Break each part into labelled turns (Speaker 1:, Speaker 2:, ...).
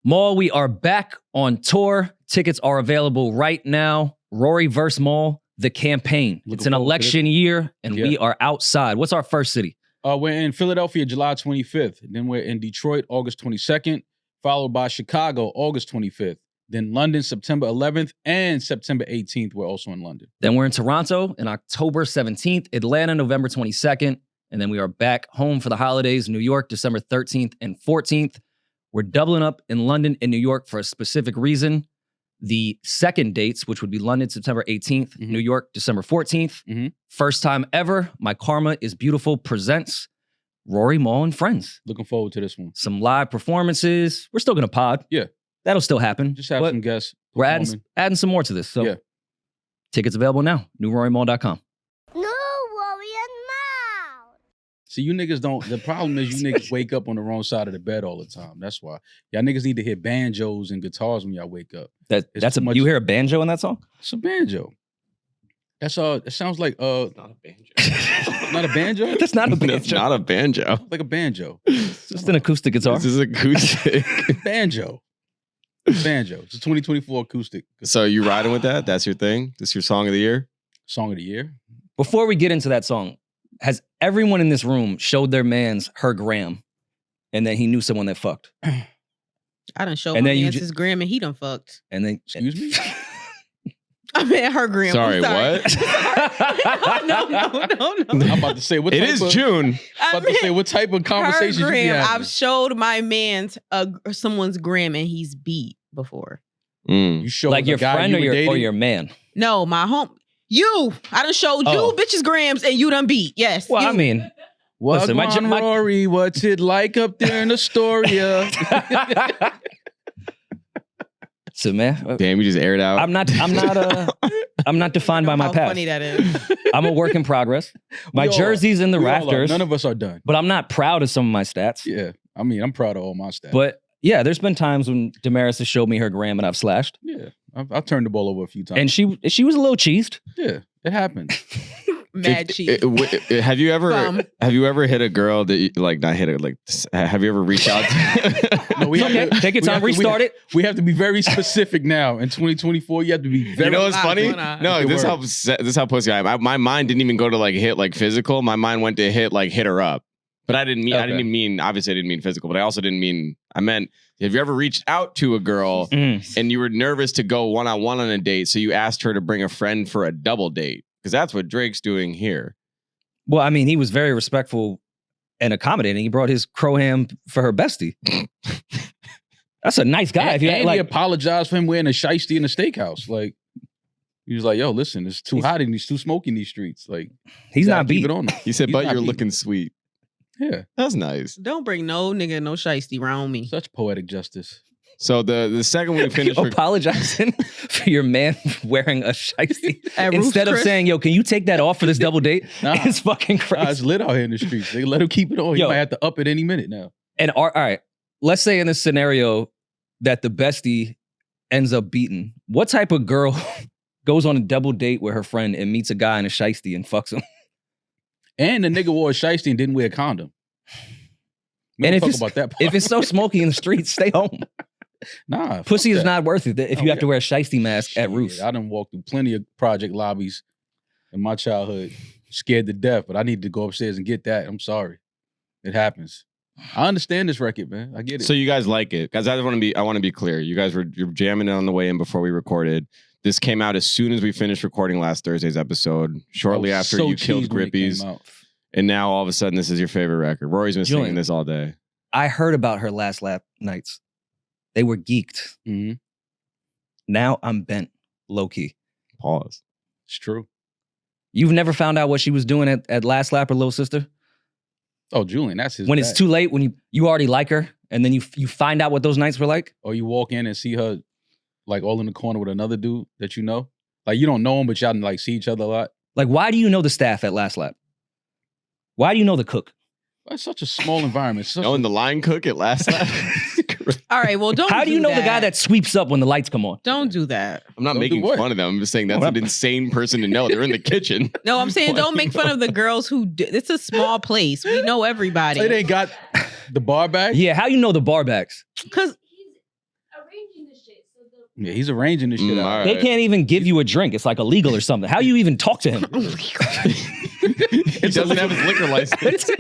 Speaker 1: Maul, we are back on tour. Tickets are available right now. Rory vs. Maul, the campaign. It's an election year, and we are outside. What's our first city?
Speaker 2: We're in Philadelphia, July 25th. Then we're in Detroit, August 22nd, followed by Chicago, August 25th. Then London, September 11th, and September 18th. We're also in London.
Speaker 1: Then we're in Toronto on October 17th, Atlanta, November 22nd, and then we are back home for the holidays, New York, December 13th and 14th. We're doubling up in London and New York for a specific reason. The second dates, which would be London, September 18th, New York, December 14th. First time ever, My Karma is Beautiful presents Rory, Maul, and Friends.
Speaker 2: Looking forward to this one.
Speaker 1: Some live performances. We're still going to pod.
Speaker 2: Yeah.
Speaker 1: That'll still happen.
Speaker 2: Just have some guests.
Speaker 1: We're adding some more to this. So tickets available now. NewRoryMaul.com.
Speaker 2: See, you niggas don't, the problem is you niggas wake up on the wrong side of the bed all the time. That's why. Y'all niggas need to hear banjos and guitars when y'all wake up.
Speaker 1: You hear a banjo in that song?
Speaker 2: It's a banjo. That's it sounds like
Speaker 3: It's not a banjo.
Speaker 2: Not a banjo?
Speaker 1: That's not a banjo.
Speaker 3: That's not a banjo.
Speaker 2: Like a banjo.
Speaker 1: It's just an acoustic guitar.
Speaker 3: This is acoustic.
Speaker 2: Banjo. Banjo. It's a 2024 acoustic.
Speaker 3: So you riding with that? That's your thing? This your song of the year?
Speaker 2: Song of the year.
Speaker 1: Before we get into that song, has everyone in this room showed their mans her gram and then he knew someone that fucked?
Speaker 4: I done showed
Speaker 1: And
Speaker 4: my
Speaker 1: then you
Speaker 4: man's his gram and he done fucked.
Speaker 1: And then,
Speaker 2: excuse me?
Speaker 4: I mean, her gram.
Speaker 3: Sorry,
Speaker 4: what? no.
Speaker 2: I'm about to say, what
Speaker 3: It
Speaker 2: type
Speaker 3: is
Speaker 2: of,
Speaker 3: June.
Speaker 2: about to say, what type of conversations you
Speaker 4: her
Speaker 2: be
Speaker 4: gram.
Speaker 2: having?
Speaker 4: I've showed my man's someone's gram and he's beat before.
Speaker 2: You showed
Speaker 1: like your friend or your man?
Speaker 4: No, my home. You. I done showed you bitches grams and you done beat. Yes.
Speaker 1: Well,
Speaker 4: you.
Speaker 1: I mean,
Speaker 2: What
Speaker 1: listen, my
Speaker 2: Rory, what's it like up there in Astoria?
Speaker 1: So man,
Speaker 3: Damn, you just aired out.
Speaker 1: I'm not defined by my
Speaker 4: How
Speaker 1: past.
Speaker 4: funny that is.
Speaker 1: I'm a work in progress. My
Speaker 2: We all
Speaker 1: jersey's in the
Speaker 2: We all are.
Speaker 1: rafters,
Speaker 2: None of us are done.
Speaker 1: but I'm not proud of some of my stats.
Speaker 2: Yeah. I mean, I'm proud of all my stats.
Speaker 1: But yeah, there's been times when Demaris has showed me her gram and I've slashed.
Speaker 2: yeah, I've turned the ball over a few times.
Speaker 1: And she was a little cheesed.
Speaker 2: yeah, it happens.
Speaker 4: Mad cheese.
Speaker 3: Have you ever hit a girl that you, like not hit it like have you ever reached out to
Speaker 2: No, we have to,
Speaker 1: Take your
Speaker 2: we
Speaker 1: time,
Speaker 2: have to-
Speaker 1: restart it.
Speaker 2: We have to be very specific now. In 2024, you have to be very.
Speaker 3: You know what's funny?
Speaker 4: going on?
Speaker 3: No,
Speaker 2: Good
Speaker 3: this
Speaker 2: word.
Speaker 3: is how pussy I am. My mind didn't even go to like hit like physical. My mind went to hit her up. But I didn't mean obviously I didn't mean physical, but I also didn't mean I meant have you ever reached out to a girl and you were nervous to go one-on-one on a date, so you asked her to bring a friend for a double date? Because that's what Drake's doing here.
Speaker 1: Well, I mean, he was very respectful and accommodating. He brought his crow ham for her bestie. That's a nice guy. If you
Speaker 2: and
Speaker 1: like,
Speaker 2: he apologized for him wearing a shiesty in the steakhouse. Like he was like, "Yo, listen, it's too hot and it's too smoky in these streets. Like
Speaker 1: he's
Speaker 2: gotta
Speaker 1: not
Speaker 2: keep
Speaker 1: beat.
Speaker 2: it on."
Speaker 3: He said,
Speaker 2: He's
Speaker 3: but
Speaker 2: not
Speaker 3: you're
Speaker 2: beat.
Speaker 3: looking sweet.
Speaker 2: Yeah,
Speaker 3: That's nice.
Speaker 4: Don't bring no nigga, no shiesty around me.
Speaker 2: such poetic justice.
Speaker 3: So the second we finished
Speaker 1: Apologizing for your man wearing a shiesty
Speaker 4: At Ruth's
Speaker 1: instead of
Speaker 4: Chris?
Speaker 1: saying, "Yo, can you take that off for this double date?"
Speaker 2: Nah.
Speaker 1: It's fucking
Speaker 2: Nah,
Speaker 1: crazy.
Speaker 2: it's lit out here in the streets. They let him keep it on. He
Speaker 1: Yo.
Speaker 2: might have to up it any minute now.
Speaker 1: And all right, let's say in this scenario that the bestie ends up beaten. What type of girl goes on a double date with her friend and meets a guy in a shiesty and fucks him?
Speaker 2: And the nigga wore a shiesty and didn't wear a condom. We
Speaker 1: And
Speaker 2: don't
Speaker 1: if
Speaker 2: talk
Speaker 1: it's,
Speaker 2: about that part.
Speaker 1: if it's so smoky in the streets, stay home.
Speaker 2: Nah, fuck
Speaker 1: Pussy is
Speaker 2: that.
Speaker 1: not worth it if
Speaker 2: Oh,
Speaker 1: you have to
Speaker 2: yeah.
Speaker 1: wear a shiesty mask at
Speaker 2: Shit,
Speaker 1: Roofs.
Speaker 2: I done walked through plenty of project lobbies in my childhood, scared to death, but I need to go upstairs and get that. I'm sorry. It happens. I understand this record, man. I get it.
Speaker 3: So you guys like it, guys? I want to be clear. You guys you're jamming it on the way in before we recorded. This came out as soon as we finished recording last Thursday's episode, shortly
Speaker 2: I was
Speaker 3: after
Speaker 2: so
Speaker 3: you killed
Speaker 2: cheesed when it came
Speaker 3: Grippies,
Speaker 2: out.
Speaker 3: and now all of a sudden this is your favorite record. Rory's been
Speaker 1: Julian.
Speaker 3: singing this all day.
Speaker 1: I heard about her last lap nights. They were geeked.
Speaker 2: Mhm.
Speaker 1: Now I'm bent, low key.
Speaker 3: Pause.
Speaker 2: It's true.
Speaker 1: You've never found out what she was doing at last lap or little sister?
Speaker 2: Oh, Julian, that's his
Speaker 1: When it's
Speaker 2: bag.
Speaker 1: too late, when you already like her, and then you find out what those nights were like?
Speaker 2: Or you walk in and see her like all in the corner with another dude that you know. Like you don't know him, but y'all like see each other a lot.
Speaker 1: Like, why do you know the staff at last lap? Why do you know the cook?
Speaker 2: It's such a small environment. It's such
Speaker 3: Knowing the line cook at last lap.
Speaker 4: All right, well, don't
Speaker 1: How do you
Speaker 4: do
Speaker 1: know the guy that sweeps up when the lights come on?
Speaker 4: Don't do that.
Speaker 3: I'm not
Speaker 2: Don't do
Speaker 3: making
Speaker 2: what?
Speaker 3: fun of them. I'm just saying that's an insane person to know. They're in the kitchen.
Speaker 4: No, I'm saying don't make fun of the girls who do. It's a small place. We know everybody.
Speaker 2: It ain't got the bar back.
Speaker 1: Yeah, how you know the bar backs?
Speaker 4: Because
Speaker 2: Yeah, he's arranging this shit out.
Speaker 3: all
Speaker 1: They
Speaker 3: right.
Speaker 1: can't even give you a drink. It's like illegal or something. How you even talk to him?
Speaker 3: He doesn't have his liquor license.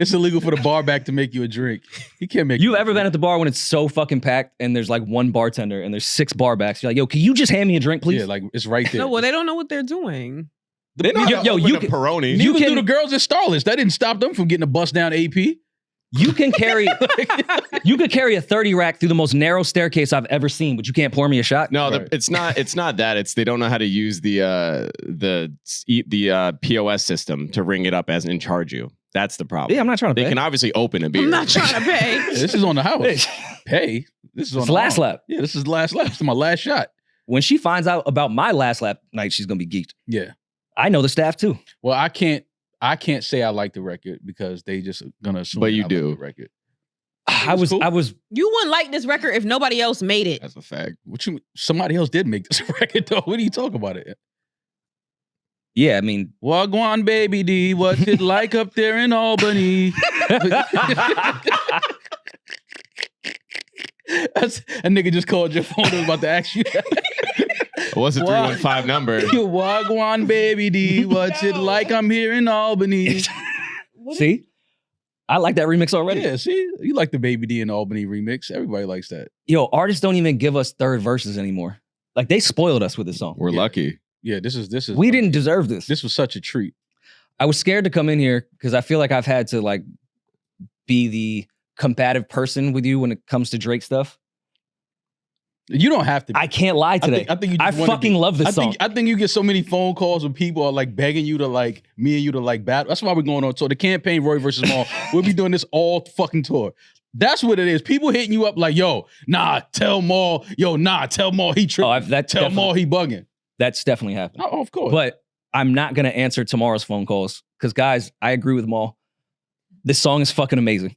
Speaker 2: It's illegal for the bar back to make you a drink. He can't make
Speaker 1: You ever been at the bar when it's so fucking packed and there's like one bartender and there's 6 bar backs? You're like, yo, can you just hand me a drink, please?
Speaker 2: Yeah, like it's right there.
Speaker 4: No, well, they don't know what they're doing.
Speaker 3: They know
Speaker 1: Yo,
Speaker 3: how to open
Speaker 1: you
Speaker 3: a
Speaker 1: can-
Speaker 3: Peroni.
Speaker 2: Neither
Speaker 1: can-
Speaker 2: do the girls at Starless. That didn't stop them from getting a bust down AP.
Speaker 1: You can carry you could carry a 30 rack through the most narrow staircase I've ever seen, but you can't pour me a shot.
Speaker 3: No,
Speaker 2: Right.
Speaker 3: it's not that. It's they don't know how to use the POS system to ring it up as and charge you. That's the problem.
Speaker 1: Yeah, I'm not trying to
Speaker 3: They
Speaker 1: pay.
Speaker 3: can obviously open a beer.
Speaker 4: I'm not trying to pay.
Speaker 2: Yeah, this is on the house. Pay. This is on
Speaker 1: It's
Speaker 2: the
Speaker 1: last
Speaker 2: house.
Speaker 1: lap.
Speaker 2: Yeah, this is the last lap. This is my last shot.
Speaker 1: When she finds out about my last lap night, she's gonna be geeked.
Speaker 2: Yeah.
Speaker 1: I know the staff too.
Speaker 2: Well, I can't say I like the record because they just gonna assume.
Speaker 3: But
Speaker 2: that
Speaker 3: you
Speaker 2: I
Speaker 3: do.
Speaker 2: Like the record.
Speaker 1: I was
Speaker 2: cool.
Speaker 4: You wouldn't like this record if nobody else made it.
Speaker 3: That's a fact.
Speaker 2: What you? Somebody else did make this record though. What are you talking about it?
Speaker 1: yeah, I mean,
Speaker 2: Wagwan baby D, what's it like up there in Albany? A nigga just called your phone and was about to ask you that.
Speaker 3: What's the 315 number?
Speaker 2: Wagwan baby D, what's it like? I'm here in Albany.
Speaker 1: see? I like that remix already.
Speaker 2: Yeah, see, you like the Baby D and Albany remix. Everybody likes that.
Speaker 1: Yo, artists don't even give us third verses anymore. Like they spoiled us with this song.
Speaker 3: We're lucky.
Speaker 2: Yeah, this is.
Speaker 1: We didn't deserve this.
Speaker 2: This was such a treat.
Speaker 1: I was scared to come in here because I feel like I've had to like be the combative person with you when it comes to Drake stuff.
Speaker 2: You don't have to.
Speaker 1: I can't lie today.
Speaker 2: I think you.
Speaker 1: I
Speaker 2: Just wanna
Speaker 1: fucking
Speaker 2: be.
Speaker 1: love this song.
Speaker 2: I think you get so many phone calls when people are like begging you to like me and you to like battle. That's why we're going on tour. The campaign Rory versus Maul. We'll be doing this all fucking tour. That's what it is. People hitting you up like, yo, nah, tell Maul. Yo, nah, tell Maul he tripping. Tell Maul he bugging.
Speaker 1: That's definitely happened.
Speaker 2: Oh, of course.
Speaker 1: But I'm not gonna answer tomorrow's phone calls because guys, I agree with Maul. This song is fucking amazing.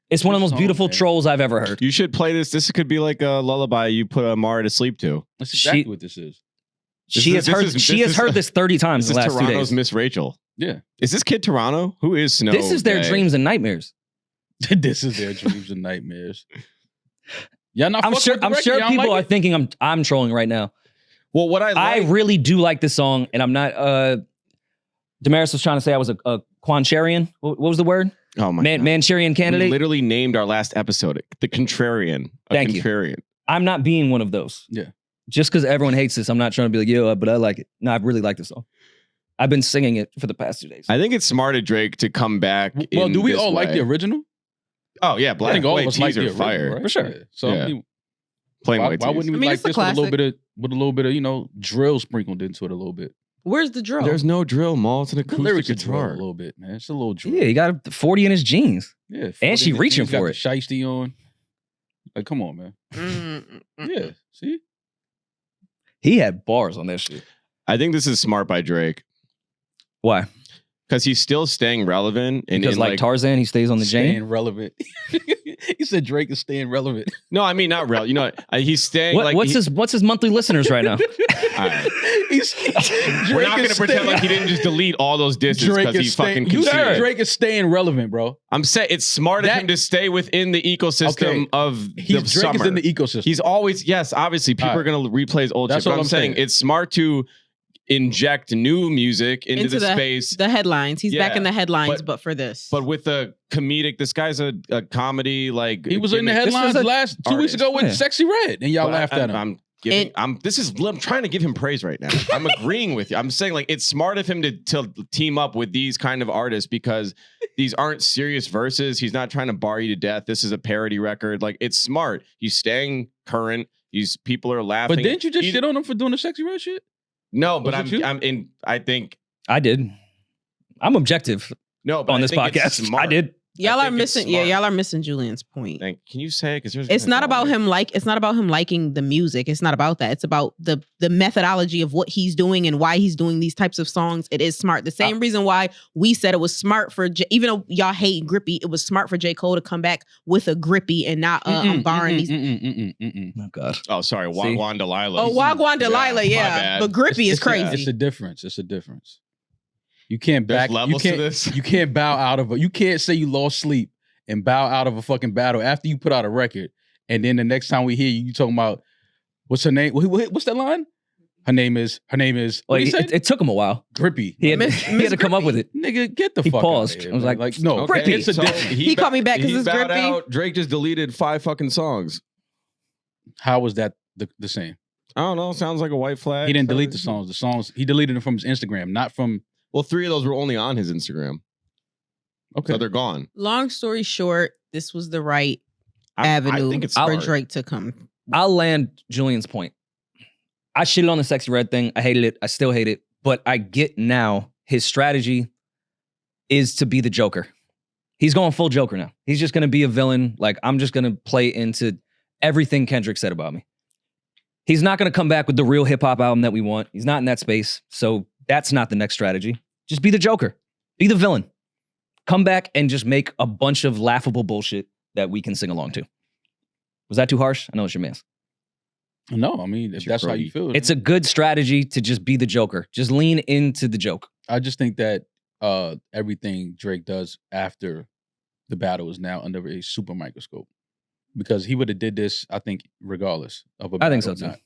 Speaker 1: It's one of the most
Speaker 2: song,
Speaker 1: beautiful
Speaker 2: man.
Speaker 1: trolls I've ever heard.
Speaker 3: You should play this. This could be like a lullaby you put Mara to sleep to.
Speaker 2: That's exactly
Speaker 1: she-
Speaker 2: what this is.
Speaker 1: She has heard this 30 times
Speaker 3: This
Speaker 1: in
Speaker 3: is
Speaker 1: the last 2
Speaker 3: Toronto's
Speaker 1: days.
Speaker 3: Miss Rachel.
Speaker 2: Yeah.
Speaker 3: Is this Kid Toronto? Who is Snow?
Speaker 1: This is their
Speaker 3: Day?
Speaker 1: dreams and nightmares.
Speaker 2: This is their dreams and nightmares. Y'all not
Speaker 1: I'm
Speaker 2: fucking
Speaker 1: sure
Speaker 2: with the
Speaker 1: I'm
Speaker 2: record?
Speaker 1: sure
Speaker 2: Y'all
Speaker 1: people
Speaker 2: like
Speaker 1: are thinking I'm trolling right now.
Speaker 3: Well, what I
Speaker 1: I
Speaker 3: like,
Speaker 1: really do like this song, and I'm not. Demaris was trying to say I was a Quancharian. What was the word?
Speaker 3: oh my God.
Speaker 1: Manchurian
Speaker 3: We
Speaker 1: candidate.
Speaker 3: literally named our last episode the Contrarian.
Speaker 1: Thank you.
Speaker 3: Contrarian.
Speaker 1: I'm not being one of those.
Speaker 2: Yeah.
Speaker 1: Just because everyone hates this, I'm not trying to be like, yo, but I like it. No, I really like this song. I've been singing it for the past 2 days.
Speaker 3: I think it's smart of Drake to come back.
Speaker 2: Well,
Speaker 3: in
Speaker 2: do we
Speaker 3: this
Speaker 2: all like
Speaker 3: way.
Speaker 2: the original?
Speaker 3: Oh yeah,
Speaker 2: I
Speaker 3: Black
Speaker 2: think all
Speaker 3: White
Speaker 2: of us like the
Speaker 3: Teaser
Speaker 2: original,
Speaker 3: fire
Speaker 2: right?
Speaker 1: For sure.
Speaker 2: Yeah. So
Speaker 3: Yeah.
Speaker 2: I mean,
Speaker 3: Plain
Speaker 2: why
Speaker 3: White
Speaker 2: wouldn't
Speaker 3: Teaser.
Speaker 2: we
Speaker 4: I mean,
Speaker 2: like
Speaker 4: it's a
Speaker 2: this with a little
Speaker 4: classic.
Speaker 2: bit of drill sprinkled into it a little bit?
Speaker 4: Where's the drill?
Speaker 3: There's no drill, Maul. It's an
Speaker 2: The
Speaker 3: acoustic
Speaker 2: lyrics are drill
Speaker 3: guitar.
Speaker 2: a little bit, man. It's a little drill.
Speaker 1: Yeah, he got a 40 in his jeans.
Speaker 2: Yeah,
Speaker 1: And she reaching
Speaker 2: got
Speaker 1: for
Speaker 2: the
Speaker 1: it.
Speaker 2: shiesty on. Like, come on, man. Yeah, see?
Speaker 1: He had bars on that shit.
Speaker 3: I think this is smart by Drake
Speaker 1: Why?
Speaker 3: because he's still staying relevant. And
Speaker 1: Because
Speaker 3: in,
Speaker 1: like Tarzan, he stays on the
Speaker 2: Staying
Speaker 1: Jane.
Speaker 2: relevant. He said Drake is staying relevant.
Speaker 3: no, I mean not real. You know, he's staying.
Speaker 1: What's his monthly listeners right now?
Speaker 3: All right.
Speaker 2: Drake
Speaker 3: We're not going to
Speaker 2: is
Speaker 3: pretend
Speaker 2: staying-
Speaker 3: like he didn't just delete all those disses
Speaker 2: Drake
Speaker 3: because
Speaker 2: is
Speaker 3: he
Speaker 2: staying.
Speaker 3: fucking
Speaker 2: You said
Speaker 3: conceded.
Speaker 2: Drake is staying relevant, bro.
Speaker 3: I'm saying it's smart of
Speaker 2: That-
Speaker 3: him to stay within the ecosystem
Speaker 2: Okay.
Speaker 3: of the
Speaker 2: Drake
Speaker 3: summer.
Speaker 2: is in the ecosystem.
Speaker 3: He's always, yes, obviously people
Speaker 2: All
Speaker 3: are going to replay his old
Speaker 2: That's
Speaker 3: shit. But
Speaker 2: all
Speaker 3: I'm
Speaker 2: I'm
Speaker 3: saying
Speaker 2: saying.
Speaker 3: it's smart to inject new music into the space.
Speaker 4: The headlines. He's back
Speaker 3: Yeah,
Speaker 4: in the headlines,
Speaker 3: but-
Speaker 4: but for this.
Speaker 3: But with a comedic, this guy's a comedy like
Speaker 2: He was in the
Speaker 3: gimmick.
Speaker 1: This
Speaker 2: headlines
Speaker 1: was a
Speaker 2: last 2 weeks
Speaker 3: artist.
Speaker 2: ago with
Speaker 1: Yeah.
Speaker 2: Sexy Red, and y'all
Speaker 3: But
Speaker 2: laughed at him.
Speaker 3: I'm trying to give him praise right now. I'm agreeing with you. I'm saying like it's smart of him to team up with these kind of artists because these aren't serious verses. He's not trying to bar you to death. This is a parody record. Like it's smart. He's staying current. People are laughing.
Speaker 2: But didn't you just shit on him for doing the Sexy Red shit?
Speaker 3: No, but
Speaker 2: Was it you?
Speaker 3: I think
Speaker 1: I did. I'm objective
Speaker 3: no, but
Speaker 1: on
Speaker 3: I
Speaker 1: this
Speaker 3: think it's
Speaker 1: podcast.
Speaker 3: smart.
Speaker 1: I did.
Speaker 4: y'all
Speaker 3: I
Speaker 4: are
Speaker 3: think it's
Speaker 4: missing. Yeah,
Speaker 3: smart.
Speaker 4: y'all are missing Julian's point.
Speaker 3: Can you say? Because there's.
Speaker 4: It's not about him it's not about him liking the music. It's not about that. It's about the methodology of what he's doing and why he's doing these types of songs. It is smart. The same reason why we said it was smart for even though y'all hate Grippy, it was smart for J. Cole to come back with a Grippy and not I'm barring these.
Speaker 1: Oh God.
Speaker 3: Oh, sorry,
Speaker 1: See?
Speaker 3: Wagwan Delilah.
Speaker 4: Oh, Wagwan Delilah,
Speaker 3: my
Speaker 4: yeah.
Speaker 3: bad.
Speaker 4: But Grippy is
Speaker 2: It's
Speaker 4: crazy.
Speaker 2: a difference. It's a difference. You can't
Speaker 3: There's
Speaker 2: back.
Speaker 3: levels
Speaker 2: you
Speaker 3: to
Speaker 2: can't,
Speaker 3: this.
Speaker 2: You can't bow out of. You can't say you lost sleep and bow out of a fucking battle after you put out a record, and then the next time we hear you, you talking about What's her name? What's that line? Her name is.
Speaker 1: Well, it took him a while.
Speaker 2: Grippy.
Speaker 1: He had to come up with it.
Speaker 2: Nigga, get the
Speaker 1: He
Speaker 2: fuck
Speaker 1: paused.
Speaker 2: out of here,
Speaker 1: I was
Speaker 2: man.
Speaker 1: like,
Speaker 2: no,
Speaker 3: Okay,
Speaker 2: it's a
Speaker 3: so
Speaker 2: different.
Speaker 4: He called me back 'cause
Speaker 3: he
Speaker 4: it's
Speaker 3: bowed
Speaker 4: grippy.
Speaker 3: out. Drake just deleted 5 fucking songs.
Speaker 2: How was that the same?
Speaker 3: I don't know. Sounds like a white flag.
Speaker 2: He didn't delete the songs. The songs he deleted them from his Instagram, not from.
Speaker 3: Well, 3 of those were only on his Instagram.
Speaker 2: Okay,
Speaker 3: So they're gone.
Speaker 4: Long story short, this was the right
Speaker 3: I
Speaker 4: avenue
Speaker 3: think it's
Speaker 4: for
Speaker 3: smart.
Speaker 4: Drake to come.
Speaker 1: I'll land Julian's point. I shitted on the Sexy Red thing. I hated it. I still hate it. But I get now his strategy is to be the Joker. He's going full Joker now. He's just going to be a villain. Like, I'm just going to play into everything Kendrick said about me. He's not going to come back with the real hip hop album that we want. He's not in that space. So that's not the next strategy. Just be the Joker. Be the villain. Come back and just make a bunch of laughable bullshit that we can sing along to. Was that too harsh? I know it's your man's.
Speaker 2: No, I mean if that's how you feel,
Speaker 1: It's a good strategy to just be the Joker. Just lean into the joke.
Speaker 2: I just think that everything Drake does after the battle is now under a super microscope because he would have did this, I think, regardless of a battle.
Speaker 1: I think so
Speaker 2: or
Speaker 1: too.
Speaker 2: not.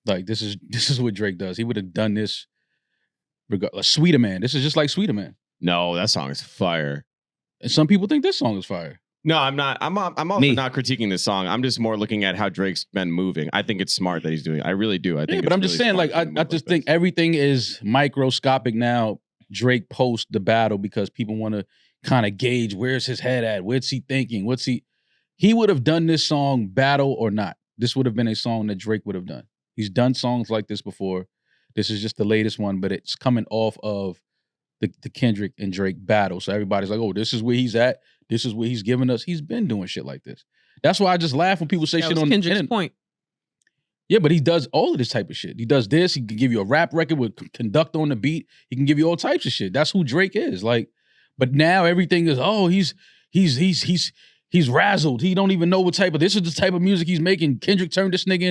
Speaker 2: Like this is what Drake does. He would have done this regardless. Sweeter Man. This is just like Sweeter Man.
Speaker 3: No, that song is fire.
Speaker 2: And some people think this song is fire.
Speaker 3: No, I'm not. I'm also not critiquing this song. I'm just more looking at how Drake's been moving. I think it's smart that he's doing it. I really do. I think.
Speaker 2: Yeah, but I'm just saying, like, I just think everything is microscopic now. Drake post the battle because people want to kind of gauge where's his head at, what's he thinking, he would have done this song battle or not. This would have been a song that Drake would have done. He's done songs like this before. This is just the latest one, but it's coming off of the Kendrick and Drake battle. So everybody's like, oh, this is where he's at. This is what he's giving us. He's been doing shit like this. That's why I just laugh when people say
Speaker 4: That
Speaker 2: shit
Speaker 4: was
Speaker 2: on
Speaker 4: Kendrick's
Speaker 2: internet.
Speaker 4: point.
Speaker 2: Yeah, but he does all of this type of shit. He does this. He can give you a rap record with conductor on the beat. He can give you all types of shit. That's who Drake is. Like, but now everything is, oh, he's razzled. He don't even know what type of, this is the type of music he's making. Kendrick turned this nigga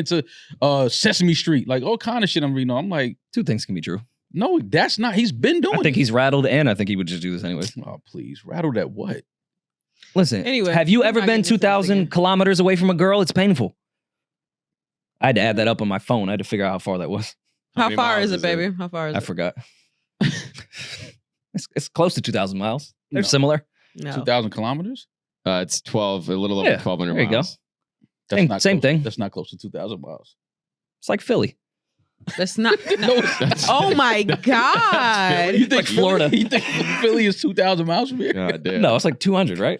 Speaker 2: into Sesame Street. Like all kind of shit I'm reading on. I'm like,
Speaker 1: 2 things can be true.
Speaker 2: no, that's not. He's been doing
Speaker 1: I think
Speaker 2: it.
Speaker 1: he's rattled, and I think he would just do this anyways.
Speaker 2: Oh, please. Rattled at what?
Speaker 1: Listen,
Speaker 4: Anyway,
Speaker 1: have you
Speaker 4: we're
Speaker 1: ever
Speaker 4: not
Speaker 1: been
Speaker 4: getting into this
Speaker 1: 2,000
Speaker 4: again.
Speaker 1: kilometers away from a girl? It's painful. I had to add that up on my phone. I had to figure out how far that was.
Speaker 4: How
Speaker 3: many
Speaker 4: far
Speaker 3: miles
Speaker 4: is it,
Speaker 3: is it?
Speaker 4: baby? How far is
Speaker 1: I
Speaker 4: it?
Speaker 1: forgot. It's close to 2,000 miles. They're
Speaker 2: No.
Speaker 1: similar.
Speaker 4: No.
Speaker 2: 2,000 kilometers?
Speaker 3: It's 12, a little over
Speaker 1: Yeah,
Speaker 3: 1,200
Speaker 1: there you go.
Speaker 3: miles.
Speaker 2: That's
Speaker 1: Same
Speaker 2: close.
Speaker 1: thing.
Speaker 2: That's not close to 2,000 miles.
Speaker 1: It's like Philly.
Speaker 4: That's not.
Speaker 2: No,
Speaker 3: That's-
Speaker 4: Oh my God.
Speaker 2: You think
Speaker 1: Like Florida.
Speaker 2: You think Philly is 2,000 miles from here?
Speaker 3: God damn.
Speaker 1: No, it's like 200, right?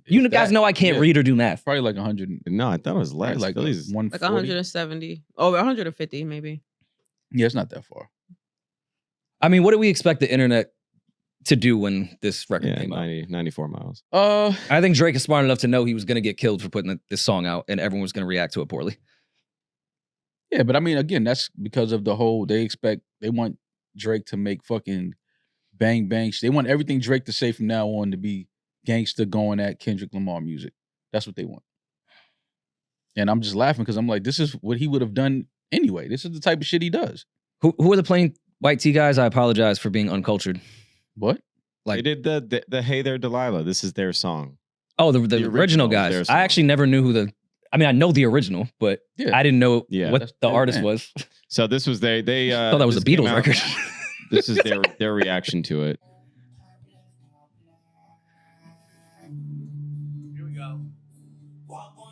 Speaker 1: You
Speaker 2: If
Speaker 1: guys
Speaker 2: that-
Speaker 1: know I can't
Speaker 2: yeah,
Speaker 1: read or do math.
Speaker 2: Probably like 100.
Speaker 3: No, I thought it was less.
Speaker 2: Probably like
Speaker 3: Philly's
Speaker 2: 140.
Speaker 4: Like 170. Oh, 150 maybe.
Speaker 2: Yeah, it's not that far.
Speaker 1: I mean, what do we expect the internet to do when this record came out?
Speaker 3: 94 miles.
Speaker 1: I think Drake is smart enough to know he was going to get killed for putting this song out, and everyone was going to react to it poorly.
Speaker 2: Yeah, but I mean, again, that's because of the whole, they want Drake to make fucking bang bang. They want everything Drake to say from now on to be gangster going at Kendrick Lamar music. That's what they want. And I'm just laughing because I'm like, this is what he would have done anyway. This is the type of shit he does.
Speaker 1: Who are the plain white tee guys? I apologize for being uncultured.
Speaker 2: What?
Speaker 3: They did the Hey There Delilah. This is their song.
Speaker 1: Oh, the
Speaker 3: The
Speaker 1: original
Speaker 3: original is
Speaker 1: guys.
Speaker 3: their song.
Speaker 1: I actually never knew who I mean, I know the original, but
Speaker 2: Yeah.
Speaker 1: I didn't know
Speaker 3: Yeah.
Speaker 1: what
Speaker 2: That's
Speaker 1: the
Speaker 2: their
Speaker 1: artist
Speaker 2: band.
Speaker 1: was.
Speaker 3: So this was they
Speaker 1: I thought that was a
Speaker 3: this came
Speaker 1: Beatles
Speaker 3: out-
Speaker 1: record.
Speaker 3: This is their reaction to it.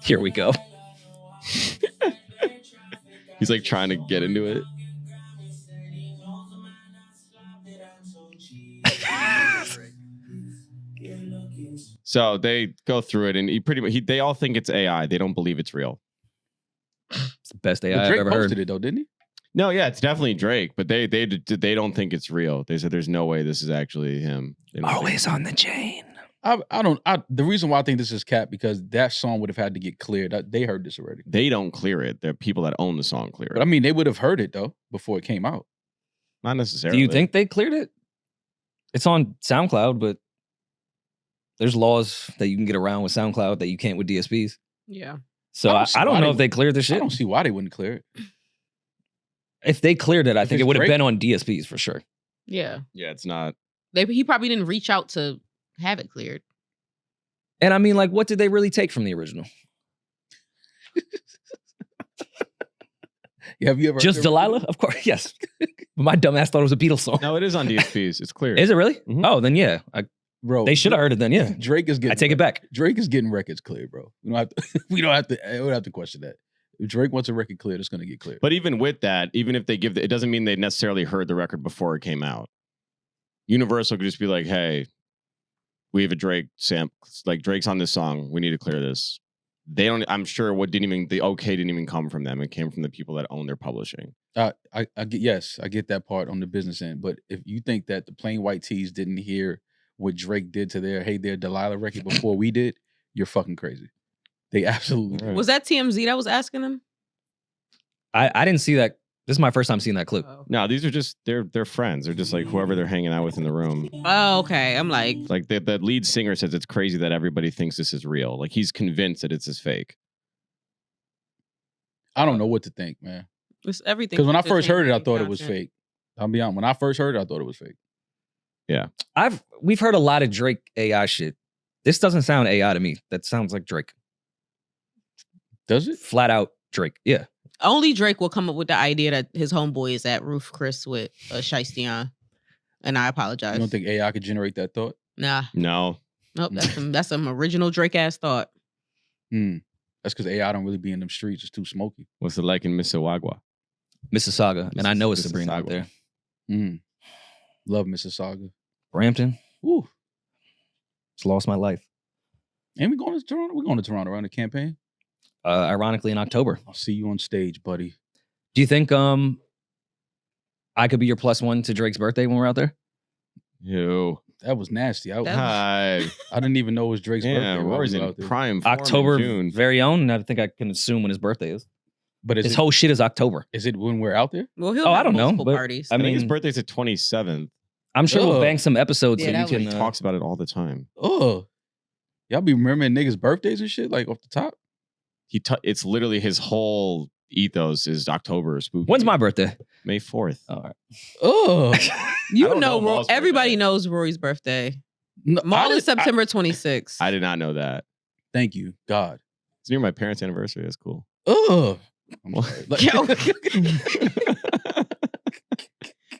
Speaker 1: Here we go.
Speaker 3: He's like trying to get into it. So they go through it, and they all think it's AI. They don't believe it's real.
Speaker 1: It's the best AI
Speaker 2: But
Speaker 1: I've
Speaker 2: Drake
Speaker 1: ever heard.
Speaker 2: posted it though, didn't he?
Speaker 3: No, yeah, it's definitely Drake, but they don't think it's real. They said there's no way this is actually him. They don't think-
Speaker 1: Always on the chain.
Speaker 2: The reason why I think this is cap because that song would have had to get cleared. They heard this already.
Speaker 3: They don't clear it. They're people that own the song clear
Speaker 2: But I
Speaker 3: it.
Speaker 2: mean, they would have heard it though before it came out.
Speaker 3: Not
Speaker 1: Do
Speaker 3: necessarily.
Speaker 1: you think they cleared it? It's on SoundCloud, but there's laws that you can get around with SoundCloud that you can't with DSPs.
Speaker 4: Yeah.
Speaker 1: So
Speaker 2: I don't
Speaker 1: I
Speaker 2: see
Speaker 1: don't
Speaker 2: why
Speaker 1: know
Speaker 2: they
Speaker 1: if they cleared the
Speaker 2: I
Speaker 1: shit.
Speaker 2: don't see why they wouldn't clear it.
Speaker 1: If they cleared it, I
Speaker 2: If
Speaker 1: think it
Speaker 2: it's
Speaker 1: would have
Speaker 2: Drake-
Speaker 1: been on DSPs for sure.
Speaker 4: Yeah.
Speaker 3: Yeah, it's not.
Speaker 4: He probably didn't reach out to have it cleared.
Speaker 1: And I mean, like, what did they really take from the original?
Speaker 2: Have you ever
Speaker 1: Just
Speaker 2: heard the
Speaker 1: Delilah? Of course, yes. My dumb ass thought it was a Beatles song.
Speaker 3: No, it is on DSPs. It's clear.
Speaker 1: Is it really?
Speaker 3: Mhm.
Speaker 1: Oh, then yeah.
Speaker 2: bro?
Speaker 1: They should have heard it then, yeah.
Speaker 2: Drake is getting.
Speaker 1: I take it back.
Speaker 2: Drake is getting records cleared, bro. We don't have to. We don't have to question that. If Drake wants a record cleared, it's going to get cleared.
Speaker 3: But even with that, even if they give it doesn't mean they necessarily heard the record before it came out. Universal could just be like, hey, we have a Drake sample. Like, Drake's on this song. We need to clear this. They don't, I'm sure the okay didn't even come from them. It came from the people that own their publishing.
Speaker 2: I get that part on the business end. But if you think that the Plain White Tees didn't hear what Drake did to their Delilah record before we did, you're fucking crazy. They absolutely.
Speaker 3: Right.
Speaker 4: Was that TMZ that was asking them?
Speaker 1: I didn't see that. This is my first time seeing that clip.
Speaker 4: Oh.
Speaker 3: No, these are just they're friends. They're just like whoever they're hanging out with in the room.
Speaker 4: Oh, okay. I'm like,
Speaker 3: The lead singer says it's crazy that everybody thinks this is real. Like, he's convinced that it's his fake.
Speaker 2: I don't know what to think, man.
Speaker 4: it's everything.
Speaker 2: Because when I
Speaker 4: just
Speaker 2: first heard it, I
Speaker 4: ain't
Speaker 2: thought it was
Speaker 4: content.
Speaker 2: fake. I'll be honest. When I first heard it, I thought it was fake.
Speaker 1: We've heard a lot of Drake AI shit. This doesn't sound AI to me. That sounds like Drake.
Speaker 2: Does it?
Speaker 1: Flat out Drake. Yeah.
Speaker 4: Only Drake will come up with the idea that his homeboy is at Roof Chris with a Shiesty. And I apologize.
Speaker 2: You don't think AI could generate that thought?
Speaker 4: Nah.
Speaker 3: No.
Speaker 4: Nope. That's some original Drake ass thought.
Speaker 2: That's because AI don't really be in them streets. It's too smoky.
Speaker 3: What's it like in Mississauga?
Speaker 1: Mississauga. And I know it's Sabrina out
Speaker 3: Mississauga.
Speaker 1: there.
Speaker 2: Love Mississauga.
Speaker 1: Brampton.
Speaker 2: Ooh.
Speaker 1: It's lost my life.
Speaker 2: And we going to Toronto? We're going to Toronto around the campaign.
Speaker 1: Ironically, in October.
Speaker 2: I'll see you on stage, buddy.
Speaker 1: Do you think I could be your +1 to Drake's birthday when we're out there?
Speaker 3: Ew.
Speaker 2: That was nasty. I
Speaker 3: Hi.
Speaker 2: didn't even know it was Drake's birthday.
Speaker 3: Yeah,
Speaker 2: while we
Speaker 3: Rory's
Speaker 2: were
Speaker 3: in
Speaker 2: out there.
Speaker 3: prime form in
Speaker 1: October,
Speaker 3: June.
Speaker 1: very own. And I think I can assume when his birthday is.
Speaker 2: But
Speaker 1: His whole shit is October.
Speaker 2: is it when we're out there?
Speaker 4: Well, he'll
Speaker 1: Oh, I
Speaker 4: have
Speaker 1: don't know,
Speaker 4: multiple
Speaker 1: but
Speaker 4: parties.
Speaker 1: I
Speaker 3: I think his
Speaker 1: mean,
Speaker 3: birthday's the 27th.
Speaker 1: I'm sure we'll
Speaker 2: Ugh.
Speaker 1: bang some episodes
Speaker 4: Yeah,
Speaker 1: so
Speaker 4: that
Speaker 1: you
Speaker 3: He
Speaker 1: can.
Speaker 3: talks about it all the time.
Speaker 2: Oh. Y'all be remembering niggas' birthdays and shit, like off the top?
Speaker 3: It's literally his whole ethos is October spooky.
Speaker 1: When's my birthday?
Speaker 3: May 4th.
Speaker 1: All right.
Speaker 2: Oh.
Speaker 3: I
Speaker 4: You
Speaker 3: don't know
Speaker 4: know,
Speaker 3: Maul's
Speaker 4: everybody
Speaker 3: birthday.
Speaker 4: knows Rory's birthday.
Speaker 2: No,
Speaker 4: Maul is
Speaker 2: I-
Speaker 4: September 26th.
Speaker 3: I did not know that.
Speaker 2: Thank you, God.
Speaker 3: It's near my parents' anniversary. That's cool.
Speaker 2: Oh.
Speaker 4: Yo.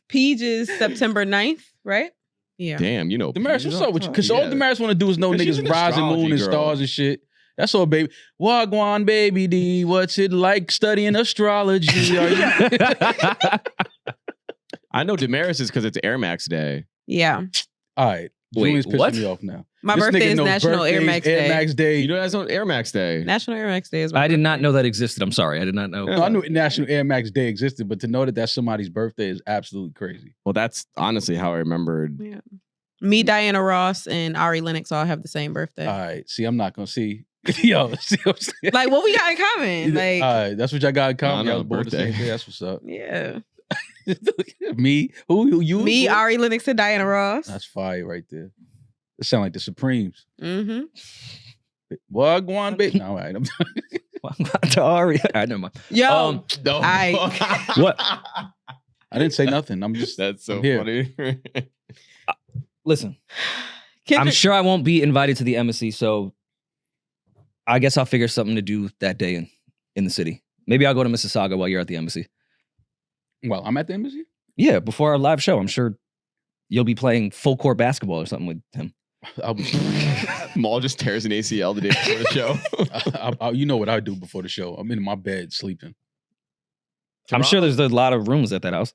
Speaker 4: Peach is September 9th, right? Yeah.
Speaker 3: Damn, you know.
Speaker 2: Demaris, what's up with you? Because
Speaker 3: Yeah.
Speaker 2: all Demaris want to do is know
Speaker 3: 'Cause she's
Speaker 2: niggas
Speaker 3: an
Speaker 2: rising
Speaker 3: astrology
Speaker 2: moon and
Speaker 3: girl.
Speaker 2: stars and shit. That's all, baby. Wagwan, baby D. What's it like studying astrology? Are you?
Speaker 3: I know Demaris is because it's Air Max Day.
Speaker 4: Yeah.
Speaker 2: All right.
Speaker 1: Wait,
Speaker 2: Julian's pissing
Speaker 1: what?
Speaker 2: me off now.
Speaker 4: My
Speaker 2: This
Speaker 4: birthday
Speaker 2: nigga
Speaker 4: is
Speaker 2: knows
Speaker 4: National Air
Speaker 2: birthdays,
Speaker 4: Max Day.
Speaker 2: Air Max Day.
Speaker 3: You know that's on Air Max Day.
Speaker 4: National Air Max Day is my
Speaker 1: I did not
Speaker 4: birthday.
Speaker 1: know that existed. I'm sorry. I did not know.
Speaker 2: No, I knew National Air Max Day existed, but to know that that's somebody's birthday is absolutely crazy.
Speaker 3: Well, that's honestly how I remembered.
Speaker 4: Yeah. Me, Diana Ross, and Ari Lennox all have the same birthday.
Speaker 2: All right. See, I'm not going to see. Yo, see what I'm saying?
Speaker 4: Like, what we got in common? Like,
Speaker 2: all right. That's what y'all got in common.
Speaker 3: No,
Speaker 2: Y'all was born the same
Speaker 3: birthday.
Speaker 2: day. That's what's up.
Speaker 4: yeah.
Speaker 2: Me? Who? You?
Speaker 4: Me,
Speaker 2: Who?
Speaker 4: Ari Lennox, and Diana Ross.
Speaker 2: That's fire right there. It sound like the Supremes.
Speaker 4: Mm-hmm.
Speaker 2: Wagwan, baby. No, all right.
Speaker 1: Sorry. All right, never mind.
Speaker 4: Yo,
Speaker 3: No.
Speaker 1: What?
Speaker 2: I didn't say nothing. I'm just.
Speaker 3: That's so
Speaker 2: I'm here.
Speaker 3: funny.
Speaker 1: Listen, I'm
Speaker 4: Kendrick,
Speaker 1: sure I won't be invited to the embassy, so I guess I'll figure something to do that day in the city. Maybe I'll go to Mississauga while you're at the embassy.
Speaker 2: Well, I'm at the embassy.
Speaker 1: Yeah, before our live show, I'm sure you'll be playing full court basketball or something with him.
Speaker 2: I'll be,
Speaker 3: Maul just tears an ACL the day before the show.
Speaker 2: you know what I do before the show. I'm in my bed sleeping.
Speaker 1: I'm sure there's a lot of rooms at that house.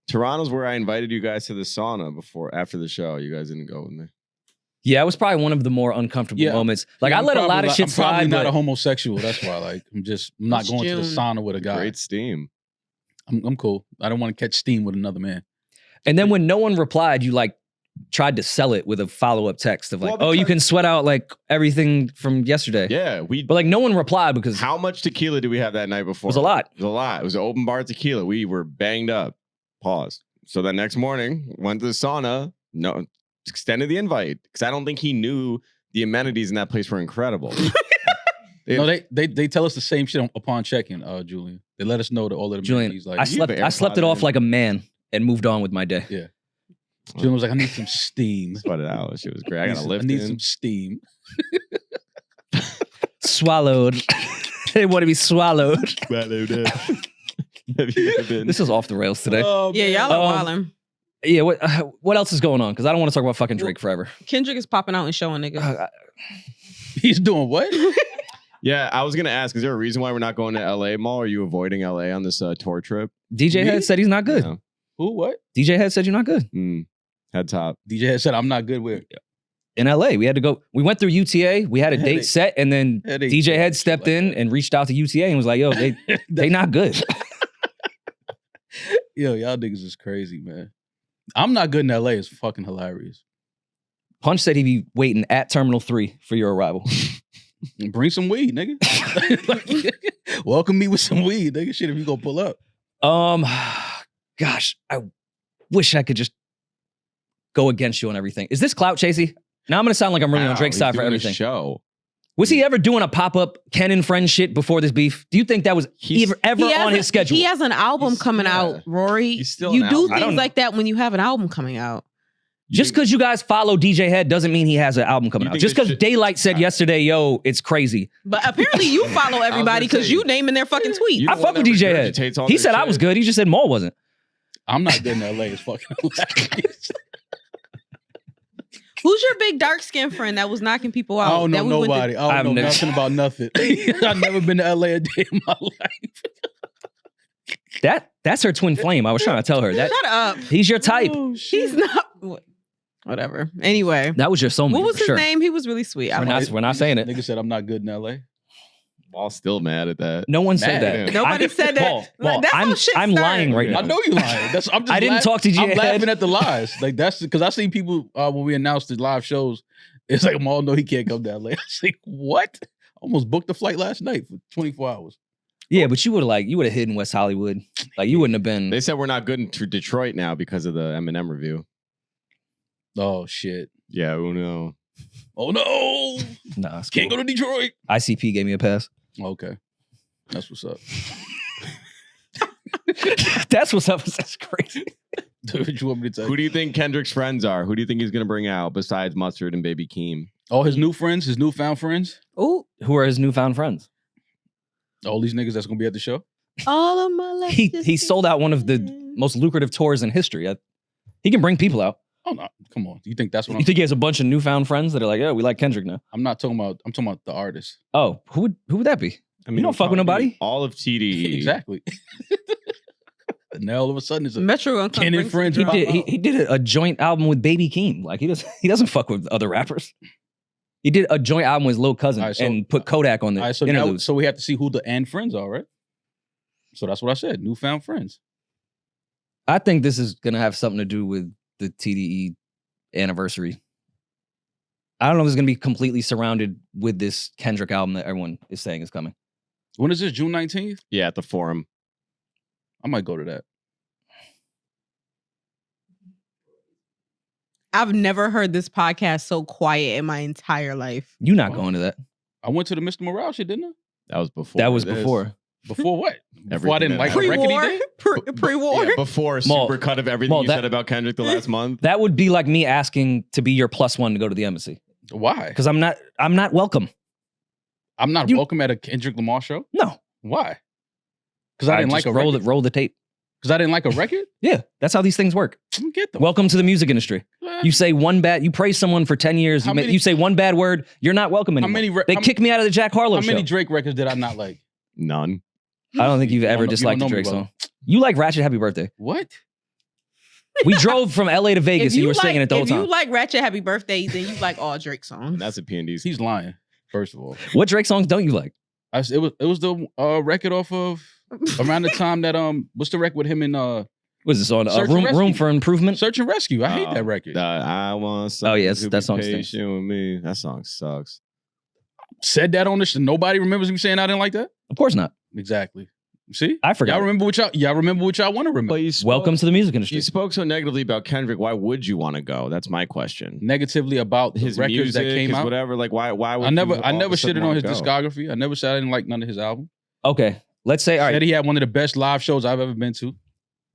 Speaker 3: Toronto's where I invited you guys to the sauna after the show. You guys didn't go in there.
Speaker 1: Yeah, it was probably one of the more uncomfortable
Speaker 2: Yeah.
Speaker 1: moments. Like,
Speaker 2: Yeah,
Speaker 1: I let a lot of shit
Speaker 2: I'm probably
Speaker 1: slide,
Speaker 2: not a
Speaker 1: but
Speaker 2: homosexual. That's why. Like, I'm not
Speaker 4: It's
Speaker 2: going to the
Speaker 4: June.
Speaker 2: sauna with a guy.
Speaker 3: Great steam.
Speaker 2: I'm cool. I don't want to catch steam with another man.
Speaker 1: and then when no one replied, you like tried to sell it with a follow-up text of like,
Speaker 3: Well,
Speaker 1: oh, you
Speaker 3: because-
Speaker 1: can sweat out like everything from yesterday.
Speaker 3: Yeah,
Speaker 1: But like no one replied because
Speaker 3: How much tequila did we have that night
Speaker 1: it
Speaker 3: before?
Speaker 1: was a lot.
Speaker 3: It was a lot. It was an open bar tequila. We were banged up. Pause. So the next morning, went to the sauna. No, extended the invite because I don't think he knew the amenities in that place were incredible.
Speaker 2: No, they tell us the same shit upon check-in, Julian. They let us know that all of the
Speaker 1: Julian,
Speaker 2: amenities, like
Speaker 1: I
Speaker 3: you have
Speaker 1: slept it
Speaker 3: AirPods
Speaker 1: off
Speaker 3: in.
Speaker 1: like a man and moved on with my day.
Speaker 2: Yeah. Julian was like, I need some steam.
Speaker 3: Sweat it out. Shit was great. I got a lift
Speaker 2: I need
Speaker 3: in.
Speaker 2: some steam.
Speaker 1: Swallowed. They want to be swallowed.
Speaker 3: Have you ever been?
Speaker 1: This is off the rails today.
Speaker 2: Oh,
Speaker 4: Yeah,
Speaker 2: man.
Speaker 4: y'all are wildin'.
Speaker 1: Yeah, what else is going on? Because I don't want to talk about fucking Drake forever.
Speaker 4: Kendrick is popping out and showing niggas.
Speaker 2: He's doing what?
Speaker 3: Yeah, I was gonna ask. Is there a reason why we're not going to LA Mall? Are you avoiding LA on this tour trip?
Speaker 1: DJ Head said he's not good.
Speaker 3: No.
Speaker 2: Who? What?
Speaker 1: DJ Head said you're not good.
Speaker 3: Head top.
Speaker 2: DJ had said I'm not good with.
Speaker 1: In LA, we had to go. We went through UTA. We had a date
Speaker 2: Headache.
Speaker 1: set, and then
Speaker 2: Headache.
Speaker 1: DJ Head stepped in and reached out to UTA and was like, "Yo, they not good."
Speaker 2: Yo, y'all niggas is crazy, man. I'm not good in LA. It's fucking hilarious.
Speaker 1: Punch said he'd be waiting at Terminal 3 for your arrival.
Speaker 2: Bring some weed, nigga. Welcome me with some weed, nigga. Shit, if you gonna pull up.
Speaker 1: Gosh, I wish I could just go against you on everything. Is this clout chasey? Now I'm gonna sound like I'm really on Drake's side for everything.
Speaker 3: Show.
Speaker 1: Was he ever doing a pop-up Ken and Friends shit before this beef? Do you think that was ever on his schedule?
Speaker 4: He has an album coming out, Rory.
Speaker 3: He's still
Speaker 4: you
Speaker 3: an
Speaker 4: do
Speaker 3: album.
Speaker 4: things like that when you have an album coming out.
Speaker 1: Just because you guys follow DJ Head doesn't mean he has an album coming
Speaker 3: You
Speaker 1: out.
Speaker 3: think
Speaker 1: Just
Speaker 3: this
Speaker 1: because
Speaker 3: shit-
Speaker 1: Daylight said yesterday, yo, it's crazy.
Speaker 4: But apparently you follow everybody
Speaker 3: gonna
Speaker 4: because
Speaker 3: say,
Speaker 4: you naming their fucking tweets.
Speaker 3: You
Speaker 1: I
Speaker 3: the
Speaker 1: fuck
Speaker 3: one
Speaker 1: with
Speaker 3: that
Speaker 1: DJ Head.
Speaker 3: regurgitates all
Speaker 1: He
Speaker 3: their
Speaker 1: said I
Speaker 3: shit.
Speaker 1: was good. He just said Maul wasn't.
Speaker 2: I'm not good in LA. It's fucking hilarious.
Speaker 4: Who's your big dark skinned friend that was knocking people out?
Speaker 2: I don't know
Speaker 4: that we went to-
Speaker 2: nobody. I
Speaker 1: I've
Speaker 2: don't know
Speaker 1: never-
Speaker 2: nothing about nothing. I've never been to LA a day in my life.
Speaker 1: That's her twin flame. I was trying to tell her that
Speaker 4: Shut up.
Speaker 1: he's your type.
Speaker 2: Oh,
Speaker 4: He's
Speaker 2: shit.
Speaker 4: not. Whatever. Anyway,
Speaker 1: That was your soulmate.
Speaker 4: what was
Speaker 1: for
Speaker 4: his
Speaker 1: sure.
Speaker 4: name? He was really sweet.
Speaker 1: We're not saying it.
Speaker 2: Nigga said I'm not good in LA.
Speaker 3: Paul's still mad at that.
Speaker 1: No one said
Speaker 2: Mad.
Speaker 1: that.
Speaker 4: Nobody said that.
Speaker 1: Paul,
Speaker 4: That's how shit
Speaker 1: I'm
Speaker 4: started.
Speaker 1: lying right
Speaker 2: I
Speaker 1: now.
Speaker 2: know you lying. That's I'm just.
Speaker 1: I didn't talk to
Speaker 2: I'm
Speaker 1: Head.
Speaker 2: laughing at the lies. Like that's because I see people when we announced the live shows. It's like Maul know he can't come to LA. I was like, what? I almost booked the flight last night for 24 hours.
Speaker 1: Yeah, but you would have hidden West Hollywood. Like you wouldn't have been.
Speaker 3: They said we're not good in Detroit now because of the Eminem review.
Speaker 2: Oh shit.
Speaker 3: Yeah, oh no.
Speaker 2: Oh no.
Speaker 1: Nah, it's
Speaker 2: Can't
Speaker 1: cool.
Speaker 2: go to Detroit.
Speaker 1: ICP gave me a pass.
Speaker 2: Okay. That's what's up.
Speaker 1: That's what's up. That's crazy.
Speaker 2: What you want me to tell
Speaker 3: Who
Speaker 2: you?
Speaker 3: do you think Kendrick's friends are? Who do you think he's gonna bring out besides Mustard and Baby Keem?
Speaker 2: Oh, his new friends, his newfound friends.
Speaker 4: Ooh,
Speaker 1: Who are his newfound friends?
Speaker 2: All these niggas that's gonna be at the show.
Speaker 4: all of my life.
Speaker 1: He sold out one of the most lucrative tours in history. He can bring people out.
Speaker 2: Oh no, come on. You think that's what
Speaker 1: You think he has a bunch of newfound friends that are like, yeah, we like Kendrick now?
Speaker 2: I'm not talking about? I'm talking about the artist.
Speaker 1: Oh, who would that be?
Speaker 3: I
Speaker 1: You don't fuck with nobody?
Speaker 3: All of TDE.
Speaker 2: Exactly. And now all of a sudden it's a
Speaker 4: Metro gonna come
Speaker 2: Ken
Speaker 4: bring
Speaker 2: and Friends.
Speaker 4: some
Speaker 1: He
Speaker 4: drama.
Speaker 1: did. He did a joint album with Baby Keem. Like he doesn't fuck with other rappers. He did a joint album with Lil Cousin
Speaker 2: All right, so-
Speaker 1: and put Kodak on the
Speaker 2: All right, so now,
Speaker 1: interludes.
Speaker 2: so we have to see who the and friends are, right? So that's what I said. Newfound friends.
Speaker 1: I think this is gonna have something to do with the TDE anniversary. I don't know if it's gonna be completely surrounded with this Kendrick album that everyone is saying is coming.
Speaker 2: When is this? June 19th?
Speaker 3: Yeah, at the Forum.
Speaker 2: I might go to that.
Speaker 4: I've never heard this podcast so quiet in my entire life.
Speaker 1: You not
Speaker 2: Wow.
Speaker 1: going to that?
Speaker 2: I went to the Mr. Morale shit, didn't I?
Speaker 3: That was before.
Speaker 1: That was
Speaker 3: this.
Speaker 1: before.
Speaker 2: Before what? Before I
Speaker 3: Everything
Speaker 2: didn't
Speaker 3: that
Speaker 2: like the record he
Speaker 4: Pre-war,
Speaker 2: did?
Speaker 4: pre-war.
Speaker 3: Yeah, before a
Speaker 1: Maul,
Speaker 3: super cut of everything
Speaker 1: Maul,
Speaker 3: you
Speaker 1: that-
Speaker 3: said about Kendrick the last month.
Speaker 1: That would be like me asking to be your +1 to go to the embassy
Speaker 2: Why?
Speaker 1: because I'm not welcome.
Speaker 2: I'm not
Speaker 1: You-
Speaker 2: welcome at a Kendrick Lamar show.
Speaker 1: No,
Speaker 2: Why? Because I didn't like
Speaker 1: just
Speaker 2: a record.
Speaker 1: roll the tape.
Speaker 2: Because I didn't like a record.
Speaker 1: Yeah, that's how these things work.
Speaker 2: Get the
Speaker 1: Welcome to the music industry. You say you praise someone for 10 years.
Speaker 2: How many-
Speaker 1: You say one bad word, you're not welcome
Speaker 2: How
Speaker 1: anymore.
Speaker 2: many?
Speaker 1: They
Speaker 2: how,
Speaker 1: kicked me out of the Jack Harlow
Speaker 2: how
Speaker 1: show.
Speaker 2: many Drake records did I not like?
Speaker 3: None.
Speaker 1: I don't think you've
Speaker 2: You
Speaker 1: ever
Speaker 2: don't know- you
Speaker 1: disliked the
Speaker 2: don't know me,
Speaker 1: Drake
Speaker 2: brother.
Speaker 1: song. You like Ratchet Happy Birthday.
Speaker 2: What?
Speaker 1: We drove from LA to Vegas and you were singing it the whole
Speaker 4: If you
Speaker 1: time.
Speaker 4: like Ratchet Happy Birthday, then you like all Drake songs.
Speaker 3: That's a P&D's.
Speaker 2: He's lying. First of all,
Speaker 1: What Drake songs don't you like?
Speaker 2: it was the record off of around the time that what's the record with him and
Speaker 1: Was this on
Speaker 2: Search and
Speaker 1: room
Speaker 2: Rescue.
Speaker 1: for Improvement?
Speaker 2: Search and Rescue. I hate that record.
Speaker 3: I want
Speaker 1: Oh, yeah,
Speaker 3: something to
Speaker 1: that
Speaker 3: be
Speaker 1: song stinks.
Speaker 3: patient with me. That song sucks.
Speaker 2: Said that on this. Nobody remembers me saying I didn't like that.
Speaker 1: Of course not.
Speaker 2: Exactly. See,
Speaker 1: I forgot.
Speaker 2: Y'all remember what y'all want to remember.
Speaker 3: But you spoke,
Speaker 1: Welcome to the music industry.
Speaker 3: You spoke so negatively about Kendrick. Why would you want to go? That's my question.
Speaker 2: Negatively about the
Speaker 3: His
Speaker 2: records
Speaker 3: music,
Speaker 2: that came
Speaker 3: his
Speaker 2: out.
Speaker 3: whatever. Like why would
Speaker 2: I
Speaker 3: you all
Speaker 2: never
Speaker 3: of a sudden
Speaker 2: shitted on
Speaker 3: wanna
Speaker 2: his
Speaker 3: go?
Speaker 2: discography. I never said I didn't like none of his album.
Speaker 1: Okay, let's say all
Speaker 2: Said
Speaker 1: right.
Speaker 2: he had one of the best live shows I've ever been to.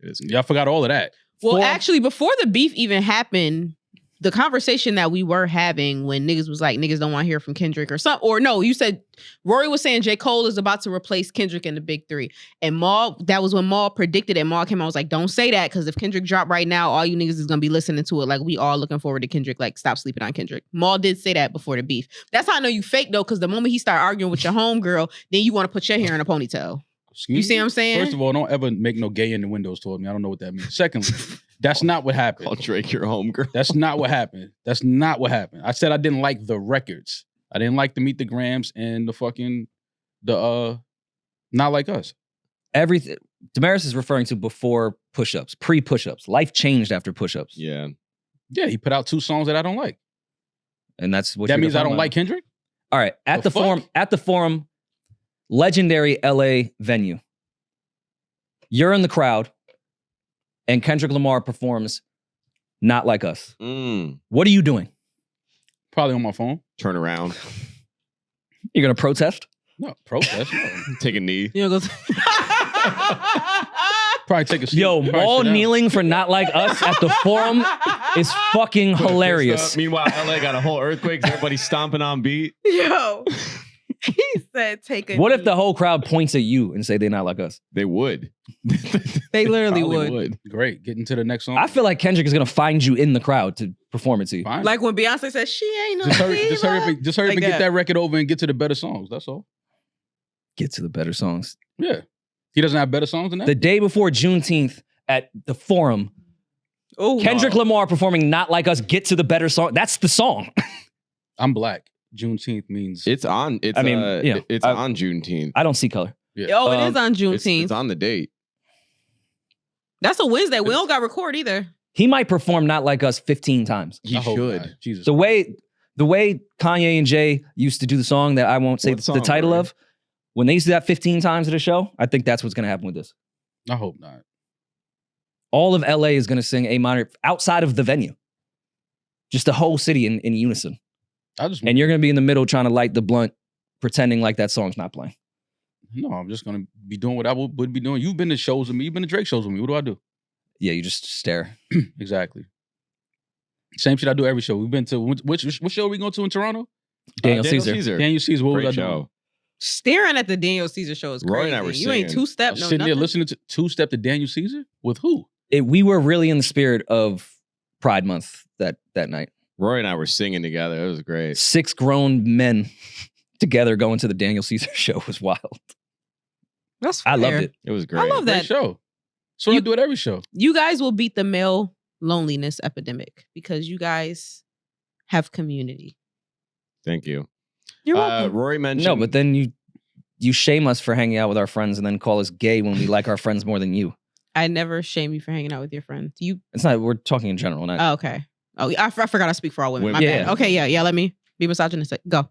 Speaker 3: It is-
Speaker 2: Y'all forgot all of that.
Speaker 4: Well,
Speaker 2: Four-
Speaker 4: actually, before the beef even happened, the conversation that we were having when niggas was like, niggas don't want to hear from Kendrick or something. Or no, you said, Rory was saying J. Cole is about to replace Kendrick in the big three. And Maul, that was when Maul predicted it. Maul came out, was like, don't say that, because if Kendrick dropped right now, all you niggas is going to be listening to it. Like, we all looking forward to Kendrick. Like, stop sleeping on Kendrick. Maul did say that before the beef. That's how I know you fake, though, because the moment he started arguing with your homegirl, then you want to put your hair in a ponytail.
Speaker 2: Excuse
Speaker 4: You see
Speaker 2: me?
Speaker 4: what I'm saying?
Speaker 2: First of all, don't ever make no gay in the windows toward me. I don't know what that means. Secondly, that's not what happened.
Speaker 3: Call Drake your homegirl.
Speaker 2: That's not what happened. That's not what happened. I said I didn't like the records. I didn't like the Meet the Grams and the Not Like Us.
Speaker 1: Everything Demaris is referring to before push-ups, pre-push-ups. Life changed after push-ups.
Speaker 3: Yeah.
Speaker 2: Yeah, he put out 2 songs that I don't like.
Speaker 1: And that's what
Speaker 2: That
Speaker 1: you're
Speaker 2: means I
Speaker 1: talking
Speaker 2: don't
Speaker 1: about.
Speaker 2: like Kendrick?
Speaker 1: All right. At
Speaker 2: The
Speaker 1: the forum, legendary LA venue. You're in the crowd, and Kendrick Lamar performs Not Like Us. What are you doing?
Speaker 2: Probably on my phone.
Speaker 3: Turn around.
Speaker 1: You're gonna protest?
Speaker 2: No, protest. No.
Speaker 3: Take a knee.
Speaker 4: You know, goes,
Speaker 2: Probably take a seat.
Speaker 1: Yo,
Speaker 2: Probably
Speaker 1: Maul
Speaker 2: sit down.
Speaker 1: kneeling for Not Like Us at the forum is fucking hilarious.
Speaker 3: Meanwhile, LA got a whole earthquake. Everybody's stomping on beat.
Speaker 4: yo. He said, take a
Speaker 1: What if
Speaker 4: knee.
Speaker 1: the whole crowd points at you and say they're not like us?
Speaker 3: They would.
Speaker 4: They literally
Speaker 3: Probably
Speaker 4: would.
Speaker 2: Great. Getting to the next song.
Speaker 1: I feel like Kendrick is gonna find you in the crowd to perform it to you.
Speaker 2: Fine.
Speaker 4: Like when Beyonce said, she ain't no
Speaker 2: just hurry
Speaker 4: diva.
Speaker 2: up and
Speaker 4: Like
Speaker 2: get
Speaker 4: that.
Speaker 2: that record over and get to the better songs. That's all.
Speaker 1: Get to the better songs.
Speaker 2: Yeah. He doesn't have better songs than that?
Speaker 1: The day before Juneteenth at the forum,
Speaker 4: Oh,
Speaker 1: Kendrick Lamar performing Not Like Us, Get to the Better Song. That's the song.
Speaker 2: I'm black. Juneteenth means
Speaker 3: It's on. It's
Speaker 1: I mean, you know,
Speaker 3: it's on Juneteenth.
Speaker 1: I don't see color.
Speaker 4: Oh, it is on
Speaker 3: It's,
Speaker 4: Juneteenth.
Speaker 3: it's on the date.
Speaker 4: That's a Wednesday. We don't got record either.
Speaker 1: He might perform Not Like Us 15 times.
Speaker 3: He
Speaker 2: I hope
Speaker 3: should.
Speaker 2: not. Jesus.
Speaker 1: The way Kanye and Jay used to do the song that I won't say
Speaker 3: What
Speaker 1: the
Speaker 3: song,
Speaker 1: title
Speaker 3: Rory?
Speaker 1: of, when they used to do that 15 times at a show, I think that's what's gonna happen with this.
Speaker 2: I hope not.
Speaker 1: All of LA is gonna sing A minor outside of the venue. Just the whole city in unison.
Speaker 2: I just
Speaker 1: And you're gonna be in the middle trying to light the blunt, pretending like that song's not playing.
Speaker 2: No, I'm just gonna be doing what I would be doing. You've been to shows with me. You've been to Drake shows with me. What do I do?
Speaker 1: Yeah, you just stare.
Speaker 2: Exactly. Same shit I do every show. We've been to which show are we going to in Toronto?
Speaker 1: Daniel Caesar.
Speaker 2: Daniel Caesar. What
Speaker 3: Great
Speaker 2: was I
Speaker 3: show.
Speaker 2: doing?
Speaker 4: Staring at the Daniel Caesar show is crazy.
Speaker 3: Rory and I were
Speaker 4: You ain't
Speaker 3: singing.
Speaker 4: two-step, no
Speaker 2: Sitting there
Speaker 4: nothing.
Speaker 2: listening to 2-step to Daniel Caesar with who?
Speaker 1: We were really in the spirit of Pride Month that night.
Speaker 3: Rory and I were singing together. It was great.
Speaker 1: 6 grown men together going to the Daniel Caesar show was wild.
Speaker 4: That's fair.
Speaker 1: I loved it.
Speaker 3: It was great.
Speaker 4: I love
Speaker 2: Great
Speaker 4: that.
Speaker 2: show. So I
Speaker 4: You-
Speaker 2: do it every show.
Speaker 4: You guys will beat the male loneliness epidemic because you guys have community.
Speaker 3: Thank you.
Speaker 4: You're welcome.
Speaker 3: Rory mentioned.
Speaker 1: No, but then you shame us for hanging out with our friends and then call us gay when we like our friends more than you.
Speaker 4: I never shame you for hanging out with your friends. You.
Speaker 1: It's not, we're talking in general. Not,
Speaker 4: Oh, okay. Oh, I forgot I speak for all women. My
Speaker 3: Women.
Speaker 4: bad.
Speaker 1: Yeah.
Speaker 4: Okay, yeah. Let me be misogynistic. Go.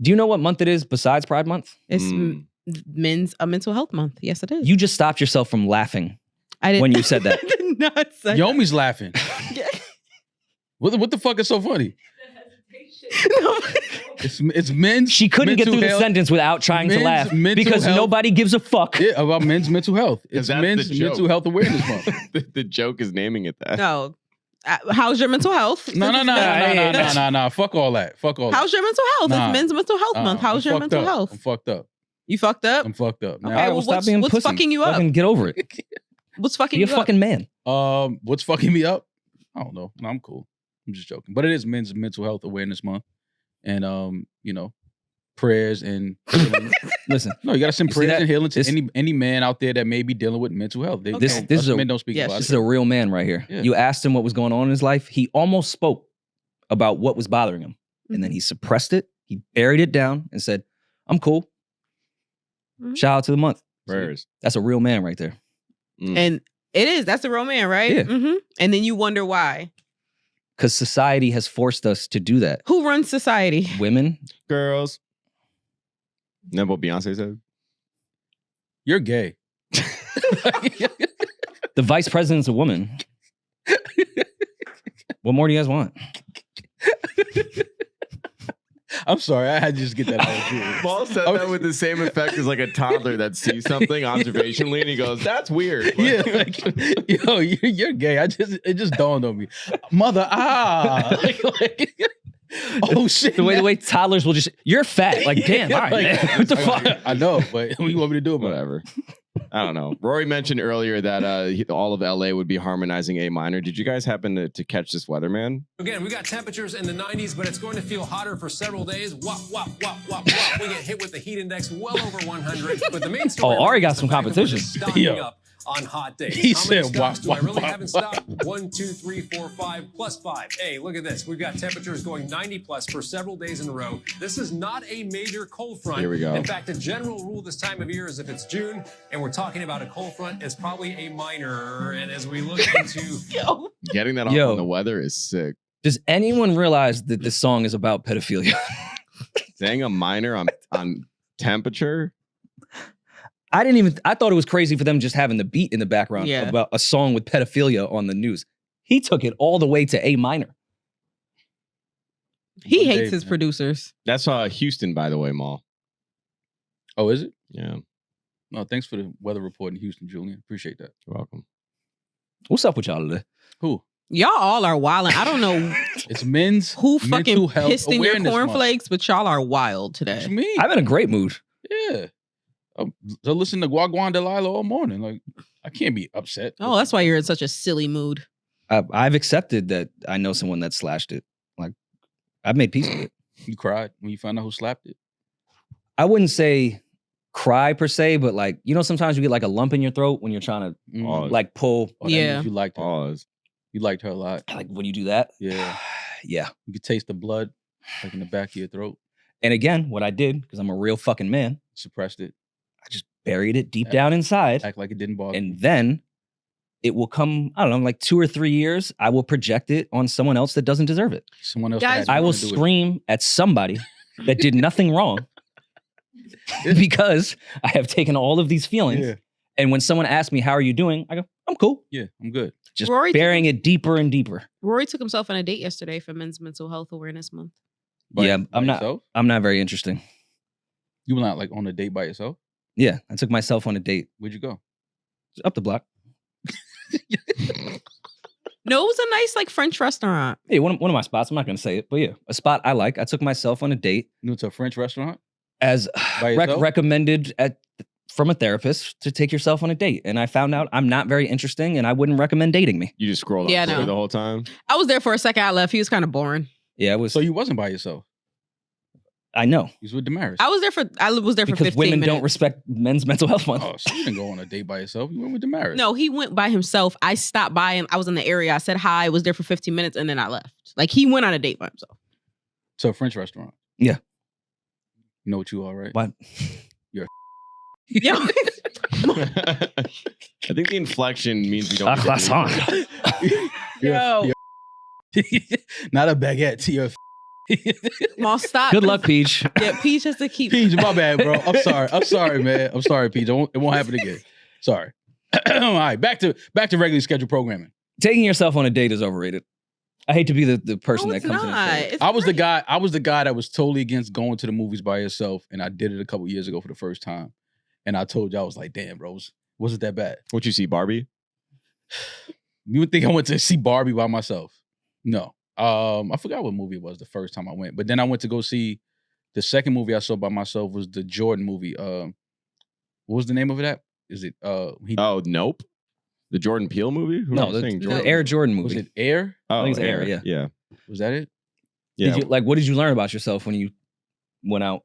Speaker 1: Do you know what month it is besides Pride Month?
Speaker 4: It's
Speaker 3: Mm.
Speaker 4: men's mental health month. Yes, it is.
Speaker 1: You just stopped yourself from laughing
Speaker 4: I didn't
Speaker 1: when you said that.
Speaker 4: I did not say
Speaker 2: Yomi's laughing.
Speaker 4: that.
Speaker 2: What the fuck is so funny?
Speaker 4: No.
Speaker 2: It's men's.
Speaker 1: She couldn't get
Speaker 2: mental
Speaker 1: through the
Speaker 2: health-
Speaker 1: sentence without trying to
Speaker 2: men's
Speaker 1: laugh
Speaker 2: mental
Speaker 1: because
Speaker 2: health-
Speaker 1: nobody gives a fuck.
Speaker 2: Yeah, about men's mental health. It's
Speaker 3: that's
Speaker 2: men's
Speaker 3: the joke.
Speaker 2: mental health awareness month.
Speaker 3: the joke is naming it that.
Speaker 4: No. How's your mental health?
Speaker 2: No.
Speaker 1: Yeah.
Speaker 2: Fuck all that. Fuck all that.
Speaker 4: How's your mental health?
Speaker 2: Nah.
Speaker 4: It's men's mental health month. How's your mental
Speaker 2: I'm
Speaker 4: health?
Speaker 2: fucked up.
Speaker 4: You fucked up?
Speaker 2: I'm fucked up.
Speaker 4: Okay,
Speaker 1: All right,
Speaker 4: well,
Speaker 1: stop being
Speaker 4: what's
Speaker 1: pussy.
Speaker 4: fucking you up?
Speaker 1: Fucking get over it.
Speaker 4: What's fucking
Speaker 1: Be a
Speaker 4: you
Speaker 1: fucking man.
Speaker 2: What's fucking me up? I don't know. No, I'm cool. I'm just joking. But it is men's mental health awareness month. And prayers and healing.
Speaker 1: Listen,
Speaker 2: No, you gotta send
Speaker 1: You see
Speaker 2: prayers
Speaker 1: that?
Speaker 2: and healing to
Speaker 1: This-
Speaker 2: any man out there that may be dealing with mental health. They,
Speaker 1: This-
Speaker 2: don't-
Speaker 1: this
Speaker 2: us
Speaker 1: is a-
Speaker 2: men don't speak
Speaker 4: Yes.
Speaker 2: about
Speaker 1: this
Speaker 2: it.
Speaker 1: is a real man right here.
Speaker 2: Yeah.
Speaker 1: You asked him what was going on in his life. He almost spoke about what was bothering him. And then he suppressed it. He buried it down and said, I'm cool.
Speaker 4: Mhm.
Speaker 1: Shout out to the month.
Speaker 3: Prayers.
Speaker 1: That's a real man right there.
Speaker 4: And it is. That's a real man, right?
Speaker 1: Yeah.
Speaker 4: Mm-hmm. And then you wonder why.
Speaker 1: Because society has forced us to do that.
Speaker 4: Who runs society?
Speaker 1: Women,
Speaker 3: Girls. Isn't that what Beyonce said?
Speaker 2: You're gay.
Speaker 1: the vice president's a woman. What more do you guys want?
Speaker 2: I'm sorry, I had to just get that out of you.
Speaker 3: Paul said that with the same effect as like a toddler that sees something observationally and he goes, "That's weird."
Speaker 2: Yeah, like, yo, you're gay. It just dawned on me, mother. Oh shit!
Speaker 1: The way toddlers will just, you're fat. Like, damn, all right,
Speaker 2: Like,
Speaker 1: man. What the fuck?
Speaker 2: I know, but what do you want me to do about it?
Speaker 3: Whatever. I don't know. Rory mentioned earlier that all of LA would be harmonizing A minor. Did you guys happen to catch this Weatherman?
Speaker 5: Again, we got temperatures in the 90s, but it's going to feel hotter for several days. Wop, wop, wop, wop, wop. We get hit with the heat index well over 100. But the main story.
Speaker 1: Oh, Ari got
Speaker 5: is
Speaker 1: some
Speaker 5: the fact that we're
Speaker 1: competition.
Speaker 5: just stocking
Speaker 2: Yo.
Speaker 5: up on hot days.
Speaker 2: He
Speaker 5: How many
Speaker 2: said,
Speaker 5: stops
Speaker 2: wop,
Speaker 5: do I
Speaker 2: wop,
Speaker 5: really
Speaker 2: wop,
Speaker 5: have in
Speaker 2: wop.
Speaker 5: stock? 1, 2, 3, 4, 5, plus 5. Hey, look at this. We've got temperatures going 90 plus for several days in a row. This is not a major cold front.
Speaker 3: Here we go.
Speaker 5: In fact, a general rule this time of year is if it's June and we're talking about a cold front, it's probably a minor. And as we look into
Speaker 3: Getting that off
Speaker 1: Yo.
Speaker 3: on the weather is sick.
Speaker 1: Does anyone realize that this song is about pedophilia?
Speaker 3: Saying a minor on temperature.
Speaker 1: I thought it was crazy for them just having the beat in the background
Speaker 4: Yeah.
Speaker 1: about a song with pedophilia on the news. He took it all the way to A minor.
Speaker 4: He
Speaker 2: One
Speaker 4: hates
Speaker 2: day,
Speaker 4: his
Speaker 2: man.
Speaker 4: producers.
Speaker 3: That's Houston, by the way, Maul.
Speaker 2: Oh, is it?
Speaker 3: Yeah,
Speaker 2: No, thanks for the weather report in Houston, Julian. Appreciate that.
Speaker 3: you're welcome.
Speaker 1: What's up with y'all today?
Speaker 2: Who?
Speaker 4: Y'all all are wilding. I don't know
Speaker 2: It's men's
Speaker 4: who
Speaker 2: mental
Speaker 4: fucking
Speaker 2: health
Speaker 4: pissed in your
Speaker 2: awareness month.
Speaker 4: cornflakes, but y'all are wild
Speaker 2: What
Speaker 4: today.
Speaker 2: you mean?
Speaker 1: I'm in a great mood.
Speaker 2: Yeah. So listen to Gwan Delilah all morning. Like, I can't be upset.
Speaker 4: Oh, that's why you're in such a silly mood.
Speaker 1: I've accepted that I know someone that slashed it. Like, I've made peace with it.
Speaker 2: You cried when you found out who slapped it.
Speaker 1: I wouldn't say cry per se, but like, you know, sometimes you get like a lump in your throat when you're trying to
Speaker 2: Mm.
Speaker 1: like pull.
Speaker 2: Oh, that
Speaker 4: Yeah.
Speaker 2: means you liked her.
Speaker 3: Pause.
Speaker 2: You liked her a lot.
Speaker 1: Like, when you do that,
Speaker 2: Yeah.
Speaker 1: yeah.
Speaker 2: You could taste the blood like in the back of your throat.
Speaker 1: And again, what I did, because I'm a real fucking man,
Speaker 2: Suppressed it.
Speaker 1: I just buried it deep
Speaker 2: Act-
Speaker 1: down inside.
Speaker 2: Act like it didn't bother you.
Speaker 1: And then it will come, I don't know, like 2 or 3 years, I will project it on someone else that doesn't deserve it.
Speaker 2: Someone else.
Speaker 4: Guys,
Speaker 2: had
Speaker 1: I will
Speaker 2: nothing to do with it.
Speaker 1: scream at somebody that did nothing wrong because I have taken all of these feelings.
Speaker 2: Yeah.
Speaker 1: And when someone asks me, how are you doing? I go, I'm cool.
Speaker 2: Yeah, I'm good.
Speaker 1: Just
Speaker 4: Rory
Speaker 1: burying it deeper and deeper.
Speaker 4: Rory took himself on a date yesterday for Men's Mental Health Awareness Month.
Speaker 1: Yeah,
Speaker 2: By
Speaker 1: I'm not-
Speaker 2: yourself?
Speaker 1: I'm not very interesting.
Speaker 2: You were not like on a date by yourself?
Speaker 1: Yeah, I took myself on a date
Speaker 2: Where'd you go?
Speaker 1: up the block.
Speaker 4: No, it was a nice like French restaurant.
Speaker 1: Hey, one of my spots. I'm not going to say it, but yeah, a spot I like. I took myself on a date
Speaker 2: You went to a French restaurant?
Speaker 1: as
Speaker 2: By yourself?
Speaker 1: recommended from a therapist to take yourself on a date. And I found out I'm not very interesting and I wouldn't recommend dating me.
Speaker 3: You just scrolled
Speaker 4: Yeah,
Speaker 3: on
Speaker 4: I know.
Speaker 3: the whole time.
Speaker 4: I was there for a second. I left. He was kind of boring.
Speaker 1: Yeah, it was.
Speaker 2: So you wasn't by yourself.
Speaker 1: I know.
Speaker 2: You was with Demaris.
Speaker 4: I was there for
Speaker 1: Because
Speaker 4: 15
Speaker 1: women
Speaker 4: minutes.
Speaker 1: don't respect men's mental health month.
Speaker 2: Oh, so you didn't go on a date by yourself. You went with Demaris.
Speaker 4: No, he went by himself. I stopped by him. I was in the area. I said hi. I was there for 15 minutes and then I left. Like he went on a date by himself.
Speaker 2: To a French restaurant.
Speaker 1: Yeah.
Speaker 2: You know what you are, right?
Speaker 1: What?
Speaker 4: Yo,
Speaker 3: I think the inflection means we don't. get to
Speaker 1: Croissant.
Speaker 4: Yo.
Speaker 2: Not a baguette. You're
Speaker 4: Mom, stop.
Speaker 1: Good luck, Peach.
Speaker 4: Yeah, Peach has to keep.
Speaker 2: Peach, my bad, bro. I'm sorry. I'm sorry, man. I'm sorry, Peach. It won't happen again. Sorry. All right, back to regularly scheduled programming.
Speaker 1: Taking yourself on a date is overrated. I hate to be the person
Speaker 4: No,
Speaker 1: that
Speaker 4: it's
Speaker 1: comes in
Speaker 4: not.
Speaker 1: and says,
Speaker 4: It's
Speaker 2: I was the
Speaker 4: great.
Speaker 2: guy. I was the guy that was totally against going to the movies by yourself, and I did it a couple years ago for the first time. And I told you I was like, "Damn, bro, was it that bad?"
Speaker 3: What you see, Barbie?
Speaker 2: You would think I went to see Barbie by myself? No. I forgot what movie it was the first time I went, but then I went to go see the second movie I saw by myself was the Jordan movie. What was the name of that? Is it
Speaker 3: Oh, Nope. The Jordan Peele movie? Who
Speaker 1: no,
Speaker 3: was saying
Speaker 1: the
Speaker 3: Jordan?
Speaker 1: Air Jordan movie.
Speaker 2: was it Air?
Speaker 3: Oh,
Speaker 1: I think it's Air, yeah.
Speaker 3: Yeah.
Speaker 2: Was that it?
Speaker 3: Yeah.
Speaker 1: Did you, like, what did you learn about yourself when you went out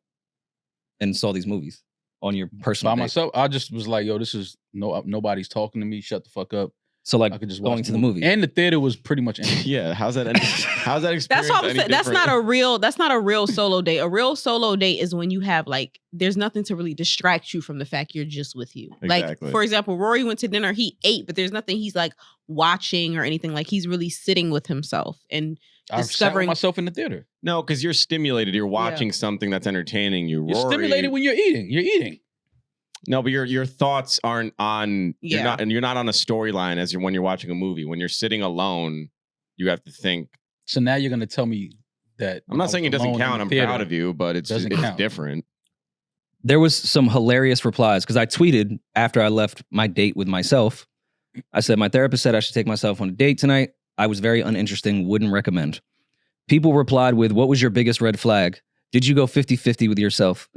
Speaker 1: and saw these movies on your personal
Speaker 2: By
Speaker 1: date?
Speaker 2: myself, I just was like, "Yo, this is nobody's talking to me. Shut the fuck up."
Speaker 1: So like
Speaker 2: I could just
Speaker 1: going
Speaker 2: watch
Speaker 1: to the movie.
Speaker 2: and the theater was pretty much empty.
Speaker 3: Yeah. How's that experience?
Speaker 4: That's what I'm
Speaker 3: any
Speaker 4: saying. That's
Speaker 3: different?
Speaker 4: not a real solo date. A real solo date is when you have like there's nothing to really distract you from the fact you're just with you. Like
Speaker 3: Exactly.
Speaker 4: for example, Rory went to dinner, he ate, but there's nothing he's like watching or anything. Like he's really sitting with himself and
Speaker 2: I sat with
Speaker 4: discovering-
Speaker 2: myself in the theater.
Speaker 3: No, because you're stimulated. You're watching something that's entertaining you.
Speaker 2: You're
Speaker 3: Rory-
Speaker 2: stimulated when you're eating. You're eating.
Speaker 3: No, but your thoughts aren't on.
Speaker 4: Yeah.
Speaker 3: You're not on a storyline when you're watching a movie. When you're sitting alone, you have to think.
Speaker 2: So now you're gonna tell me that.
Speaker 3: I'm not saying it doesn't count. I'm proud of you, but it's different.
Speaker 1: There was some hilarious replies because I tweeted after I left my date with myself. I said, my therapist said I should take myself on a date tonight. I was very uninteresting, wouldn't recommend. People replied with, what was your biggest red flag? Did you go 50-50 with yourself?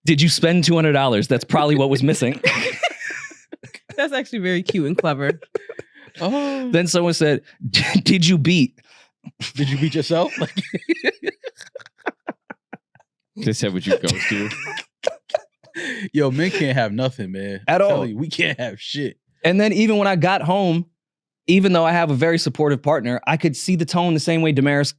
Speaker 1: Did you spend $200? That's probably what was missing.
Speaker 4: That's actually very cute and clever.
Speaker 2: Oh.
Speaker 1: Then someone said, did you beat?
Speaker 2: Did you beat yourself?
Speaker 3: They said, would you ghost you?
Speaker 2: Yo, men can't have nothing, man.
Speaker 1: At all.
Speaker 2: You, we can't have shit.
Speaker 1: And then even when I got home, even though I have a very supportive partner, I could see the tone the same way Demaris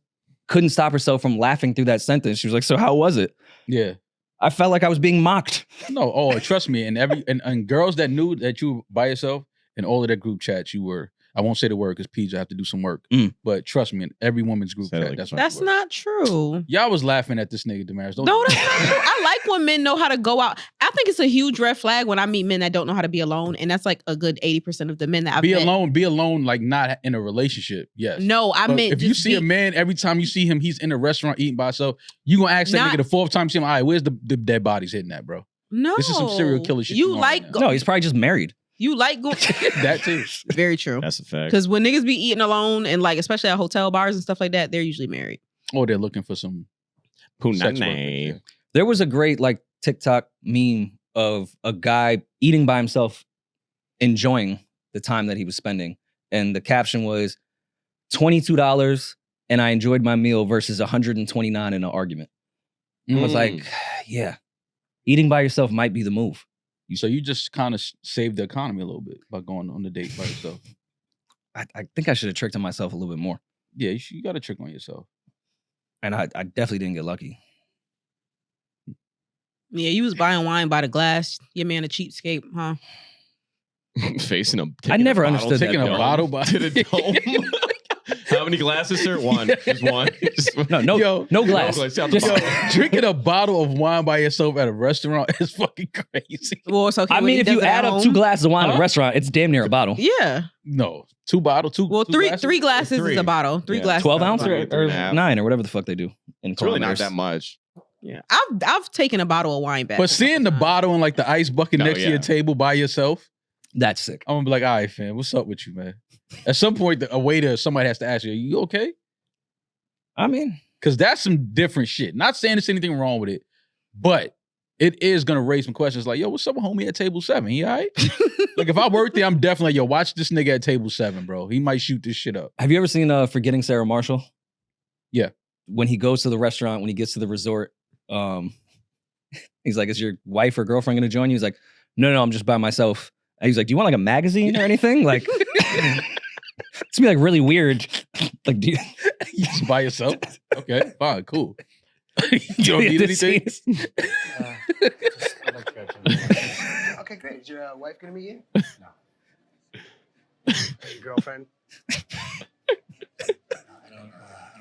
Speaker 1: couldn't stop herself from laughing through that sentence. She was like, so how was it?
Speaker 2: Yeah.
Speaker 1: I felt like I was being mocked.
Speaker 2: No, trust me. And girls that knew that you were by yourself in all of their group chats, you were. I won't say the word because PJ have to do some work. But trust me, in every woman's group chat,
Speaker 4: that's not true.
Speaker 2: Y'all was laughing at this nigga, Demaris.
Speaker 4: No, that's not true. I like when men know how to go out. I think it's a huge red flag when I meet men that don't know how to be alone, and that's like a good 80% of the men that I've met.
Speaker 2: Be alone, like not in a relationship. Yes.
Speaker 4: No, I meant
Speaker 2: if you see a man every time you see him, he's in a restaurant eating by himself. You gonna ask that nigga the fourth time you see him, all right, where's the dead bodies hitting at, bro?
Speaker 4: No,
Speaker 2: this is some serial killer shit.
Speaker 1: No, he's probably just married.
Speaker 4: You like going
Speaker 2: that too.
Speaker 4: Very true.
Speaker 3: That's a fact.
Speaker 4: Because when niggas be eating alone and like especially at hotel bars and stuff like that, they're usually married.
Speaker 2: Or they're looking for some sex workers.
Speaker 1: There was a great like TikTok meme of a guy eating by himself, enjoying the time that he was spending. And the caption was $22 and I enjoyed my meal versus $129 in an argument. I was like, yeah, eating by yourself might be the move.
Speaker 2: So you just kind of saved the economy a little bit by going on the date by yourself.
Speaker 1: I think I should have tricked on myself a little bit more.
Speaker 2: Yeah, you got to trick on yourself.
Speaker 1: And I definitely didn't get lucky.
Speaker 4: Yeah, you was buying wine by the glass. Your man a cheapskate, huh?
Speaker 3: Facing him.
Speaker 1: I never understood
Speaker 2: taking
Speaker 1: that.
Speaker 2: A bottle by
Speaker 3: to the dome. How many glasses, sir? One. Just one.
Speaker 1: No glass.
Speaker 2: Drinking a bottle of wine by yourself at a restaurant is fucking crazy.
Speaker 4: Well, it's okay.
Speaker 1: I mean, if you add up 2 glasses of wine at a restaurant, it's damn near a bottle.
Speaker 4: Yeah.
Speaker 2: No, 2 bottles.
Speaker 4: Well, three glasses is a bottle. 3 glasses.
Speaker 1: 12 ounce or 9 or whatever the fuck they do.
Speaker 3: It's really not that much.
Speaker 4: Yeah, I've taken a bottle of wine back.
Speaker 2: But seeing the bottle in like the ice bucket next to your table by yourself,
Speaker 1: that's sick.
Speaker 2: I'm gonna be like, all right, fam, what's up with you, man? At some point, a waiter, somebody has to ask you, are you okay?
Speaker 1: I mean,
Speaker 2: because that's some different shit. Not saying there's anything wrong with it, but it is gonna raise some questions like, yo, what's up with homie at table 7? He all right? Like if I worked there, I'm definitely like, yo, watch this nigga at table 7, bro. He might shoot this shit up.
Speaker 1: Have you ever seen Forgetting Sarah Marshall?
Speaker 2: Yeah.
Speaker 1: When he goes to the restaurant, when he gets to the resort, he's like, is your wife or girlfriend gonna join you? He's like, no, I'm just by myself. And he's like, do you want like a magazine or anything? Like, it's gonna be like really weird. Like, do you
Speaker 2: just by yourself? Okay, fine, cool. You don't need anything?
Speaker 6: Okay, great. Is your wife gonna meet you? No. Your girlfriend? I don't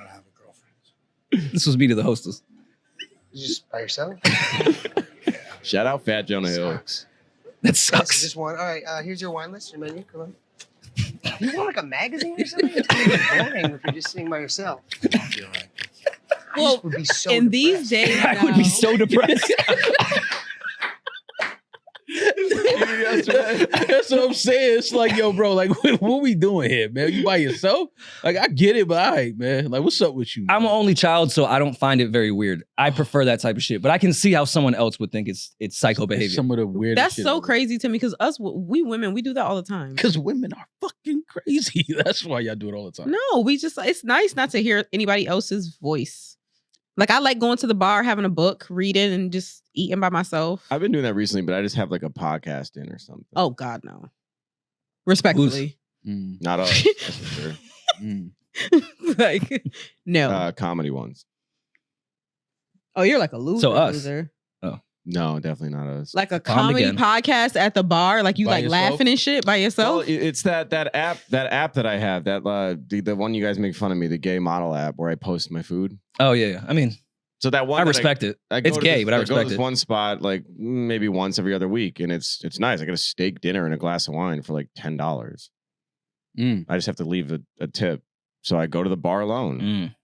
Speaker 6: have a girlfriend.
Speaker 1: This was me to the hostess.
Speaker 6: You just by yourself?
Speaker 3: Shout out Fat Jonah Hill.
Speaker 1: That sucks.
Speaker 6: So just one. All right, here's your wine list, your menu. Come on. You want like a magazine or something? It's gonna be boring if you're just sitting by yourself.
Speaker 4: Well,
Speaker 6: would be so
Speaker 4: in
Speaker 6: depressed.
Speaker 4: these days,
Speaker 1: I would be so depressed.
Speaker 2: That's what I'm saying. It's like, yo, bro, like, what we doing here, man? You by yourself? Like, I get it, but all right, man. Like, what's up with you?
Speaker 1: I'm an only child, so I don't find it very weird. I prefer that type of shit, but I can see how someone else would think it's psycho behavior.
Speaker 2: Some of the weird.
Speaker 4: That's so crazy to me because we women, we do that all the time.
Speaker 2: Because women are fucking crazy. That's why y'all do it all the time.
Speaker 4: No, it's nice not to hear anybody else's voice. Like, I like going to the bar, having a book, reading, and just eating by myself.
Speaker 3: I've been doing that recently, but I just have like a podcast in or something.
Speaker 4: Oh, God, no. Respectfully.
Speaker 3: Not us, that's for sure.
Speaker 4: Like, no.
Speaker 3: Comedy ones.
Speaker 4: Oh, you're like a loser.
Speaker 1: So us.
Speaker 4: Loser.
Speaker 1: Oh.
Speaker 3: No, definitely not us.
Speaker 4: Like a comedy podcast at the bar, like you
Speaker 2: By
Speaker 4: like
Speaker 2: yourself?
Speaker 4: laughing and shit by yourself.
Speaker 3: Well, it's that app that I have, that the one you guys make fun of me, the gay model app where I post my food.
Speaker 1: Oh yeah. I mean,
Speaker 3: so that one
Speaker 1: I respect it. It's gay, but I
Speaker 3: go to
Speaker 1: respect
Speaker 3: this
Speaker 1: it.
Speaker 3: one spot like maybe once every other week, and it's nice. I get a steak dinner and a glass of wine for like $10. I just have to leave a tip. So I go to the bar alone.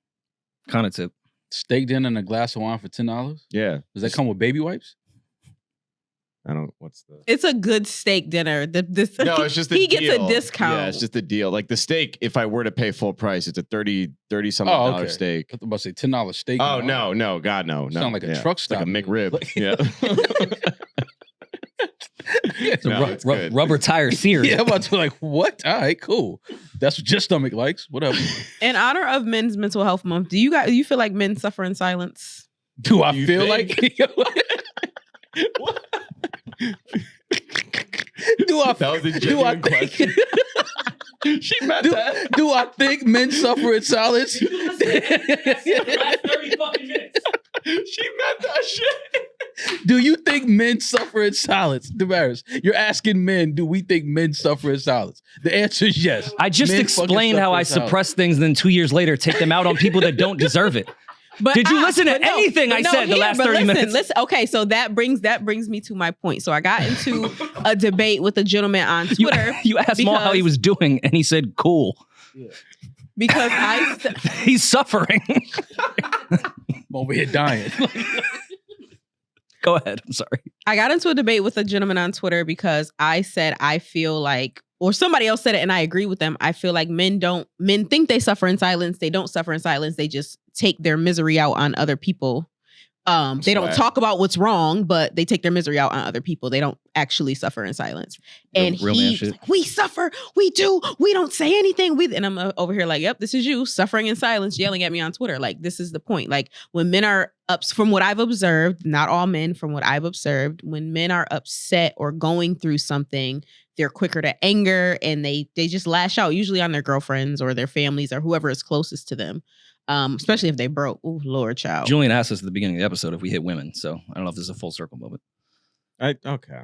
Speaker 1: Kind of tip.
Speaker 2: Steak dinner and a glass of wine for $10.
Speaker 3: Yeah.
Speaker 2: Does that come with baby wipes?
Speaker 3: I don't. What's the?
Speaker 4: It's a good steak dinner.
Speaker 3: No, it's just the
Speaker 4: he
Speaker 3: deal.
Speaker 4: gets a discount.
Speaker 3: Yeah, it's just the deal. Like the steak, if I were to pay full price, it's a $30 something dollar steak.
Speaker 2: I was about to say $10 steak.
Speaker 3: Oh no, God no.
Speaker 2: Sound like a truck stop.
Speaker 3: Like a McRib. Yeah.
Speaker 1: It's rubber tire seared.
Speaker 2: Yeah, I'm about to be like, what? All right, cool. That's what your stomach likes. Whatever.
Speaker 4: In honor of Men's Mental Health Month, do you feel like men suffer in silence?
Speaker 2: Do I feel like? Do I
Speaker 3: question. She meant that.
Speaker 2: Do I think men suffer in silence?
Speaker 3: She meant that shit.
Speaker 2: Do you think men suffer in silence? Demaris, you're asking men, do we think men suffer in silence? The answer is yes.
Speaker 1: I just
Speaker 2: Men
Speaker 1: explained
Speaker 2: fucking
Speaker 1: how
Speaker 2: suffer
Speaker 1: I
Speaker 2: in silence.
Speaker 1: suppress things, and then 2 years later take them out on people that don't deserve it.
Speaker 4: But
Speaker 1: Did you listen to anything I said the last 30 minutes?
Speaker 4: Listen, okay, so that brings me to my point. So I got into a debate with a gentleman on Twitter.
Speaker 1: You asked Maul how he was doing, and he said, "Cool."
Speaker 4: Because
Speaker 1: he's suffering.
Speaker 2: I'm over here dying.
Speaker 1: Go ahead. I'm sorry.
Speaker 4: I got into a debate with a gentleman on Twitter because I said I feel like, or somebody else said it and I agree with them. I feel like men think they suffer in silence. They don't suffer in silence. They just take their misery out on other people. They don't talk about what's wrong, but they take their misery out on other people. They don't actually suffer in silence. And
Speaker 1: Real man
Speaker 4: he's
Speaker 1: shit.
Speaker 4: like, we suffer. We do. We don't say anything. And I'm over here like, yep, this is you suffering in silence, yelling at me on Twitter. Like, this is the point. Like, when men are from what I've observed, not all men, from what I've observed, when men are upset or going through something, they're quicker to anger and they just lash out, usually on their girlfriends or their families or whoever is closest to them. Especially if they broke. Oh, Lord, child.
Speaker 1: Julian asked us at the beginning of the episode if we hit women, so I don't know if this is a full circle moment.
Speaker 3: Okay.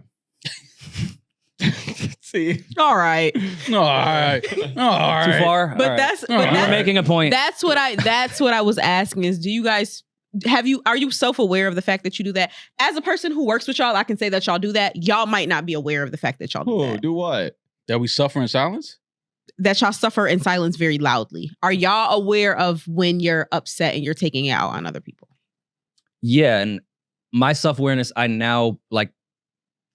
Speaker 3: See.
Speaker 4: All right.
Speaker 2: All right. All right.
Speaker 1: Too far?
Speaker 4: But
Speaker 1: All right.
Speaker 4: that's
Speaker 1: You're making a point.
Speaker 4: That's what I was asking is, do you guys are you self-aware of the fact that you do that? As a person who works with y'all, I can say that y'all do that. Y'all might not be aware of the fact that y'all do that.
Speaker 3: Do what?
Speaker 2: That we suffer in silence?
Speaker 4: That y'all suffer in silence very loudly. Are y'all aware of when you're upset and you're taking it out on other people?
Speaker 1: Yeah, and my self-awareness, I now like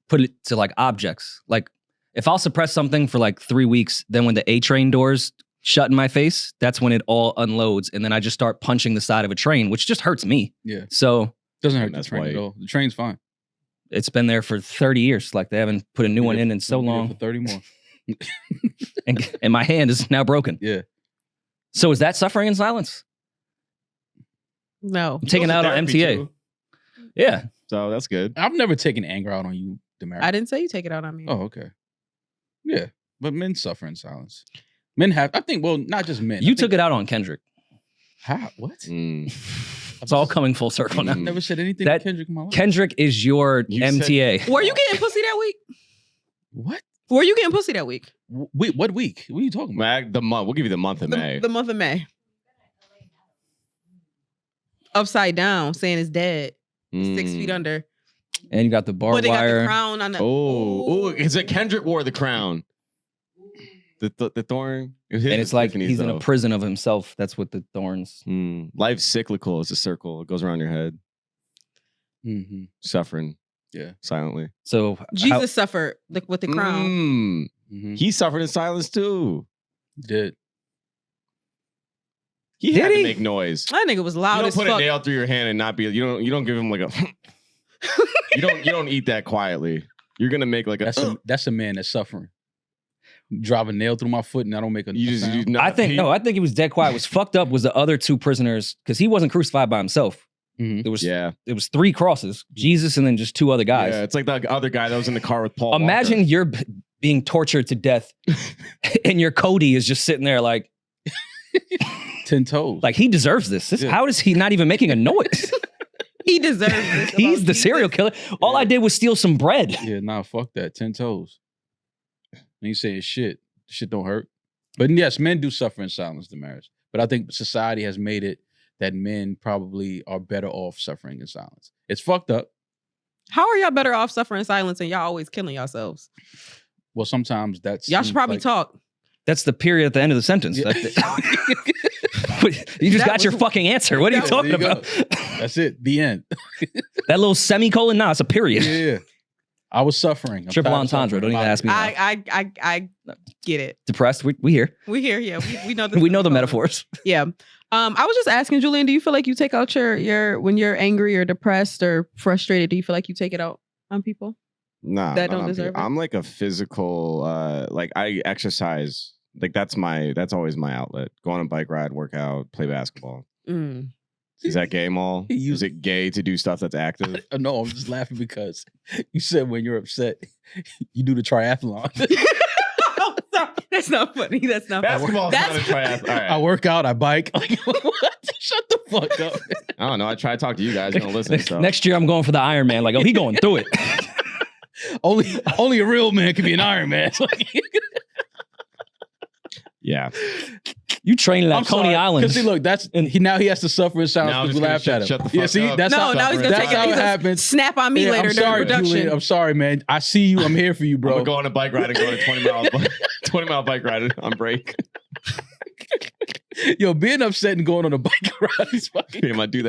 Speaker 1: put it to like objects. Like if I'll suppress something for like 3 weeks, then when the A-train doors shut in my face, that's when it all unloads. And then I just start punching the side of a train, which just hurts me.
Speaker 2: Yeah.
Speaker 1: So
Speaker 2: Doesn't hurt the
Speaker 3: That's
Speaker 2: train
Speaker 3: why-
Speaker 2: at all. The train's fine.
Speaker 1: it's been there for 30 years. Like they haven't put a new one in so
Speaker 2: Be there
Speaker 1: long.
Speaker 2: For 30 more.
Speaker 1: And my hand is now broken.
Speaker 2: Yeah.
Speaker 1: So is that suffering in silence?
Speaker 4: No.
Speaker 1: I'm taking it out on
Speaker 3: Therapy,
Speaker 1: MTA.
Speaker 3: too.
Speaker 1: Yeah.
Speaker 3: So that's good.
Speaker 2: I've never taken anger out on you, Demaris.
Speaker 4: I didn't say you take it out on me.
Speaker 2: Oh, okay. Yeah. But men suffer in silence. Men have, I think, well, not just men.
Speaker 1: You took it out on Kendrick.
Speaker 2: How? What?
Speaker 1: It's all coming full circle now.
Speaker 2: I've never said anything
Speaker 1: That-
Speaker 2: to Kendrick in my life.
Speaker 1: Kendrick is your
Speaker 3: You
Speaker 1: MTA.
Speaker 4: Were you getting pussy that week?
Speaker 2: What?
Speaker 4: Were you getting pussy that week?
Speaker 2: Wait, what week? What are you talking about?
Speaker 3: The month. We'll give you the month of May.
Speaker 4: The month of May. Upside down, saying it's dead. 6 feet under.
Speaker 1: And you got the
Speaker 4: But
Speaker 1: barbed
Speaker 4: they got the
Speaker 1: wire.
Speaker 4: crown on the.
Speaker 3: Oh, is it Kendrick wore the crown? The thorn?
Speaker 1: And it's like he's in a prison of himself. That's what the thorns.
Speaker 3: Life's cyclical. It's a circle. It goes around your head.
Speaker 2: Mm-hmm.
Speaker 3: Suffering.
Speaker 2: Yeah.
Speaker 3: Silently.
Speaker 1: So
Speaker 4: Jesus suffered with the crown.
Speaker 2: Mm-hmm.
Speaker 3: He suffered in silence too.
Speaker 2: Did.
Speaker 3: He
Speaker 1: Did
Speaker 3: had
Speaker 1: he?
Speaker 3: to make noise.
Speaker 4: That nigga was
Speaker 3: You
Speaker 4: loud
Speaker 3: don't
Speaker 4: as
Speaker 3: put
Speaker 4: fuck.
Speaker 3: a nail through your hand and not be. You don't give him like a. you don't eat that quietly. You're gonna make like a.
Speaker 2: That's a man that's suffering. Drive a nail through my foot and I don't make a sound.
Speaker 1: I think he was dead quiet. What's fucked up was the other two prisoners because he wasn't crucified by himself.
Speaker 2: Mhm.
Speaker 1: It was 3 crosses, Jesus and then just 2 other guys.
Speaker 3: Yeah, it's like the other guy that was in the car with Paul.
Speaker 1: Imagine
Speaker 3: Walker.
Speaker 1: you're being tortured to death, and your Cody is just sitting there like
Speaker 2: 10 toes.
Speaker 1: like he deserves this.
Speaker 2: Yeah.
Speaker 1: How is he not even making a noise?
Speaker 4: He deserves this.
Speaker 1: He's the serial killer. All I did was steal some bread.
Speaker 2: Yeah, nah, fuck that. 10 toes. And he's saying shit. Shit don't hurt. But yes, men do suffer in silence, Demaris. But I think society has made it that men probably are better off suffering in silence. It's fucked up.
Speaker 4: How are y'all better off suffering in silence and y'all always killing yourselves?
Speaker 2: Well, sometimes that's
Speaker 4: Y'all should probably talk.
Speaker 1: That's the period at the end of the sentence.
Speaker 2: Yeah.
Speaker 1: You just got your fucking answer. What are you talking
Speaker 2: There you
Speaker 1: about?
Speaker 2: go. That's it. The end.
Speaker 1: That little semicolon? Nah, it's a period.
Speaker 2: Yeah. I was suffering. I'm
Speaker 1: Triple
Speaker 2: tired of
Speaker 1: entendre.
Speaker 2: suffering.
Speaker 1: Don't even ask me. Now.
Speaker 4: I get it.
Speaker 1: Depressed? We here.
Speaker 4: We here. Yeah, we know.
Speaker 1: We know the metaphors.
Speaker 4: Yeah. I was just asking, Julian, do you feel like you take out your when you're angry or depressed or frustrated? Do you feel like you take it out on people?
Speaker 3: Nah,
Speaker 4: That don't deserve it?
Speaker 3: I'm like a physical, like I exercise. Like that's always my outlet. Go on a bike ride, work out, play basketball.
Speaker 4: Mm.
Speaker 3: Is that gay, Maul? Is it gay to do stuff that's active?
Speaker 2: No, I'm just laughing because you said when you're upset, you do the triathlon.
Speaker 4: Oh, sorry. That's not funny. That's not funny.
Speaker 3: Basketball's not a triathlon. All right.
Speaker 2: I work out, I bike. Like, what? Shut the fuck up.
Speaker 3: I don't know. I try to talk to you guys. You don't listen. So.
Speaker 1: Next year, I'm going for the Iron Man. Like, oh, he going through it.
Speaker 2: Only a real man can be an Iron Man.
Speaker 3: Yeah.
Speaker 1: You training at Coney Island.
Speaker 2: Because see, look, now he has to suffer in silence
Speaker 3: Now
Speaker 2: because
Speaker 3: I'm
Speaker 2: we
Speaker 3: just
Speaker 2: laughed at him.
Speaker 3: shut the
Speaker 2: Yeah,
Speaker 3: fuck
Speaker 2: see,
Speaker 3: up.
Speaker 2: that's
Speaker 4: No, now he's gonna
Speaker 2: that's
Speaker 4: take
Speaker 2: how
Speaker 4: it.
Speaker 2: it happens.
Speaker 4: Snap on me
Speaker 2: Yeah,
Speaker 4: later
Speaker 2: I'm
Speaker 4: during
Speaker 2: sorry,
Speaker 4: production.
Speaker 2: Julian. I'm sorry, man. I see you. I'm here for you,
Speaker 3: I'm
Speaker 2: bro.
Speaker 3: gonna go on a bike ride and go on a 20-mile bike ride on break.
Speaker 2: Yo, being upset and going on a bike ride is fucking.
Speaker 3: I do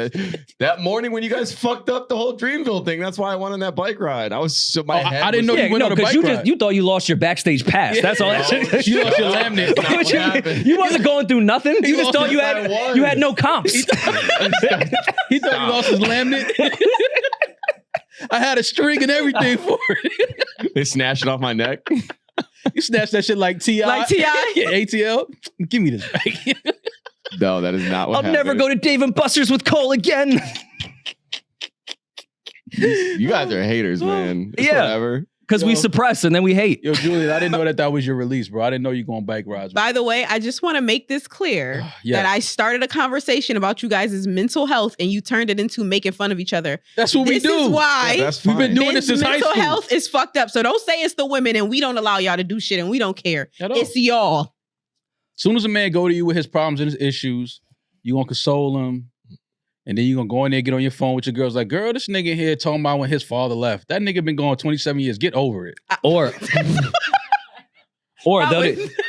Speaker 3: that morning when you guys fucked up the whole Dreamville thing. That's why I went on that bike ride. I was so my head.
Speaker 2: I didn't know
Speaker 3: was-
Speaker 2: you went on a bike ride.
Speaker 1: You thought you lost your backstage pass.
Speaker 2: Yeah.
Speaker 1: That's all.
Speaker 2: You lost your laminate.
Speaker 3: That's not what happened.
Speaker 1: You wasn't going through nothing. You just thought you
Speaker 3: I was.
Speaker 1: had no comps.
Speaker 2: He thought he lost his laminate. I had a string and everything for it.
Speaker 3: They snatched it off my neck.
Speaker 2: You snatched that shit like T.I.
Speaker 4: Like T.I.?
Speaker 2: Yeah, ATL. Give me this back.
Speaker 3: No, that is not what
Speaker 1: I'll
Speaker 3: happened.
Speaker 1: never go to Dave and Buster's with Cole again.
Speaker 3: You guys are haters, man. It's
Speaker 1: Yeah.
Speaker 3: whatever.
Speaker 1: Because we
Speaker 2: Yo.
Speaker 1: suppress and then we hate.
Speaker 2: Yo, Julian, I didn't know that was your release, bro. I didn't know you go on bike rides.
Speaker 4: By the way, I just want to make this clear
Speaker 2: Yes.
Speaker 4: that I started a conversation about you guys' mental health and you turned it into making fun of each other.
Speaker 2: That's what we
Speaker 4: This
Speaker 2: do.
Speaker 4: is why
Speaker 3: That's
Speaker 2: We've
Speaker 3: fine.
Speaker 2: been doing this
Speaker 4: men's
Speaker 2: since high
Speaker 4: mental
Speaker 2: school.
Speaker 4: health is fucked up. So don't say it's the women and we don't allow y'all to do shit and we don't care.
Speaker 2: At all.
Speaker 4: It's y'all.
Speaker 2: As soon as a man go to you with his problems and his issues, you gonna console him. And then you gonna go in there, get on your phone with your girls like, girl, this nigga here talking about when his father left. That nigga been gone 27 years. Get over it.
Speaker 1: Or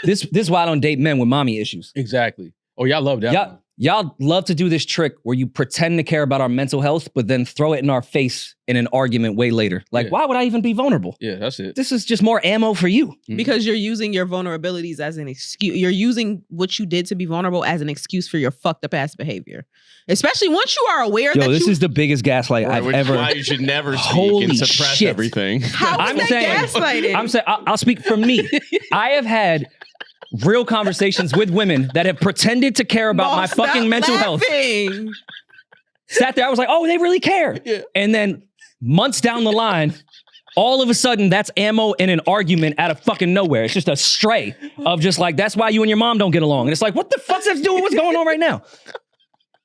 Speaker 1: this is why I don't date men with mommy issues.
Speaker 2: Exactly. Oh, y'all love that. one.
Speaker 1: Y'all love to do this trick where you pretend to care about our mental health, but then throw it in our face in an argument way later. Like,
Speaker 2: Yeah.
Speaker 1: why would I even be vulnerable?
Speaker 2: Yeah, that's it.
Speaker 1: This is just more ammo for you.
Speaker 4: Because you're using your vulnerabilities as an excuse. You're using what you did to be vulnerable as an excuse for your fucked up ass behavior. Especially once you are aware
Speaker 1: Yo,
Speaker 4: that
Speaker 1: this
Speaker 4: you
Speaker 1: is the biggest gaslight
Speaker 3: Right,
Speaker 1: I've
Speaker 3: which is
Speaker 1: ever.
Speaker 3: why you should never speak
Speaker 1: Holy
Speaker 3: and suppress
Speaker 1: shit.
Speaker 3: everything.
Speaker 4: how
Speaker 1: I'm
Speaker 4: is that
Speaker 1: saying-
Speaker 4: gaslighting?
Speaker 1: I'm saying I'll speak for me. I have had real conversations with women that have pretended to care about my
Speaker 4: Stop
Speaker 1: fucking mental health.
Speaker 4: laughing.
Speaker 1: Sat there, I was like, oh, they really care.
Speaker 2: Yeah.
Speaker 1: And then months down the line, all of a sudden, that's ammo in an argument out of fucking nowhere. It's just a stray of just like, that's why you and your mom don't get along. And it's like, what the fuck's that to do with what's going on right now?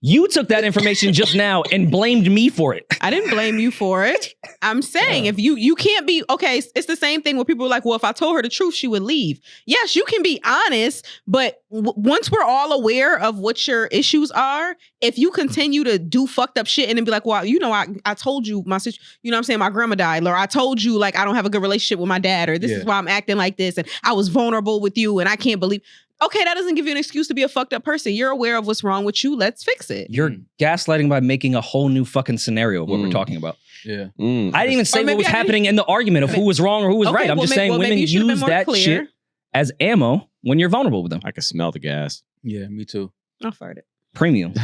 Speaker 1: You took that information just now and blamed me for it.
Speaker 4: I didn't blame you for it. I'm saying if you can't be okay, it's the same thing where people are like, well, if I told her the truth, she would leave. Yes, you can be honest, but once we're all aware of what your issues are, if you continue to do fucked up shit and then be like, well, you know, I told you my sister, you know what I'm saying, my grandma died, or I told you like I don't have a good relationship with my dad, or this is why I'm acting like this, and I was vulnerable with you, and I can't believe. Okay, that doesn't give you an excuse to be a fucked up person. You're aware of what's wrong with you. Let's fix it.
Speaker 1: You're gaslighting by making a whole new fucking scenario of what we're talking about.
Speaker 2: Yeah.
Speaker 1: I didn't even say
Speaker 4: Or
Speaker 1: what
Speaker 4: maybe
Speaker 1: was
Speaker 4: I didn't-
Speaker 1: happening in the argument of who was wrong or who was
Speaker 4: Okay,
Speaker 1: right. I'm
Speaker 4: well,
Speaker 1: just saying
Speaker 4: maybe
Speaker 1: women
Speaker 4: you should've been
Speaker 1: use
Speaker 4: more
Speaker 1: that
Speaker 4: clear.
Speaker 1: shit as ammo when you're vulnerable with them.
Speaker 3: I can smell the gas.
Speaker 2: Yeah, me too.
Speaker 4: I'll fart it.
Speaker 1: Premium.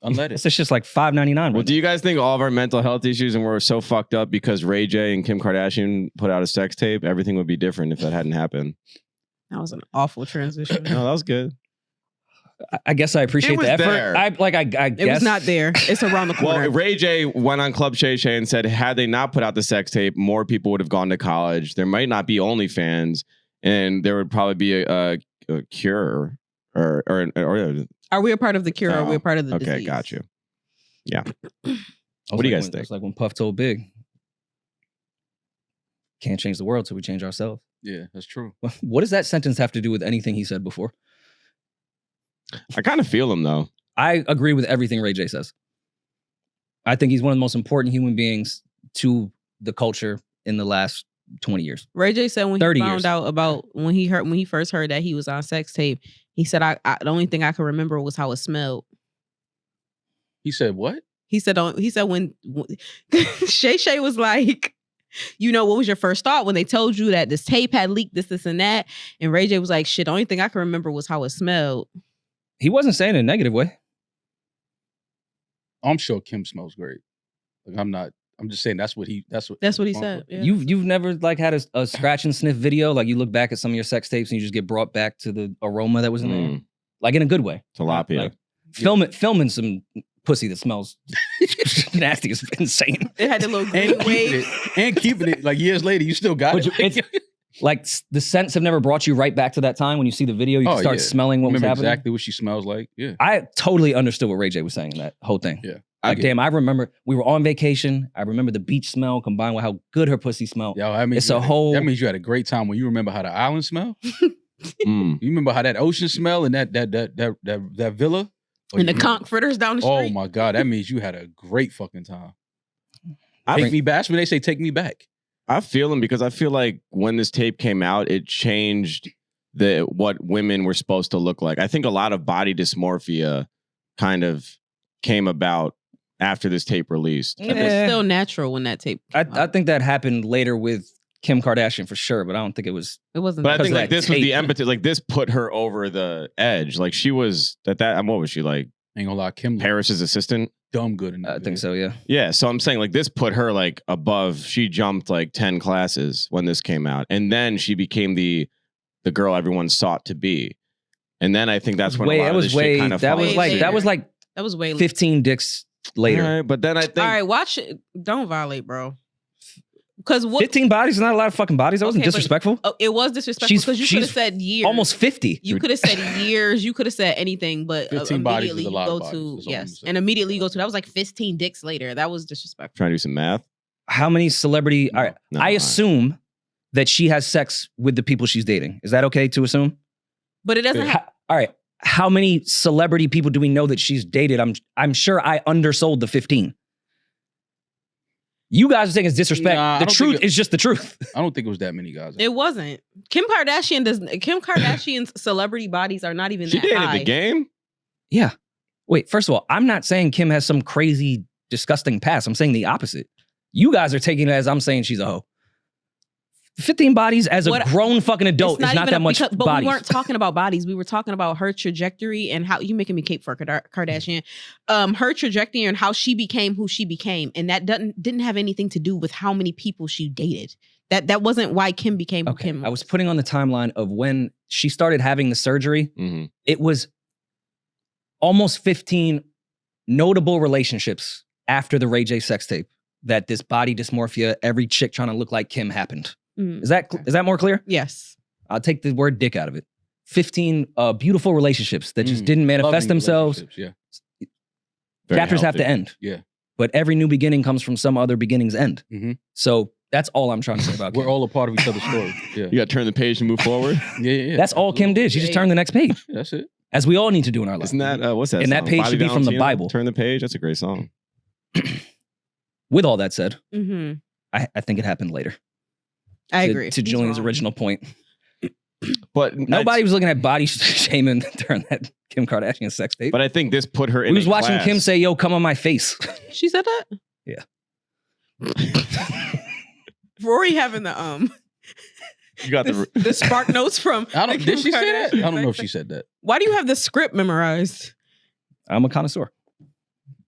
Speaker 2: Unleaded.
Speaker 1: It's just like $5.99 right
Speaker 3: Well, do
Speaker 1: now.
Speaker 3: you guys think all of our mental health issues and we're so fucked up because Ray J and Kim Kardashian put out a sex tape? Everything would be different if that hadn't happened.
Speaker 4: That was an awful transition.
Speaker 3: No, that was good.
Speaker 1: I guess I appreciate
Speaker 3: was
Speaker 1: the effort.
Speaker 3: there.
Speaker 1: I guess
Speaker 4: It was not there. It's around the corner.
Speaker 3: Well, Ray J went on Club Shay Shay and said, had they not put out the sex tape, more people would have gone to college. There might not be OnlyFans, and there would probably be a cure or
Speaker 4: Are we a part of the cure? Or are we a part of the
Speaker 3: okay,
Speaker 4: disease?
Speaker 3: got you. Yeah.
Speaker 1: What
Speaker 3: do you guys think?
Speaker 1: It's like when Puff told Big, can't change the world till we change ourselves.
Speaker 2: Yeah, that's true.
Speaker 1: What does that sentence have to do with anything he said before?
Speaker 3: I kind of feel him though.
Speaker 1: I agree with everything Ray J says. I think he's one of the most important human beings to the culture in the last 20 years.
Speaker 4: Ray J said when he
Speaker 1: 30
Speaker 4: found
Speaker 1: years.
Speaker 4: out about when he first heard that he was on sex tape, he said, I the only thing I could remember was how it smelled.
Speaker 2: He said what?
Speaker 4: He said when Shay was like, you know, what was your first thought when they told you that this tape had leaked, this, and that? And Ray J was like, shit, the only thing I can remember was how it smelled.
Speaker 1: He wasn't saying it in a negative way.
Speaker 2: I'm sure Kim smells great. Like I'm just saying that's what he
Speaker 4: said. Yeah.
Speaker 1: You've never like had a scratch and sniff video, like you look back at some of your sex tapes and you just get brought back to the aroma that was in there, like in a good way.
Speaker 3: Tilapia.
Speaker 1: Like, filming some pussy that smells nasty is insane.
Speaker 4: It had the little green wave.
Speaker 2: And keeping it like years later, you still got it.
Speaker 1: It's, like the scents have never brought you right back to that time when you see the video. You can start smelling what was happening.
Speaker 2: Exactly what she smells like. Yeah,
Speaker 1: I totally understood what Ray J was saying in that whole thing.
Speaker 2: Yeah,
Speaker 1: like damn, I remember we were on vacation. I remember the beach smell combined with how good her pussy smelled.
Speaker 2: Yo, I mean, that means you had a great time when you remember how the island smell. You remember how that ocean smell and that villa.
Speaker 4: And the conch fritters down the street.
Speaker 2: Oh my God, that means you had a great fucking time. Take me back. That's when they say take me back.
Speaker 3: I feel him because I feel like when this tape came out, it changed what women were supposed to look like. I think a lot of body dysmorphia kind of came about after this tape released.
Speaker 4: It was still natural when that tape came out.
Speaker 1: I think that happened later with Kim Kardashian for sure, but I don't think it was.
Speaker 4: It wasn't.
Speaker 3: But I think like this was the impetus. Like this put her over the edge. Like she was what was she like?
Speaker 2: Ain't gonna lie, Kim
Speaker 3: Paris's assistant.
Speaker 2: Dumb good in that.
Speaker 1: I think so, yeah.
Speaker 3: Yeah, so I'm saying like this put her like above. She jumped like 10 classes when this came out, and then she became the girl everyone sought to be. And then I think that's when a lot of this shit kind of
Speaker 1: that was way 15 dicks later.
Speaker 3: All right, but then I think
Speaker 4: all right, watch it. Don't violate, bro. Because
Speaker 1: 15 bodies is not a lot of fucking bodies. That wasn't disrespectful.
Speaker 4: It was disrespectful because you could have said years.
Speaker 1: Almost 50.
Speaker 4: You could have said years. You could have said anything, but
Speaker 2: 15 bodies
Speaker 4: immediately
Speaker 2: is a
Speaker 4: you
Speaker 2: lot
Speaker 4: go
Speaker 2: of bodies.
Speaker 4: to yes, and immediately you go to that was like 15 dicks later. That was disrespectful.
Speaker 3: Trying to do some math.
Speaker 1: How many celebrity?
Speaker 3: No,
Speaker 1: all right,
Speaker 3: no,
Speaker 1: I assume that she has sex with the people she's dating. Is that okay to assume?
Speaker 4: But it doesn't.
Speaker 1: All right. How many celebrity people do we know that she's dated? I'm sure I undersold the 15. You guys are saying it's disrespect.
Speaker 2: Nah,
Speaker 1: the truth is just the truth.
Speaker 2: I don't think it was that many guys.
Speaker 4: It wasn't. Kim Kardashian's celebrity bodies are not even
Speaker 3: she
Speaker 4: that
Speaker 3: dated
Speaker 4: high.
Speaker 3: the game?
Speaker 1: Yeah. Wait, first of all, I'm not saying Kim has some crazy, disgusting past. I'm saying the opposite. You guys are taking it as I'm saying she's a hoe. 15 bodies as a grown fucking adult is not that much
Speaker 4: but
Speaker 1: bodies.
Speaker 4: We weren't talking about bodies. We were talking about her trajectory and how you making me cape for Kardashian. Her trajectory and how she became who she became, and that didn't have anything to do with how many people she dated. That wasn't why Kim became who Kim was.
Speaker 1: I was putting on the timeline of when she started having the surgery.
Speaker 3: Mm-hmm.
Speaker 1: It was almost 15 notable relationships after the Ray J sex tape that this body dysmorphia, every chick trying to look like Kim happened. Is that more clear?
Speaker 4: Yes.
Speaker 1: I'll take the word dick out of it. 15 beautiful relationships that just didn't manifest themselves.
Speaker 2: Yeah.
Speaker 1: Chapters have to end.
Speaker 2: Yeah.
Speaker 1: But every new beginning comes from some other beginning's end.
Speaker 2: Mm-hmm.
Speaker 1: So that's all I'm trying to say about Kim.
Speaker 2: We're all a part of each other's story. Yeah.
Speaker 3: You got to turn the page and move forward.
Speaker 2: Yeah.
Speaker 1: That's all Kim did. She just turned the next page.
Speaker 2: Yeah, that's it.
Speaker 1: As we all need to do in our life.
Speaker 3: Isn't that, what's that
Speaker 1: And
Speaker 3: song?
Speaker 1: that page
Speaker 3: Bobby
Speaker 1: should be from the
Speaker 3: Valentino?
Speaker 1: Bible.
Speaker 3: Turn the page. That's a great song.
Speaker 1: With all that said,
Speaker 4: Mm-hmm.
Speaker 1: I think it happened later.
Speaker 4: I agree.
Speaker 1: To Julian's original point.
Speaker 3: But
Speaker 1: nobody was looking at body shaming during that Kim Kardashian sex tape.
Speaker 3: But I think this put her in
Speaker 1: We was
Speaker 3: a
Speaker 1: watching
Speaker 3: class.
Speaker 1: Kim say, yo, come on my face.
Speaker 4: She said that?
Speaker 1: Yeah.
Speaker 4: Rory having the
Speaker 3: You got
Speaker 4: the spark notes from
Speaker 2: Did she say that? I don't know if she said that.
Speaker 4: Why do you have the script memorized?
Speaker 1: I'm a connoisseur.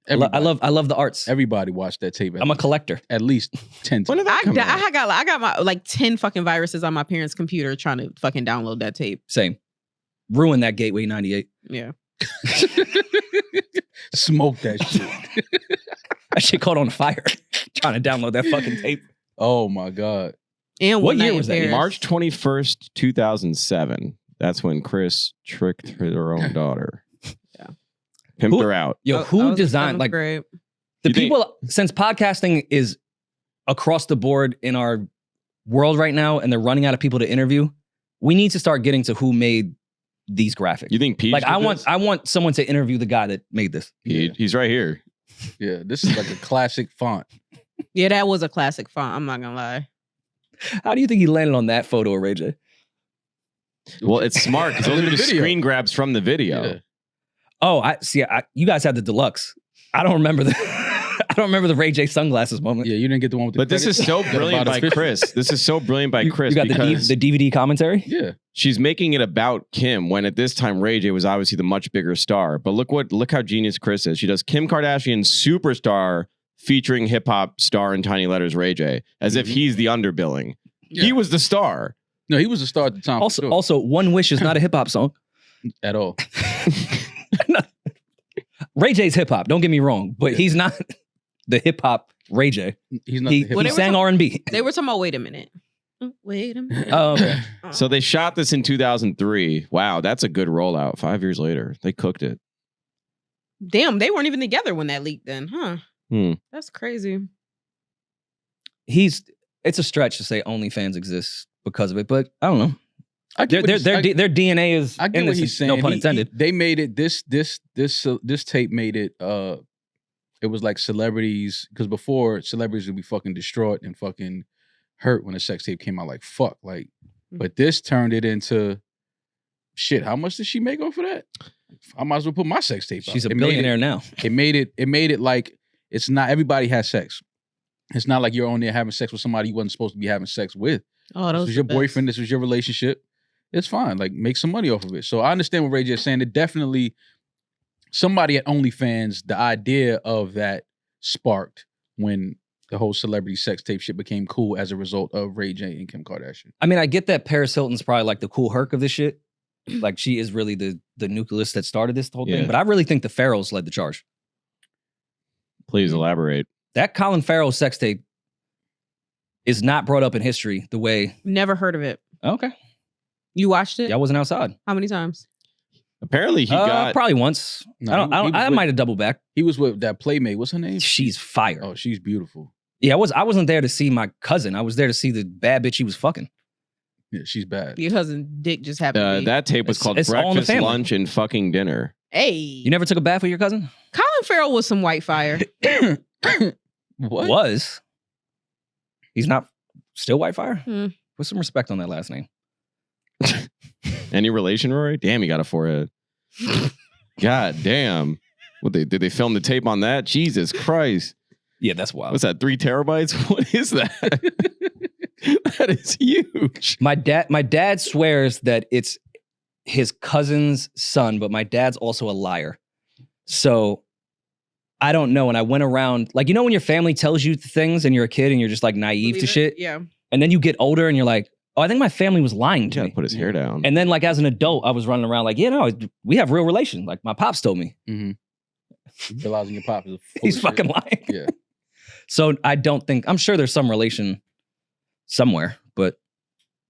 Speaker 1: I love the arts.
Speaker 2: Everybody watched that tape.
Speaker 1: I'm a collector.
Speaker 2: At least 10 times.
Speaker 3: When did that come out?
Speaker 4: I got my like 10 fucking viruses on my parents' computer trying to fucking download that tape.
Speaker 1: Same. Ruined that Gateway 98.
Speaker 4: Yeah.
Speaker 2: Smoke that shit.
Speaker 1: That shit caught on fire. Trying to download that fucking tape.
Speaker 2: Oh my God.
Speaker 4: And
Speaker 1: what year was that?
Speaker 3: March 21st, 2007. That's when Chris tricked her own daughter.
Speaker 4: Yeah.
Speaker 3: Pimped her out.
Speaker 1: Yo, who designed like
Speaker 4: the
Speaker 1: people, since podcasting is across the board in our world right now and they're running out of people to interview, we need to start getting to who made these graphics.
Speaker 3: You think Peach
Speaker 1: like
Speaker 3: did this?
Speaker 1: I want someone to interview the guy that made this.
Speaker 3: He's right here.
Speaker 2: Yeah, this is like a classic font.
Speaker 4: Yeah, that was a classic font. I'm not gonna lie.
Speaker 1: How do you think he landed on that photo of Ray J?
Speaker 3: Well, it's smart because those are just screen grabs from the video.
Speaker 2: Yeah.
Speaker 1: Oh, I see. You guys have the deluxe. I don't remember the. I don't remember the Ray J sunglasses moment.
Speaker 2: Yeah, you didn't get the one with the
Speaker 3: But this is so brilliant by Chris. This is so brilliant by Chris.
Speaker 1: You got
Speaker 3: because
Speaker 1: the DVD commentary.
Speaker 2: Yeah.
Speaker 3: she's making it about Kim when at this time Ray J was obviously the much bigger star. But look how genius Chris is. She does Kim Kardashian superstar featuring hip hop star in tiny letters Ray J as if he's the underbilling.
Speaker 2: Yeah.
Speaker 3: He was the star.
Speaker 2: No, he was a star at the time.
Speaker 1: Also, One Wish is not a hip hop song
Speaker 2: at all.
Speaker 1: Ray J's hip hop. Don't get me wrong, but he's not the hip hop Ray J.
Speaker 2: He's not.
Speaker 1: He sang R&B.
Speaker 4: They were talking about. Wait a minute. Wait a minute.
Speaker 1: Oh, okay.
Speaker 3: So they shot this in 2003. Wow, that's a good rollout. 5 years later, they cooked it.
Speaker 4: Damn, they weren't even together when that leaked. Then, huh? That's crazy.
Speaker 1: It's a stretch to say OnlyFans exists because of it, but I don't know. Their DNA is.
Speaker 2: I get
Speaker 1: in
Speaker 2: what
Speaker 1: this,
Speaker 2: he's saying.
Speaker 1: No pun intended.
Speaker 2: They made it. This tape made it. It was like celebrities, because before celebrities would be fucking distraught and fucking hurt when a sex tape came out. Like fuck, like. But this turned it into shit. How much did she make off of that? I might as well put my sex tape out.
Speaker 1: She's a billionaire now.
Speaker 2: It made it like it's not everybody has sex. It's not like you're on there having sex with somebody you wasn't supposed to be having sex with.
Speaker 4: Oh,
Speaker 2: this was your boyfriend. This was your relationship. It's fine. Like, make some money off of it. So I understand what Ray J is saying. It definitely, somebody at OnlyFans, the idea of that sparked when the whole celebrity sex tape shit became cool as a result of Ray J and Kim Kardashian.
Speaker 1: I mean, I get that Paris Hilton's probably like the cool herc of this shit. Like, she is really the nucleus that started this whole thing. But I really think the Ferralls led the charge.
Speaker 3: Please elaborate.
Speaker 1: That Colin Farrell sex tape is not brought up in history the way.
Speaker 4: Never heard of it.
Speaker 1: Okay.
Speaker 4: You watched it?
Speaker 1: Yeah, I wasn't outside.
Speaker 4: How many times?
Speaker 3: Apparently he got
Speaker 1: probably once.
Speaker 2: No,
Speaker 1: I might have doubled back.
Speaker 2: He was with that Playmate. What's her name?
Speaker 1: She's fire.
Speaker 2: Oh, she's beautiful.
Speaker 1: Yeah, I wasn't there to see my cousin. I was there to see the bad bitch he was fucking.
Speaker 2: Yeah, she's bad.
Speaker 4: Your cousin Dick just happened to be.
Speaker 3: That tape was called
Speaker 1: it's all in the
Speaker 3: Breakfast,
Speaker 1: family.
Speaker 3: Lunch, and Fucking Dinner.
Speaker 4: Hey.
Speaker 1: You never took a bath with your cousin?
Speaker 4: Colin Farrell was some white fire.
Speaker 2: What?
Speaker 1: Was. He's not still white fire?
Speaker 4: Hmm.
Speaker 1: Put some respect on that last name.
Speaker 3: Any relation, Rory? Damn, he got a forehead. God damn. Did they film the tape on that? Jesus Christ.
Speaker 1: Yeah, that's wild.
Speaker 3: What's that, 3 terabytes? What is that? That is huge.
Speaker 1: My dad swears that it's his cousin's son, but my dad's also a liar. So I don't know. And I went around, like, you know when your family tells you things and you're a kid and you're just like naive to shit?
Speaker 4: Yeah.
Speaker 1: And then you get older and you're like, oh, I think my family was lying to me.
Speaker 3: Put his hair down.
Speaker 1: And then like as an adult, I was running around like, yeah, no, we have real relations. Like my pops told me.
Speaker 2: Mm-hmm. Realizing your pop is
Speaker 1: He's fucking lying.
Speaker 2: Yeah.
Speaker 1: So I'm sure there's some relation somewhere, but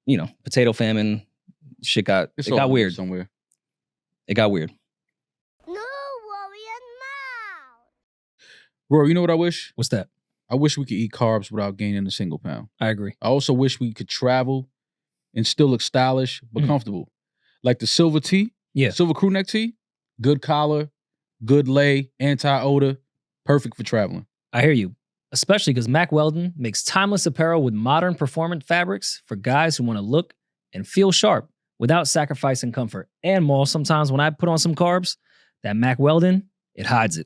Speaker 1: you know, potato famine, shit got weird.
Speaker 2: Somewhere.
Speaker 1: It got weird.
Speaker 7: No worry now.
Speaker 2: Bro, you know what I wish?
Speaker 1: What's that?
Speaker 2: I wish we could eat carbs without gaining a single pound.
Speaker 1: I agree.
Speaker 2: I also wish we could travel and still look stylish, but comfortable. Like the silver tee, silver crew neck tee, good collar, good lay, anti-odor, perfect for traveling.
Speaker 8: I hear you. Especially because Mack Weldon makes timeless apparel with modern performance fabrics for guys who want to look and feel sharp without sacrificing comfort. And more, sometimes when I put on some carbs, that Mack Weldon, it hides it.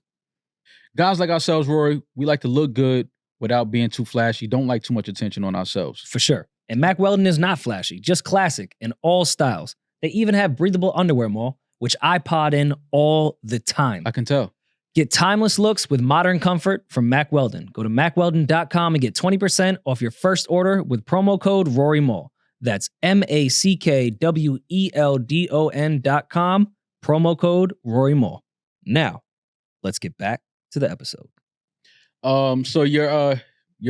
Speaker 2: Guys like ourselves, Rory, we like to look good without being too flashy. Don't like too much attention on ourselves.
Speaker 8: For sure. And Mack Weldon is not flashy, just classic in all styles. They even have breathable underwear, Maul, which I pod in all the time.
Speaker 2: I can tell.
Speaker 8: Get timeless looks with modern comfort from Mack Weldon. Go to mackweldon.com and get 20% off your first order with promo code RoryMall. That's MackWeldon.com, promo code RoryMall. Now, let's get back to the episode.
Speaker 2: So your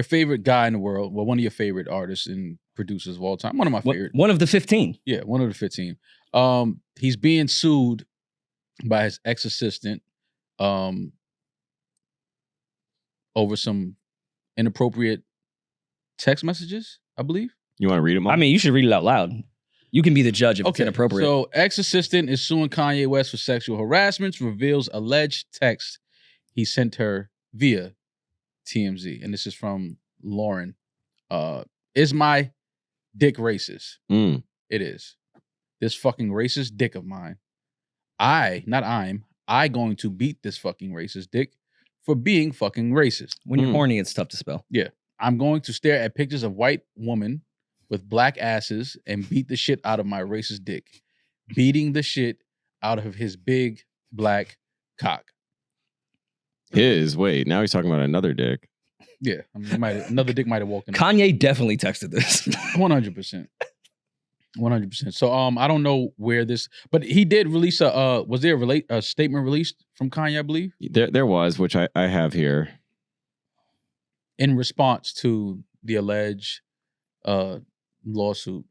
Speaker 2: favorite guy in the world, well, one of your favorite artists and producers of all time, one of my favorite.
Speaker 1: One of the 15.
Speaker 2: Yeah, one of the 15. He's being sued by his ex-assistant over some inappropriate text messages, I believe.
Speaker 3: You want to read them all?
Speaker 1: I mean, you should read it out loud. You can be the judge if it's inappropriate.
Speaker 2: So ex-assistant is suing Kanye West for sexual harassment, reveals alleged text he sent her via TMZ. And this is from Lauren. Is my dick racist.
Speaker 3: Mm.
Speaker 2: It is. This fucking racist dick of mine. I going to beat this fucking racist dick for being fucking racist.
Speaker 1: When you're horny, it's tough to spell.
Speaker 2: I'm going to stare at pictures of white women with black asses and beat the shit out of my racist dick. Beating the shit out of his big black cock.
Speaker 3: Wait, now he's talking about another dick.
Speaker 2: Yeah, I mean, another dick might have walked in.
Speaker 1: Kanye definitely texted this.
Speaker 2: 100%. 100%. So I don't know where this, but he did release was there a statement released from Kanye, I believe?
Speaker 3: There was, which I have here.
Speaker 2: In response to the alleged lawsuit.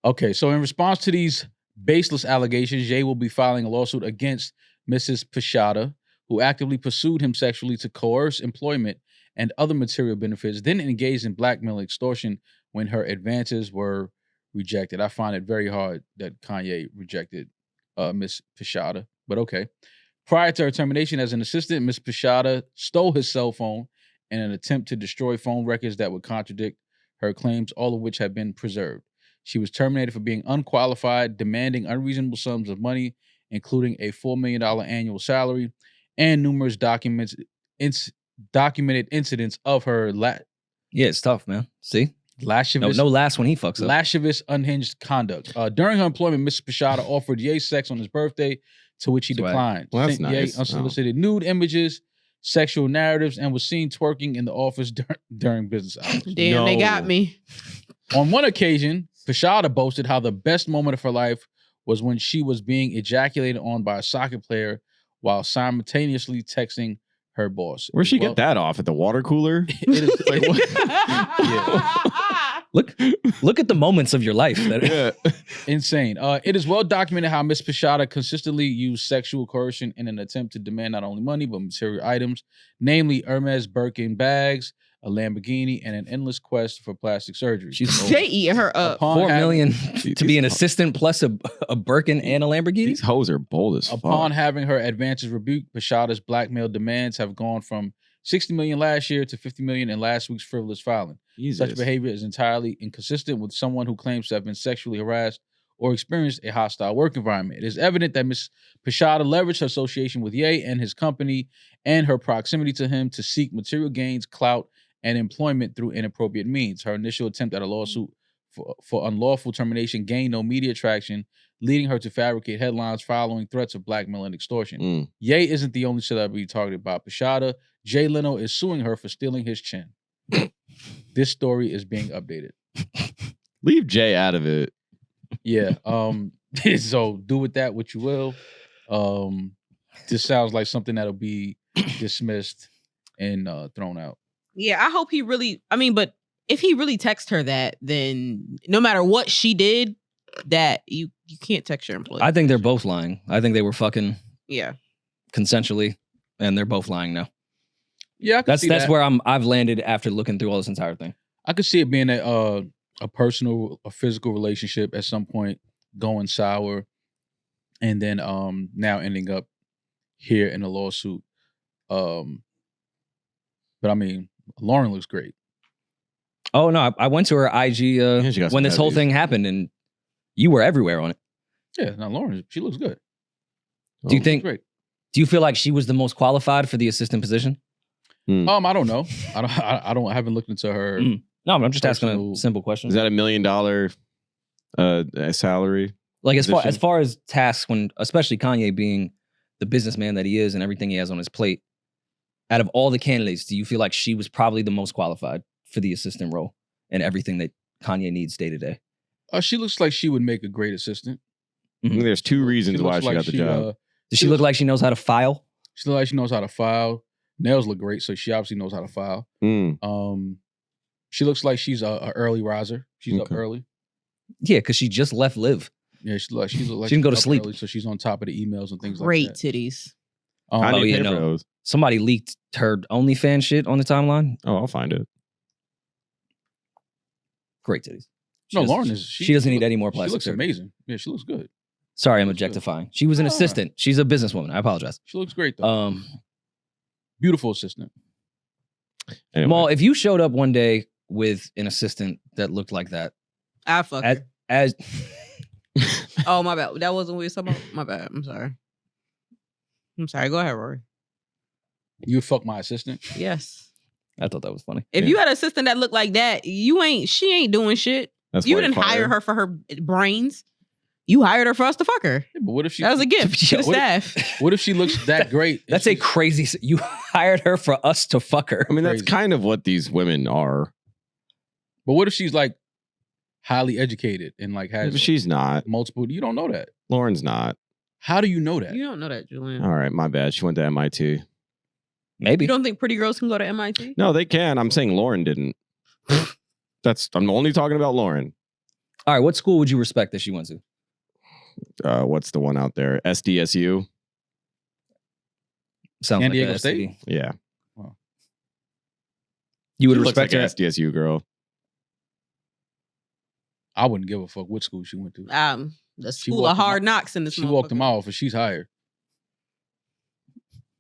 Speaker 2: Okay, so in response to these baseless allegations, Jay will be filing a lawsuit against Mrs. Pashada, who actively pursued him sexually to coerce employment and other material benefits, then engaged in blackmail and extortion when her advances were rejected. I find it very hard that Kanye rejected Miss Pashada, but okay. Prior to her termination as an assistant, Miss Pashada stole his cell phone in an attempt to destroy phone records that would contradict her claims, all of which have been preserved. She was terminated for being unqualified, demanding unreasonable sums of money, including a $4 million annual salary and numerous documented incidents of her
Speaker 1: Yeah, it's tough, man. See?
Speaker 2: lascivious,
Speaker 1: No last when he fucks up.
Speaker 2: lascivious, unhinged conduct. During her employment, Mrs. Pashada offered Ye sex on his birthday, to which he
Speaker 1: That's right.
Speaker 2: declined.
Speaker 3: Well, that's
Speaker 2: Sent Ye
Speaker 3: nice.
Speaker 2: unsolicited nude images, sexual narratives, and was seen twerking in the office during business hours.
Speaker 4: Damn, they got me.
Speaker 2: On one occasion, Pashada boasted how the best moment of her life was when she was being ejaculated on by a soccer player while simultaneously texting her boss.
Speaker 3: Where'd she
Speaker 2: Well,
Speaker 3: get that off? At the water cooler?
Speaker 2: It is like what?
Speaker 1: Look at the moments of your life.
Speaker 3: Yeah.
Speaker 2: Insane. It is well documented how Miss Pashada consistently used sexual coercion in an attempt to demand not only money but material items, namely Hermes Birkin bags, a Lamborghini, and an endless quest for plastic surgery.
Speaker 4: They eating her up.
Speaker 2: Upon
Speaker 1: $4
Speaker 2: having-
Speaker 1: million to be an assistant plus a Birkin and a Lamborghini.
Speaker 3: These hoes are bold as fuck.
Speaker 2: Upon having her advances rebuked, Pashada's blackmail demands have gone from $60 million last year to $50 million in last week's frivolous filing.
Speaker 3: Jesus.
Speaker 2: Such behavior is entirely inconsistent with someone who claims to have been sexually harassed or experienced a hostile work environment. It is evident that Ms. Pashada leveraged her association with Ye and his company and her proximity to him to seek material gains, clout, and employment through inappropriate means. Her initial attempt at a lawsuit for unlawful termination gained no media traction, leading her to fabricate headlines following threats of blackmail and extortion. Ye isn't the only celebrity targeted by Pashada. Jay Leno is suing her for stealing his chin. This story is being updated.
Speaker 3: Leave Jay out of it.
Speaker 2: Yeah. So do with that what you will. This sounds like something that'll be dismissed and thrown out.
Speaker 4: Yeah, I hope he really, but if he really texts her that, then no matter what she did, that you can't text your employee.
Speaker 1: I think they're both lying. I think they were fucking
Speaker 4: Yeah.
Speaker 1: consensually, and they're both lying now.
Speaker 2: Yeah, I can see
Speaker 1: That's
Speaker 2: that.
Speaker 1: where I've landed after looking through all this entire thing.
Speaker 2: I could see it being a personal, a physical relationship at some point going sour, and then now ending up here in a lawsuit. But I mean, Lauren looks great.
Speaker 1: Oh no, I went to her IG
Speaker 3: she got
Speaker 1: when
Speaker 3: some
Speaker 1: this whole
Speaker 3: heavies.
Speaker 1: thing happened, and you were everywhere on it.
Speaker 2: Yeah, now Lauren, she looks good.
Speaker 1: Do you
Speaker 2: Looks
Speaker 1: think?
Speaker 2: great.
Speaker 1: Do you feel like she was the most qualified for the assistant position?
Speaker 2: I don't know. I haven't looked into her.
Speaker 1: No, I'm just asking
Speaker 2: Personal-
Speaker 1: a simple question.
Speaker 3: Is that $1 million salary?
Speaker 1: Like as
Speaker 3: position?
Speaker 1: far as tasks, when especially Kanye being the businessman that he is and everything he has on his plate, out of all the candidates, do you feel like she was probably the most qualified for the assistant role and everything that Kanye needs day to day?
Speaker 2: She looks like she would make a great assistant.
Speaker 3: I think there's two reasons why
Speaker 2: looks
Speaker 3: she
Speaker 2: like
Speaker 3: got the job.
Speaker 1: Does she look like she knows how to file?
Speaker 2: She looks like she knows how to file. Nails look great, so she obviously knows how to file. She looks like she's a early riser. She's up
Speaker 3: Okay.
Speaker 2: early.
Speaker 1: Yeah, because she just left Live.
Speaker 2: Yeah, she looks like
Speaker 1: She can go to
Speaker 2: up
Speaker 1: sleep.
Speaker 2: early, so she's on top of the emails and things
Speaker 4: Great
Speaker 2: like
Speaker 4: titties.
Speaker 2: that.
Speaker 3: I
Speaker 1: Oh,
Speaker 3: need
Speaker 1: yeah,
Speaker 3: to pay for
Speaker 1: no.
Speaker 3: those.
Speaker 1: Somebody leaked her OnlyFans shit on the timeline.
Speaker 3: Oh, I'll find it.
Speaker 1: Great titties.
Speaker 2: No,
Speaker 1: doesn't-
Speaker 2: Lauren is.
Speaker 1: She doesn't need any more
Speaker 2: She
Speaker 1: plastic
Speaker 2: looks
Speaker 1: surgery.
Speaker 2: amazing. Yeah, she looks good.
Speaker 1: Sorry, I'm
Speaker 2: Looks good.
Speaker 1: objectifying. She was an
Speaker 2: No, no.
Speaker 1: assistant. She's a businesswoman. I apologize.
Speaker 2: She looks great though. Beautiful assistant.
Speaker 3: Anyway.
Speaker 1: Maul, if you showed up one day with an assistant that looked like that,
Speaker 4: I fuck her.
Speaker 1: As
Speaker 4: Oh, my bad. That wasn't what we were talking about? My bad. I'm sorry. Go ahead, Rory.
Speaker 2: You fuck my assistant?
Speaker 4: Yes.
Speaker 1: I thought that was funny.
Speaker 4: If you had an assistant that looked like that, she ain't doing shit.
Speaker 3: That's
Speaker 4: You
Speaker 3: white
Speaker 4: didn't
Speaker 3: fire.
Speaker 4: hire her for her brains. You hired her for us to fuck her.
Speaker 2: Yeah, but what if she?
Speaker 4: That was a gift to the
Speaker 2: What-
Speaker 4: staff.
Speaker 2: What if she looks that great?
Speaker 1: That's a crazy. You hired her for us to fuck her.
Speaker 3: I mean, that's
Speaker 2: Crazy.
Speaker 3: kind of what these women are.
Speaker 2: But what if she's like highly educated and like has
Speaker 3: But she's not.
Speaker 2: multiple? You don't know that.
Speaker 3: Lauren's not.
Speaker 2: How do you know that?
Speaker 4: You don't know that, Julian.
Speaker 3: All right, my bad. She went to MIT.
Speaker 1: Maybe.
Speaker 4: You don't think pretty girls can go to MIT?
Speaker 3: No, they can. I'm saying Lauren didn't. I'm only talking about Lauren.
Speaker 1: All right. What school would you respect that she went to?
Speaker 3: What's the one out there? SDSU.
Speaker 1: Sounds
Speaker 2: San
Speaker 1: like
Speaker 2: Diego
Speaker 1: a
Speaker 2: State?
Speaker 1: STD.
Speaker 3: Yeah.
Speaker 1: You would
Speaker 3: She looks
Speaker 1: respect
Speaker 3: like
Speaker 1: her.
Speaker 3: an SDSU girl.
Speaker 2: I wouldn't give a fuck what school she went to.
Speaker 4: The
Speaker 2: She
Speaker 4: school
Speaker 2: walked
Speaker 4: of
Speaker 2: them
Speaker 4: hard
Speaker 2: out-
Speaker 4: knocks in this.
Speaker 2: She walked them
Speaker 4: motherfucker.
Speaker 2: off and she's hired.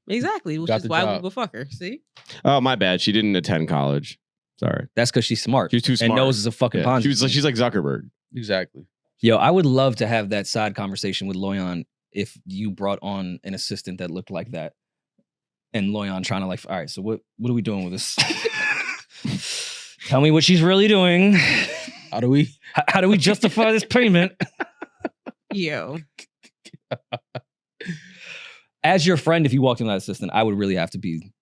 Speaker 4: Exactly, which
Speaker 2: Got
Speaker 4: is
Speaker 2: the
Speaker 4: why we
Speaker 2: job.
Speaker 4: would fuck her. See,
Speaker 3: Oh, my bad. She didn't attend college. Sorry.
Speaker 1: That's because she's smart.
Speaker 3: She's too
Speaker 1: And
Speaker 3: smart.
Speaker 1: knows it's a fucking
Speaker 3: Yeah.
Speaker 1: Ponzi.
Speaker 3: She's like Zuckerberg.
Speaker 2: Exactly.
Speaker 1: Yo, I would love to have that side conversation with Loyan if you brought on an assistant that looked like that. And Loyan trying to like, all right, so what are we doing with this? Tell me what she's really doing.
Speaker 2: How do we?
Speaker 1: How do we justify this payment?
Speaker 4: yo,
Speaker 1: As your friend, if you walked in that assistant, I would really have to be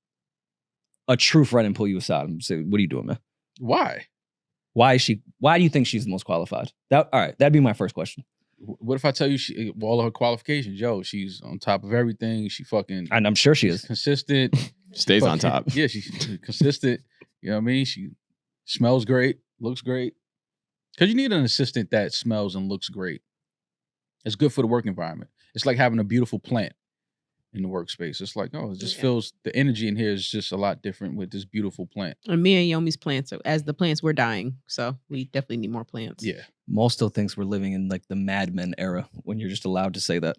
Speaker 1: a true friend and pull you aside and say, what are you doing, man?
Speaker 2: Why?
Speaker 1: Why do you think she's the most qualified? All right, that'd be my first question.
Speaker 2: What if I tell you all of her qualifications? Yo, she's on top of everything. She fucking
Speaker 1: And I'm sure she is.
Speaker 2: consistent.
Speaker 3: Stays on
Speaker 2: Fucking-
Speaker 3: top.
Speaker 2: Yeah, she's consistent. You know what I mean? She smells great, looks great. Because you need an assistant that smells and looks great. It's good for the work environment. It's like having a beautiful plant in the workspace. It's like, oh, it just feels, the energy in here is just a lot different with this beautiful plant.
Speaker 4: and me and Yomi's plants. As the plants, we're dying, so we definitely need more plants.
Speaker 2: Yeah.
Speaker 1: Maul still thinks we're living in like the Mad Men era when you're just allowed to say that.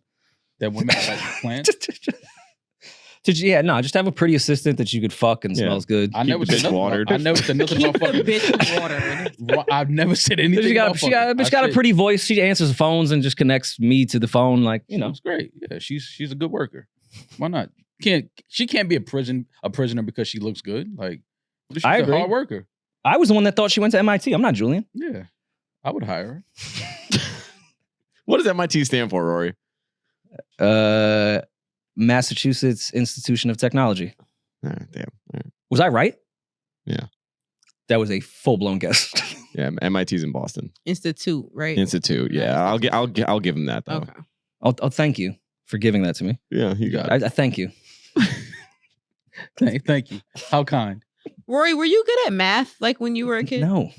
Speaker 2: That women like plants.
Speaker 1: Just have a pretty assistant that you could fuck and
Speaker 3: Yeah.
Speaker 1: smells good.
Speaker 2: I never
Speaker 3: the bitch
Speaker 2: said nothing
Speaker 3: watered.
Speaker 2: about, I never said nothing
Speaker 4: Keep
Speaker 2: about
Speaker 4: the
Speaker 2: fucking.
Speaker 4: bitch watered.
Speaker 2: I've never said anything.
Speaker 1: She got
Speaker 2: about fucking.
Speaker 1: a pretty voice. She answers the phones and just connects me to the phone. Like, you know,
Speaker 2: It's great. Yeah, she's a good worker. Why not? She can't be a prisoner because she looks good. Like, she's
Speaker 1: I
Speaker 2: a
Speaker 1: agree.
Speaker 2: hard worker.
Speaker 1: I was the one that thought she went to MIT. I'm not Julian.
Speaker 2: Yeah, I would hire her.
Speaker 3: What does MIT stand for, Rory?
Speaker 1: Massachusetts Institution of Technology.
Speaker 3: Ah, damn. All right.
Speaker 1: Was I right?
Speaker 3: Yeah.
Speaker 1: That was a full blown guess.
Speaker 3: Yeah, MIT's in Boston.
Speaker 4: Institute, right?
Speaker 3: Institute. Yeah, I'll give him that though.
Speaker 4: Okay.
Speaker 1: I'll thank you for giving that to me.
Speaker 3: Yeah, you got it.
Speaker 1: I thank you.
Speaker 2: Thank you. How kind.
Speaker 4: Rory, were you good at math like when you were a kid?
Speaker 1: No.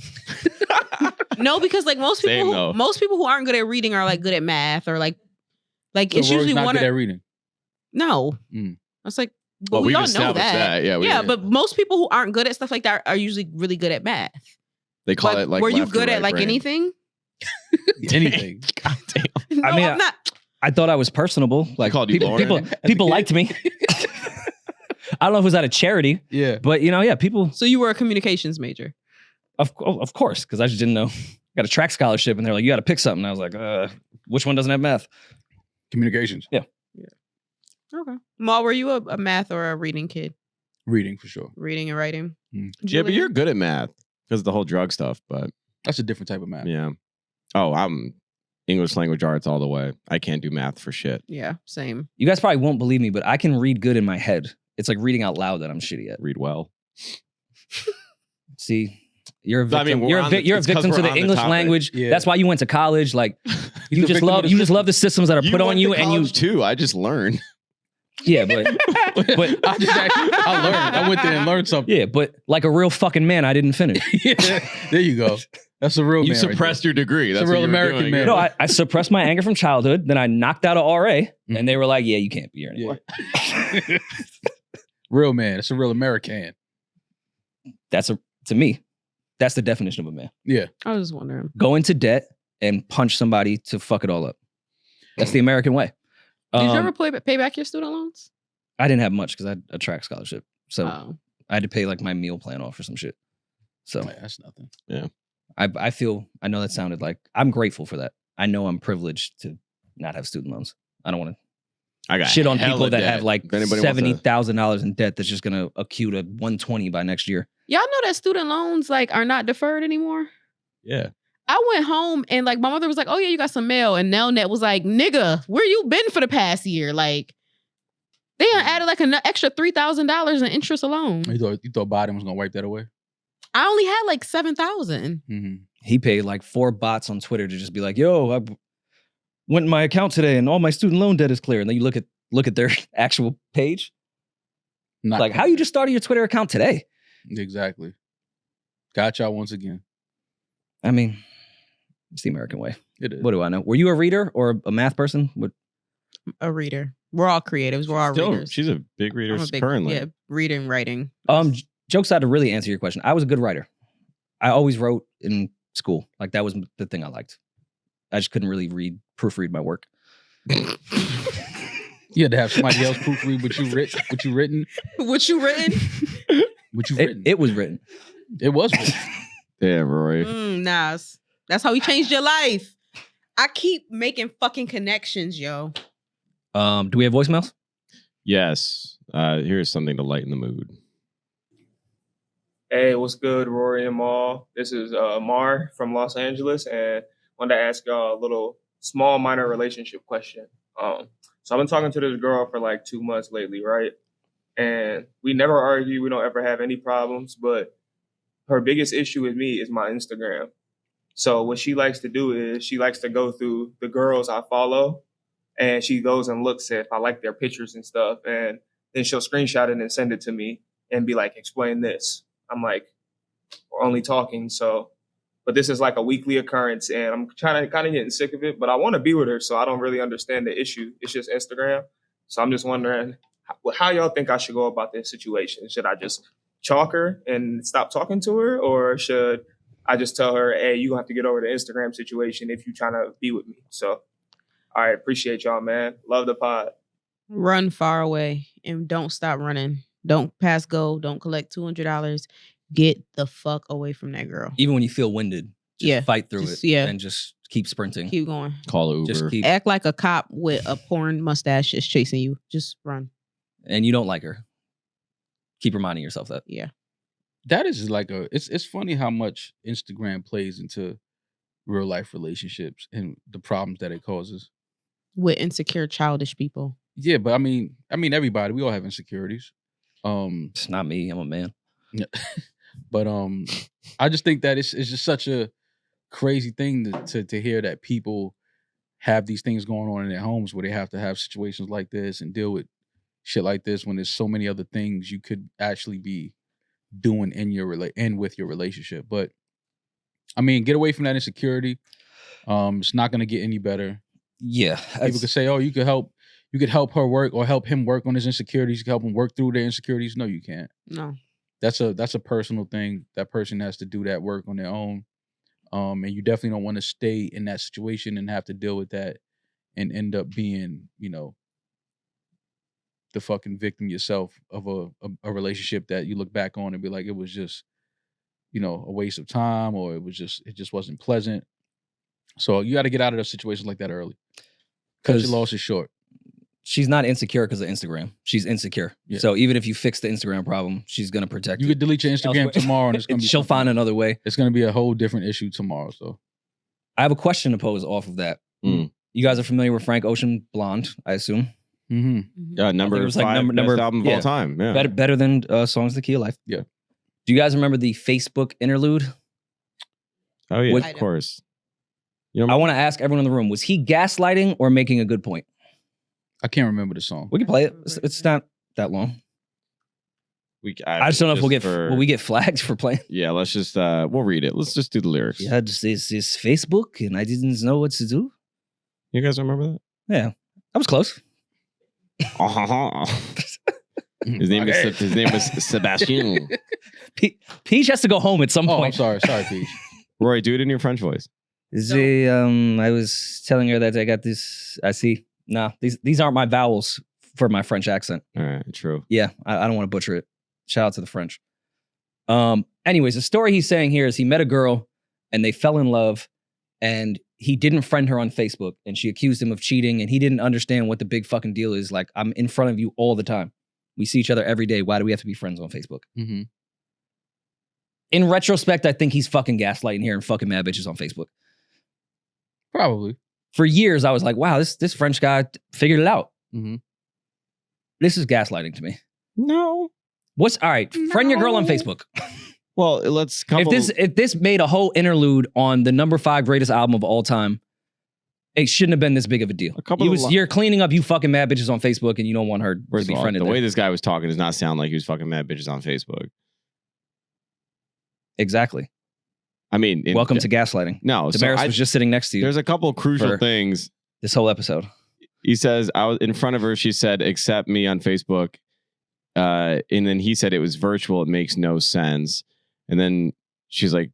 Speaker 4: No, because like most
Speaker 3: Same,
Speaker 4: people,
Speaker 3: though.
Speaker 4: most people who aren't good at reading are like good at math or like
Speaker 2: So
Speaker 4: it's
Speaker 2: Rory's
Speaker 4: usually
Speaker 2: not
Speaker 4: one
Speaker 2: good at
Speaker 4: of
Speaker 2: reading.
Speaker 4: no.
Speaker 2: Mm.
Speaker 4: I was like, but
Speaker 3: Well,
Speaker 4: we
Speaker 3: we've
Speaker 4: all know
Speaker 3: established
Speaker 4: that.
Speaker 3: that. Yeah,
Speaker 4: But most people who aren't good at stuff like that are usually really good at math.
Speaker 3: they call
Speaker 4: But
Speaker 3: it like.
Speaker 4: were you
Speaker 3: left or
Speaker 4: good at
Speaker 3: right
Speaker 4: like
Speaker 3: brain.
Speaker 4: anything?
Speaker 2: Anything.
Speaker 3: God damn.
Speaker 4: No,
Speaker 1: I mean,
Speaker 4: I'm not.
Speaker 1: I thought I was personable. Like
Speaker 3: called you
Speaker 1: people
Speaker 3: Lauren?
Speaker 1: people liked me. I don't know if it was out of charity,
Speaker 2: Yeah.
Speaker 1: but people
Speaker 4: So you were a communications major.
Speaker 1: of course, because I just didn't know. Got a track scholarship and they're like, you gotta pick something. I was like, which one doesn't have math?
Speaker 2: Communications.
Speaker 4: Okay. Ma, were you a math or a reading kid?
Speaker 2: Reading for sure.
Speaker 4: Reading and writing?
Speaker 2: Mm.
Speaker 3: Yeah, but
Speaker 4: Julian?
Speaker 3: you're good at math because of the whole drug stuff. But
Speaker 2: That's a different type of math.
Speaker 3: yeah. Oh, I'm English language arts all the way. I can't do math for shit.
Speaker 4: Yeah, same.
Speaker 1: You guys probably won't believe me, but I can read good in my head. It's like reading out loud that I'm shitty at.
Speaker 3: Read well.
Speaker 1: See, you're a
Speaker 3: I
Speaker 1: victim.
Speaker 3: mean,
Speaker 1: you're a
Speaker 3: it's 'cause
Speaker 1: victim to
Speaker 3: we're
Speaker 1: the
Speaker 3: on the
Speaker 1: English
Speaker 3: topic.
Speaker 1: language.
Speaker 2: Yeah.
Speaker 1: That's why you went to college. Like
Speaker 2: He's
Speaker 1: you
Speaker 2: a
Speaker 1: just
Speaker 2: victim of the
Speaker 1: love the systems that are put on
Speaker 3: went
Speaker 1: you,
Speaker 3: to
Speaker 1: and you
Speaker 3: college too. I just learned.
Speaker 1: yeah, but
Speaker 2: I learned. I went there and learned something.
Speaker 1: yeah, but like a real fucking man, I didn't finish.
Speaker 2: Yeah. There you go. That's a real
Speaker 3: You
Speaker 2: man. right
Speaker 3: suppressed your degree.
Speaker 2: It's a
Speaker 3: That's
Speaker 2: real
Speaker 3: what you were
Speaker 2: American
Speaker 3: doing.
Speaker 2: man.
Speaker 1: No, I suppressed my anger from childhood. Then I knocked out a RA, and they were like, "Yeah, you can't be here
Speaker 2: there.
Speaker 1: anymore."
Speaker 2: Yeah. Real man. It's a real American.
Speaker 1: To me, that's the definition of a man.
Speaker 2: Yeah.
Speaker 4: I was just wondering.
Speaker 1: Go into debt and punch somebody to fuck it all up. That's the American way.
Speaker 4: Did you ever pay back your student loans?
Speaker 1: I didn't have much because I had a track scholarship, so
Speaker 4: Oh.
Speaker 1: I had to pay like my meal plan off or some shit. So
Speaker 2: That's nothing.
Speaker 3: Yeah.
Speaker 1: I know that sounded like, I'm grateful for that. I know I'm privileged to not have student loans. I don't want
Speaker 3: I
Speaker 1: to
Speaker 3: got
Speaker 1: shit on
Speaker 3: hella
Speaker 1: people that
Speaker 3: debt.
Speaker 1: have like
Speaker 3: If anybody wants to-
Speaker 1: $70,000 in debt that's just going to accrue to 120 by next year.
Speaker 4: Y'all know that student loans like are not deferred anymore?
Speaker 3: Yeah.
Speaker 4: I went home and like my mother was like, "Oh yeah, you got some mail," and Nelnet was like, "Nigga, where you been for the past year?" Like they done added like an extra $3,000 in interest alone.
Speaker 2: You thought Biden was gonna wipe that away?
Speaker 4: I only had like 7,000.
Speaker 2: Mm-hmm.
Speaker 1: He paid like 4 bots on Twitter to just be like, yo, I went in my account today and all my student loan debt is clear. And then you look at their actual page. Like, how you just started your Twitter account today?
Speaker 2: Exactly. Got y'all once again.
Speaker 1: I mean, it's the American way.
Speaker 2: It is.
Speaker 1: What do I know? Were you a reader or a math person? What?
Speaker 4: A reader. We're all creatives. We're all readers.
Speaker 3: She's a big reader
Speaker 4: I'm a big,
Speaker 3: currently.
Speaker 4: yeah, reading, writing.
Speaker 1: Jokes aside, to really answer your question, I was a good writer. I always wrote in school. Like that was the thing I liked. I just couldn't really proofread my work.
Speaker 2: You had to have somebody else proofread what you written.
Speaker 4: What you written?
Speaker 2: What you written.
Speaker 1: It was written.
Speaker 2: It was written.
Speaker 3: Damn, Rory.
Speaker 4: Nas. That's how he changed your life. I keep making fucking connections, yo.
Speaker 1: Do we have voicemails?
Speaker 3: Yes. Here's something to lighten the mood.
Speaker 9: Hey, what's good, Rory and Maul? This is Mar from Los Angeles, and wanted to ask y'all a little small, minor relationship question. So I've been talking to this girl for like 2 months lately, right? And we never argue. We don't ever have any problems, but her biggest issue with me is my Instagram. So what she likes to do is she likes to go through the girls I follow, and she goes and looks at if I like their pictures and stuff, and then she'll screenshot it and send it to me and be like, explain this. I'm like, we're only talking, so, but this is like a weekly occurrence, and I'm kind of getting sick of it, but I want to be with her, so I don't really understand the issue. It's just Instagram. So I'm just wondering how y'all think I should go about this situation. Should I just chalk her and stop talking to her, or should I just tell her, hey, you have to get over the Instagram situation if you're trying to be with me? So, all right, appreciate y'all, man. Love the pod.
Speaker 4: Run far away and don't stop running. Don't pass go. Don't collect $200. Get the fuck away from that girl.
Speaker 1: Even when you feel winded, just fight through it.
Speaker 4: Yeah.
Speaker 1: And just keep sprinting.
Speaker 4: Keep going.
Speaker 3: Call Uber.
Speaker 1: Just keep,
Speaker 4: Act like a cop with a porn mustache is chasing you. Just run.
Speaker 1: and you don't like her. Keep reminding yourself that.
Speaker 4: Yeah.
Speaker 2: That is like it's funny how much Instagram plays into real life relationships and the problems that it causes.
Speaker 4: With insecure, childish people.
Speaker 2: Yeah, but I mean everybody, we all have insecurities.
Speaker 1: It's not me. I'm a man.
Speaker 2: Yeah. But I just think that it's just such a crazy thing to hear that people have these things going on in their homes where they have to have situations like this and deal with shit like this when there's so many other things you could actually be doing in your with your relationship. But I mean, get away from that insecurity. It's not going to get any better.
Speaker 1: Yeah.
Speaker 2: People could say, "Oh, you could help her work or help him work on his insecurities. You can help him work through their insecurities." No, you can't.
Speaker 4: No.
Speaker 2: That's a personal thing. That person has to do that work on their own. And you definitely don't want to stay in that situation and have to deal with that and end up being, the fucking victim yourself of a relationship that you look back on and be like, it was just, a waste of time, or it just wasn't pleasant. So you got to get out of those situations like that early. Cut your losses short.
Speaker 1: She's not insecure because of Instagram. She's insecure.
Speaker 2: Yeah.
Speaker 1: So even if you fix the Instagram problem, she's gonna protect
Speaker 2: You could delete your Instagram tomorrow, and it's gonna be
Speaker 1: she'll find another way.
Speaker 2: It's gonna be a whole different issue tomorrow. So
Speaker 1: I have a question to pose off of that.
Speaker 3: Mm.
Speaker 1: You guys are familiar with Frank Ocean, Blonde, I assume.
Speaker 2: mm-hmm.
Speaker 3: Yeah, number
Speaker 1: it was
Speaker 3: 5
Speaker 1: like number
Speaker 3: best album of all time. Yeah.
Speaker 1: Better than Songs the Key of Life.
Speaker 2: Yeah.
Speaker 1: Do you guys remember the Facebook interlude?
Speaker 3: Oh yeah,
Speaker 1: What-
Speaker 3: of course.
Speaker 1: I want to ask everyone in the room: was he gaslighting or making a good point?
Speaker 2: I can't remember the song.
Speaker 1: We can play it. It's not that long. I just don't know if will we get flagged for playing.
Speaker 3: Yeah, let's just we'll read it. Let's just do the lyrics.
Speaker 1: You had this Facebook, and I didn't know what to do.
Speaker 3: You guys remember that?
Speaker 1: Yeah, I was close.
Speaker 3: His name was Sebastian.
Speaker 1: Peach has to go home at some
Speaker 2: Oh, I'm
Speaker 1: point.
Speaker 2: sorry, Peach.
Speaker 3: Rory, do it in your French voice.
Speaker 1: I was telling her that I got this. I see. Nah, these aren't my vowels for my French accent.
Speaker 3: All right, true.
Speaker 1: Yeah, I don't want to butcher it. Shout out to the French. Anyways, the story he's saying here is he met a girl and they fell in love, and he didn't friend her on Facebook, and she accused him of cheating, and he didn't understand what the big fucking deal is. Like, I'm in front of you all the time. We see each other every day. Why do we have to be friends on Facebook?
Speaker 2: Mm-hmm.
Speaker 1: In retrospect, I think he's fucking gaslighting here and fucking mad bitches on Facebook.
Speaker 2: Probably.
Speaker 1: For years, I was like, wow, this French guy figured it out.
Speaker 2: Mm-hmm.
Speaker 1: This is gaslighting to me.
Speaker 3: No.
Speaker 1: All right, friend your girl on Facebook.
Speaker 3: Well, let's couple.
Speaker 1: If this made a whole interlude on the number 5 greatest album of all time, it shouldn't have been this big of a deal. You're cleaning up you fucking mad bitches on Facebook, and you don't want her to be friended.
Speaker 3: The
Speaker 1: there.
Speaker 3: way this guy was talking does not sound like he was fucking mad bitches on Facebook.
Speaker 1: Exactly.
Speaker 3: I mean,
Speaker 1: welcome to gaslighting.
Speaker 3: No,
Speaker 1: Demaris was just sitting next to you.
Speaker 3: There's a couple crucial things.
Speaker 1: This whole episode.
Speaker 3: He says, I was in front of her. She said, accept me on Facebook. And then he said it was virtual. It makes no sense. And then she's like,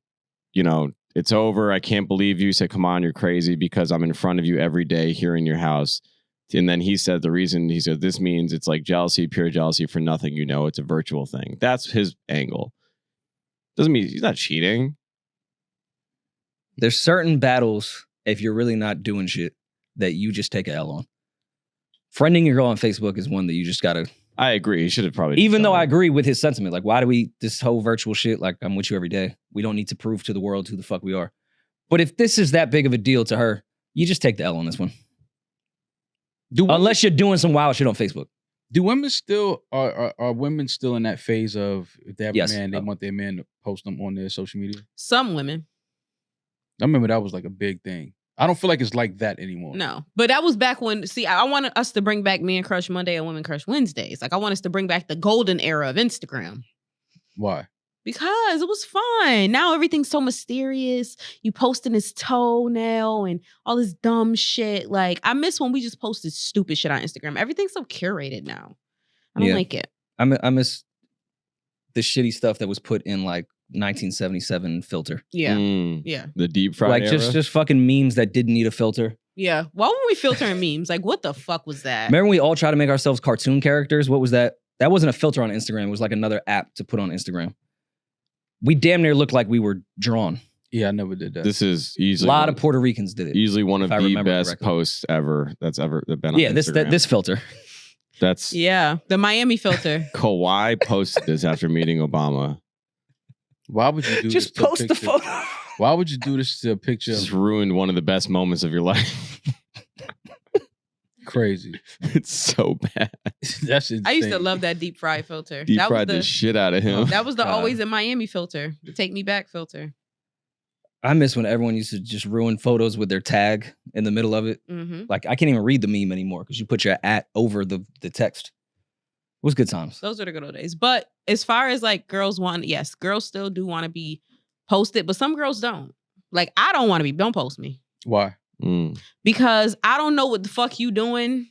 Speaker 3: it's over. I can't believe you. He said, come on, you're crazy because I'm in front of you every day here in your house. And then he said, this means it's like jealousy, pure jealousy for nothing. It's a virtual thing. That's his angle. Doesn't mean he's not cheating.
Speaker 1: There's certain battles, if you're really not doing shit, that you just take a L on. Friending your girl on Facebook is one that you just gotta.
Speaker 3: I agree. He should have probably.
Speaker 1: Even though I agree with his sentiment, like, why do we this whole virtual shit? Like, I'm with you every day. We don't need to prove to the world who the fuck we are. But if this is that big of a deal to her, you just take the L on this one. Unless you're doing some wild shit on Facebook.
Speaker 2: Do women still are women still in that phase of if they have a man, they want their man to post them on their social media?
Speaker 4: Some women.
Speaker 2: I remember that was like a big thing. I don't feel like it's like that anymore.
Speaker 4: No, but that was back when. See, I wanted us to bring back Men Crush Monday and Women Crush Wednesdays. Like, I want us to bring back the golden era of Instagram.
Speaker 2: Why?
Speaker 4: Because it was fun. Now everything's so mysterious. You posting his toenail and all this dumb shit. Like, I miss when we just posted stupid shit on Instagram. Everything's so curated now. I don't like it.
Speaker 1: I miss the shitty stuff that was put in like 1977 filter.
Speaker 4: Yeah. Yeah.
Speaker 3: The deep fried
Speaker 1: like
Speaker 3: era?
Speaker 1: just fucking memes that didn't need a filter.
Speaker 4: Yeah. Why were we filtering memes? Like, what the fuck was that?
Speaker 1: Remember when we all tried to make ourselves cartoon characters? What was that? That wasn't a filter on Instagram. It was like another app to put on Instagram. We damn near looked like we were drawn.
Speaker 2: Yeah, I never did that.
Speaker 3: This is easily
Speaker 1: a lot of Puerto Ricans did it.
Speaker 3: Easily one of the best posts ever that's ever been on Instagram.
Speaker 1: this filter.
Speaker 3: That's
Speaker 4: the Miami filter.
Speaker 3: Kawhi posted this after meeting Obama.
Speaker 2: Why would you do
Speaker 1: just
Speaker 2: this
Speaker 1: post the photo?
Speaker 2: Why would you do this to a picture?
Speaker 3: Just ruined one of the best moments of your life.
Speaker 2: Crazy.
Speaker 3: It's so bad.
Speaker 2: That's insane.
Speaker 4: I used to love that deep fried filter.
Speaker 3: Deep fried the shit out of him.
Speaker 4: That was the always in Miami filter. The Take Me Back filter.
Speaker 1: I miss when everyone used to just ruin photos with their tag in the middle of it.
Speaker 4: Mm-hmm.
Speaker 1: Like, I can't even read the meme anymore because you put your @ over the text. It was good times.
Speaker 4: Those are the good old days. But as far as like girls girls still do want to be posted, but some girls don't. Like, I don't want to be. Don't post me.
Speaker 2: Why?
Speaker 4: Because I don't know what the fuck you doing.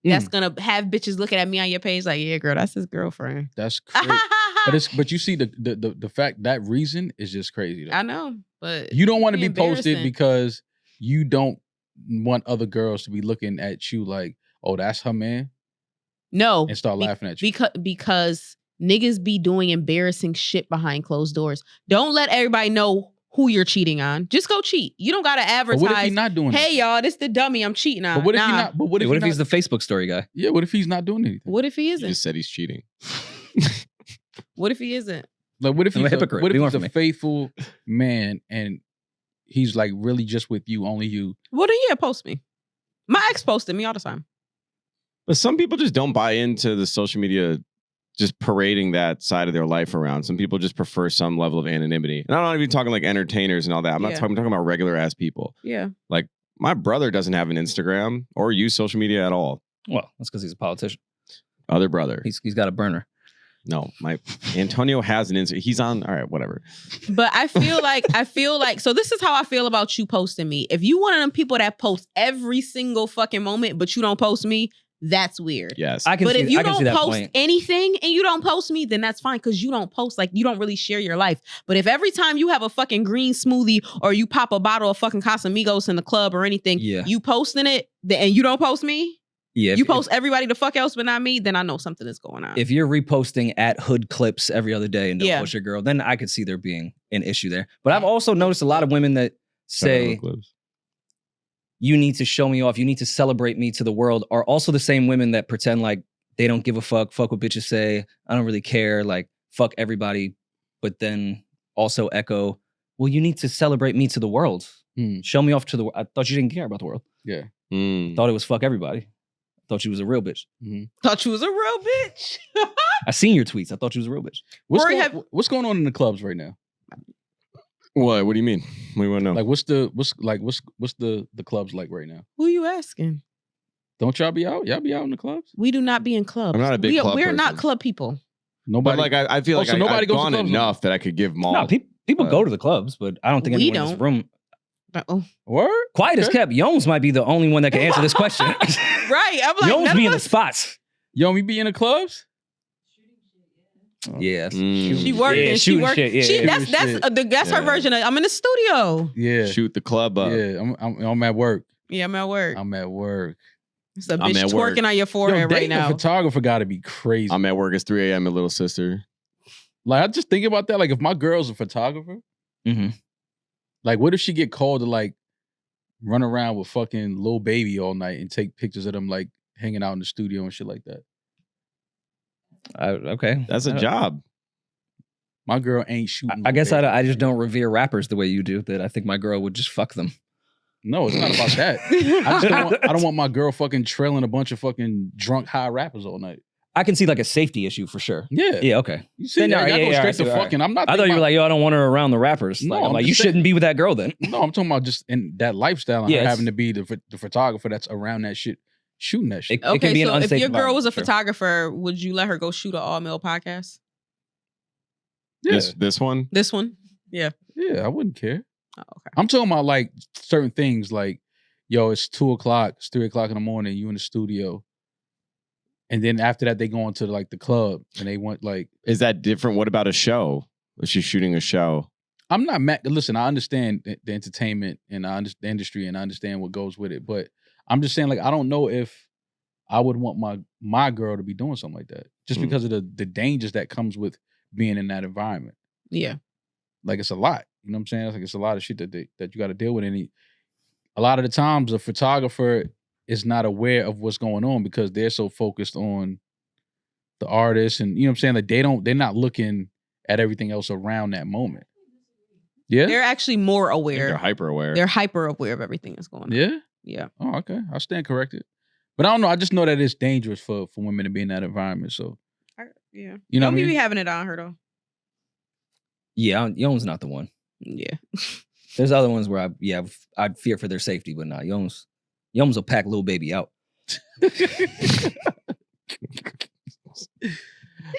Speaker 4: That's gonna have bitches looking at me on your page like, yeah, girl, that's his girlfriend.
Speaker 2: That's crazy. but you see the fact that reason is just crazy. Though.
Speaker 4: I know, but
Speaker 2: you don't want to be posted because you don't want other girls to be looking at you like, oh, that's her man.
Speaker 4: No,
Speaker 2: and start laughing at you
Speaker 4: because niggas be doing embarrassing shit behind closed doors. Don't let everybody know who you're cheating on. Just go cheat. You don't gotta advertise.
Speaker 2: But what if he's not doing
Speaker 4: hey, y'all, this the dummy I'm cheating on.
Speaker 2: But what if he's not? But what if
Speaker 1: he's the Facebook story guy?
Speaker 2: Yeah. What if he's not doing anything?
Speaker 4: What if he isn't?
Speaker 3: He just said he's cheating.
Speaker 4: What if he isn't?
Speaker 2: Like, what if he's
Speaker 1: a hypocrite?
Speaker 2: What if he's a faithful man and he's like really just with you, only you?
Speaker 4: Well, then yeah, post me. My ex posted me all the time.
Speaker 3: But some people just don't buy into the social media just parading that side of their life around. Some people just prefer some level of anonymity. And I'm not even talking like entertainers and all that. I'm talking about regular ass people.
Speaker 4: Yeah.
Speaker 3: Like, my brother doesn't have an Instagram or use social media at all.
Speaker 1: Well, that's because he's a politician.
Speaker 3: Other brother.
Speaker 1: He's got a burner.
Speaker 3: No, my Antonio has an Instagram. He's on. All right, whatever.
Speaker 4: But I feel like, so this is how I feel about you posting me. If you one of them people that post every single fucking moment, but you don't post me, that's weird.
Speaker 3: Yes.
Speaker 4: But if you don't post anything and you don't post me, then that's fine because you don't post. Like, you don't really share your life. But if every time you have a fucking green smoothie or you pop a bottle of fucking Casamigos in the club or anything, you posting it and you don't post me, you post everybody the fuck else but not me, then I know something is going on.
Speaker 1: If you're reposting at hood clips every other day and don't post your girl, then I could see there being an issue there. But I've also noticed a lot of women that say, you need to show me off, you need to celebrate me to the world, are also the same women that pretend like they don't give a fuck what bitches say, I don't really care, like, fuck everybody, but then also echo, well, you need to celebrate me to the world. Show me off to the world. I thought you didn't care about the world.
Speaker 2: Yeah.
Speaker 1: Thought it was fuck everybody. Thought you was a real bitch.
Speaker 4: Thought you was a real bitch.
Speaker 1: I seen your tweets. I thought you was a real bitch.
Speaker 2: What's going on in the clubs right now?
Speaker 3: What do you mean? What do you want to know?
Speaker 2: Like, what's the clubs like right now?
Speaker 4: Who you asking?
Speaker 2: Don't y'all be out? Y'all be out in the clubs?
Speaker 4: We do not be in clubs.
Speaker 3: I'm not a big club
Speaker 4: We're not
Speaker 3: person.
Speaker 4: club people.
Speaker 2: Nobody.
Speaker 3: But like I feel like
Speaker 2: so nobody
Speaker 3: I've
Speaker 2: goes to
Speaker 3: gone
Speaker 2: clubs
Speaker 3: enough that I could give Maul.
Speaker 1: No, people go to the clubs, but I don't think
Speaker 4: We
Speaker 1: anyone in this
Speaker 4: don't.
Speaker 1: room.
Speaker 2: Word?
Speaker 1: Quiet as
Speaker 2: Okay.
Speaker 1: kept. Yones might be the only one that can answer this question.
Speaker 4: Right. I'm like,
Speaker 1: Yones
Speaker 4: none
Speaker 1: be
Speaker 4: of
Speaker 1: in the
Speaker 4: us-
Speaker 1: spots.
Speaker 2: Yo, we be in the clubs?
Speaker 1: Yeah.
Speaker 4: She working.
Speaker 1: Yeah,
Speaker 4: she
Speaker 1: shooting
Speaker 4: work.
Speaker 1: shit, yeah.
Speaker 4: She, that's
Speaker 2: Shooting
Speaker 4: that's her
Speaker 3: Yeah.
Speaker 4: version of I'm in the studio.
Speaker 2: Yeah.
Speaker 3: Shoot the club up.
Speaker 2: Yeah, I'm at work.
Speaker 4: Yeah, I'm at work.
Speaker 2: I'm at work.
Speaker 4: It's a
Speaker 3: I'm
Speaker 4: bitch
Speaker 3: at work.
Speaker 4: twerking on your forehead right
Speaker 2: dating
Speaker 4: now.
Speaker 2: a photographer got to be crazy.
Speaker 3: I'm at work. It's 3 a.m. at Little Sister.
Speaker 2: Like, I just think about that. Like, if my girl's a photographer, like, what if she get called to like run around with fucking Lil Baby all night and take pictures of them like hanging out in the studio and shit like that?
Speaker 1: Okay.
Speaker 3: That's a job.
Speaker 2: My girl ain't shooting.
Speaker 1: I
Speaker 2: Lil
Speaker 1: guess
Speaker 2: Baby.
Speaker 1: I just don't revere rappers the way you do. That I think my girl would just fuck them.
Speaker 2: No, it's not about that. I don't want my girl fucking trailing a bunch of fucking drunk high rappers all night.
Speaker 1: I can see like a safety issue for sure.
Speaker 2: Yeah.
Speaker 1: Yeah. Okay.
Speaker 2: You see,
Speaker 1: Then,
Speaker 2: y'all
Speaker 1: all right,
Speaker 2: go
Speaker 1: yeah,
Speaker 2: straight
Speaker 1: I see,
Speaker 2: to
Speaker 1: all right.
Speaker 2: fucking. I'm not.
Speaker 1: I thought
Speaker 2: thinking
Speaker 1: you were
Speaker 2: about-
Speaker 1: like, yo, I don't want her around the rappers.
Speaker 2: No,
Speaker 1: Like, I'm
Speaker 2: I'm
Speaker 1: like,
Speaker 2: just
Speaker 1: you
Speaker 2: saying-
Speaker 1: shouldn't be with that girl then.
Speaker 2: No, I'm talking about just in that lifestyle and
Speaker 1: Yeah,
Speaker 2: her
Speaker 1: it's-
Speaker 2: having to be the photographer that's around that shit, shooting that shit.
Speaker 1: It can
Speaker 4: Okay,
Speaker 1: be an
Speaker 4: so if
Speaker 1: unsafe
Speaker 4: your girl was a
Speaker 1: environment, sure.
Speaker 4: photographer, would you let her go shoot an all male podcast?
Speaker 2: Yeah.
Speaker 3: This one?
Speaker 4: This one? Yeah.
Speaker 2: Yeah, I wouldn't care.
Speaker 4: Oh, okay.
Speaker 2: I'm talking about like certain things like, yo, it's 2:00, it's 3:00 in the morning, you in the studio. And then after that, they go into like the club and they want like.
Speaker 3: Is that different? What about a show? Was she shooting a show?
Speaker 2: I'm not mad. Listen, I understand the entertainment and I understand the industry and I understand what goes with it. But I'm just saying, like, I don't know if I would want my girl to be doing something like that just because of the dangers that comes with being in that environment.
Speaker 4: Yeah.
Speaker 2: Like, it's a lot. You know what I'm saying? It's like it's a lot of shit that you got to deal with. And a lot of the times, a photographer is not aware of what's going on because they're so focused on the artist, and you know what I'm saying? Like they're not looking at everything else around that moment. Yeah.
Speaker 4: They're actually more
Speaker 3: I think
Speaker 4: aware.
Speaker 3: they're hyper aware.
Speaker 4: They're hyper aware of everything that's going on.
Speaker 2: Yeah.
Speaker 4: Yeah.
Speaker 2: Oh, okay. I stand corrected. But I don't know. I just know that it's dangerous for women to be in that environment. So
Speaker 4: Yeah.
Speaker 2: You know
Speaker 4: Don't
Speaker 2: what I
Speaker 4: be
Speaker 2: mean?
Speaker 4: having it on her though.
Speaker 1: Yeah, Yone's not the one.
Speaker 4: Yeah.
Speaker 1: There's other ones where I'd fear for their safety, but not Yone's. Yone's will pack Lil Baby out.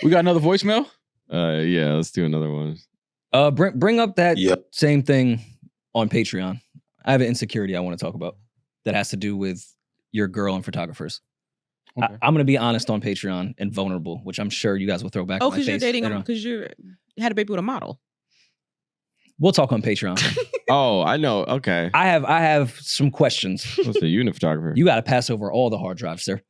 Speaker 2: we got another voicemail.
Speaker 3: Yeah, let's do another one.
Speaker 1: Bring up that same thing on Patreon. I have an insecurity I want to talk about that has to do with your girl and photographers.
Speaker 2: Okay.
Speaker 1: I'm going to be honest on Patreon and vulnerable, which I'm sure you guys will throw back.
Speaker 4: Oh,
Speaker 1: in my
Speaker 4: because you're
Speaker 1: face
Speaker 4: dating
Speaker 1: later
Speaker 4: him
Speaker 1: on.
Speaker 4: because you had a baby with a model.
Speaker 1: We'll talk on Patreon.
Speaker 3: Oh, I know. Okay.
Speaker 1: I have some questions.
Speaker 3: What's the unit photographer?
Speaker 1: You got to pass over all the hard drives, sir.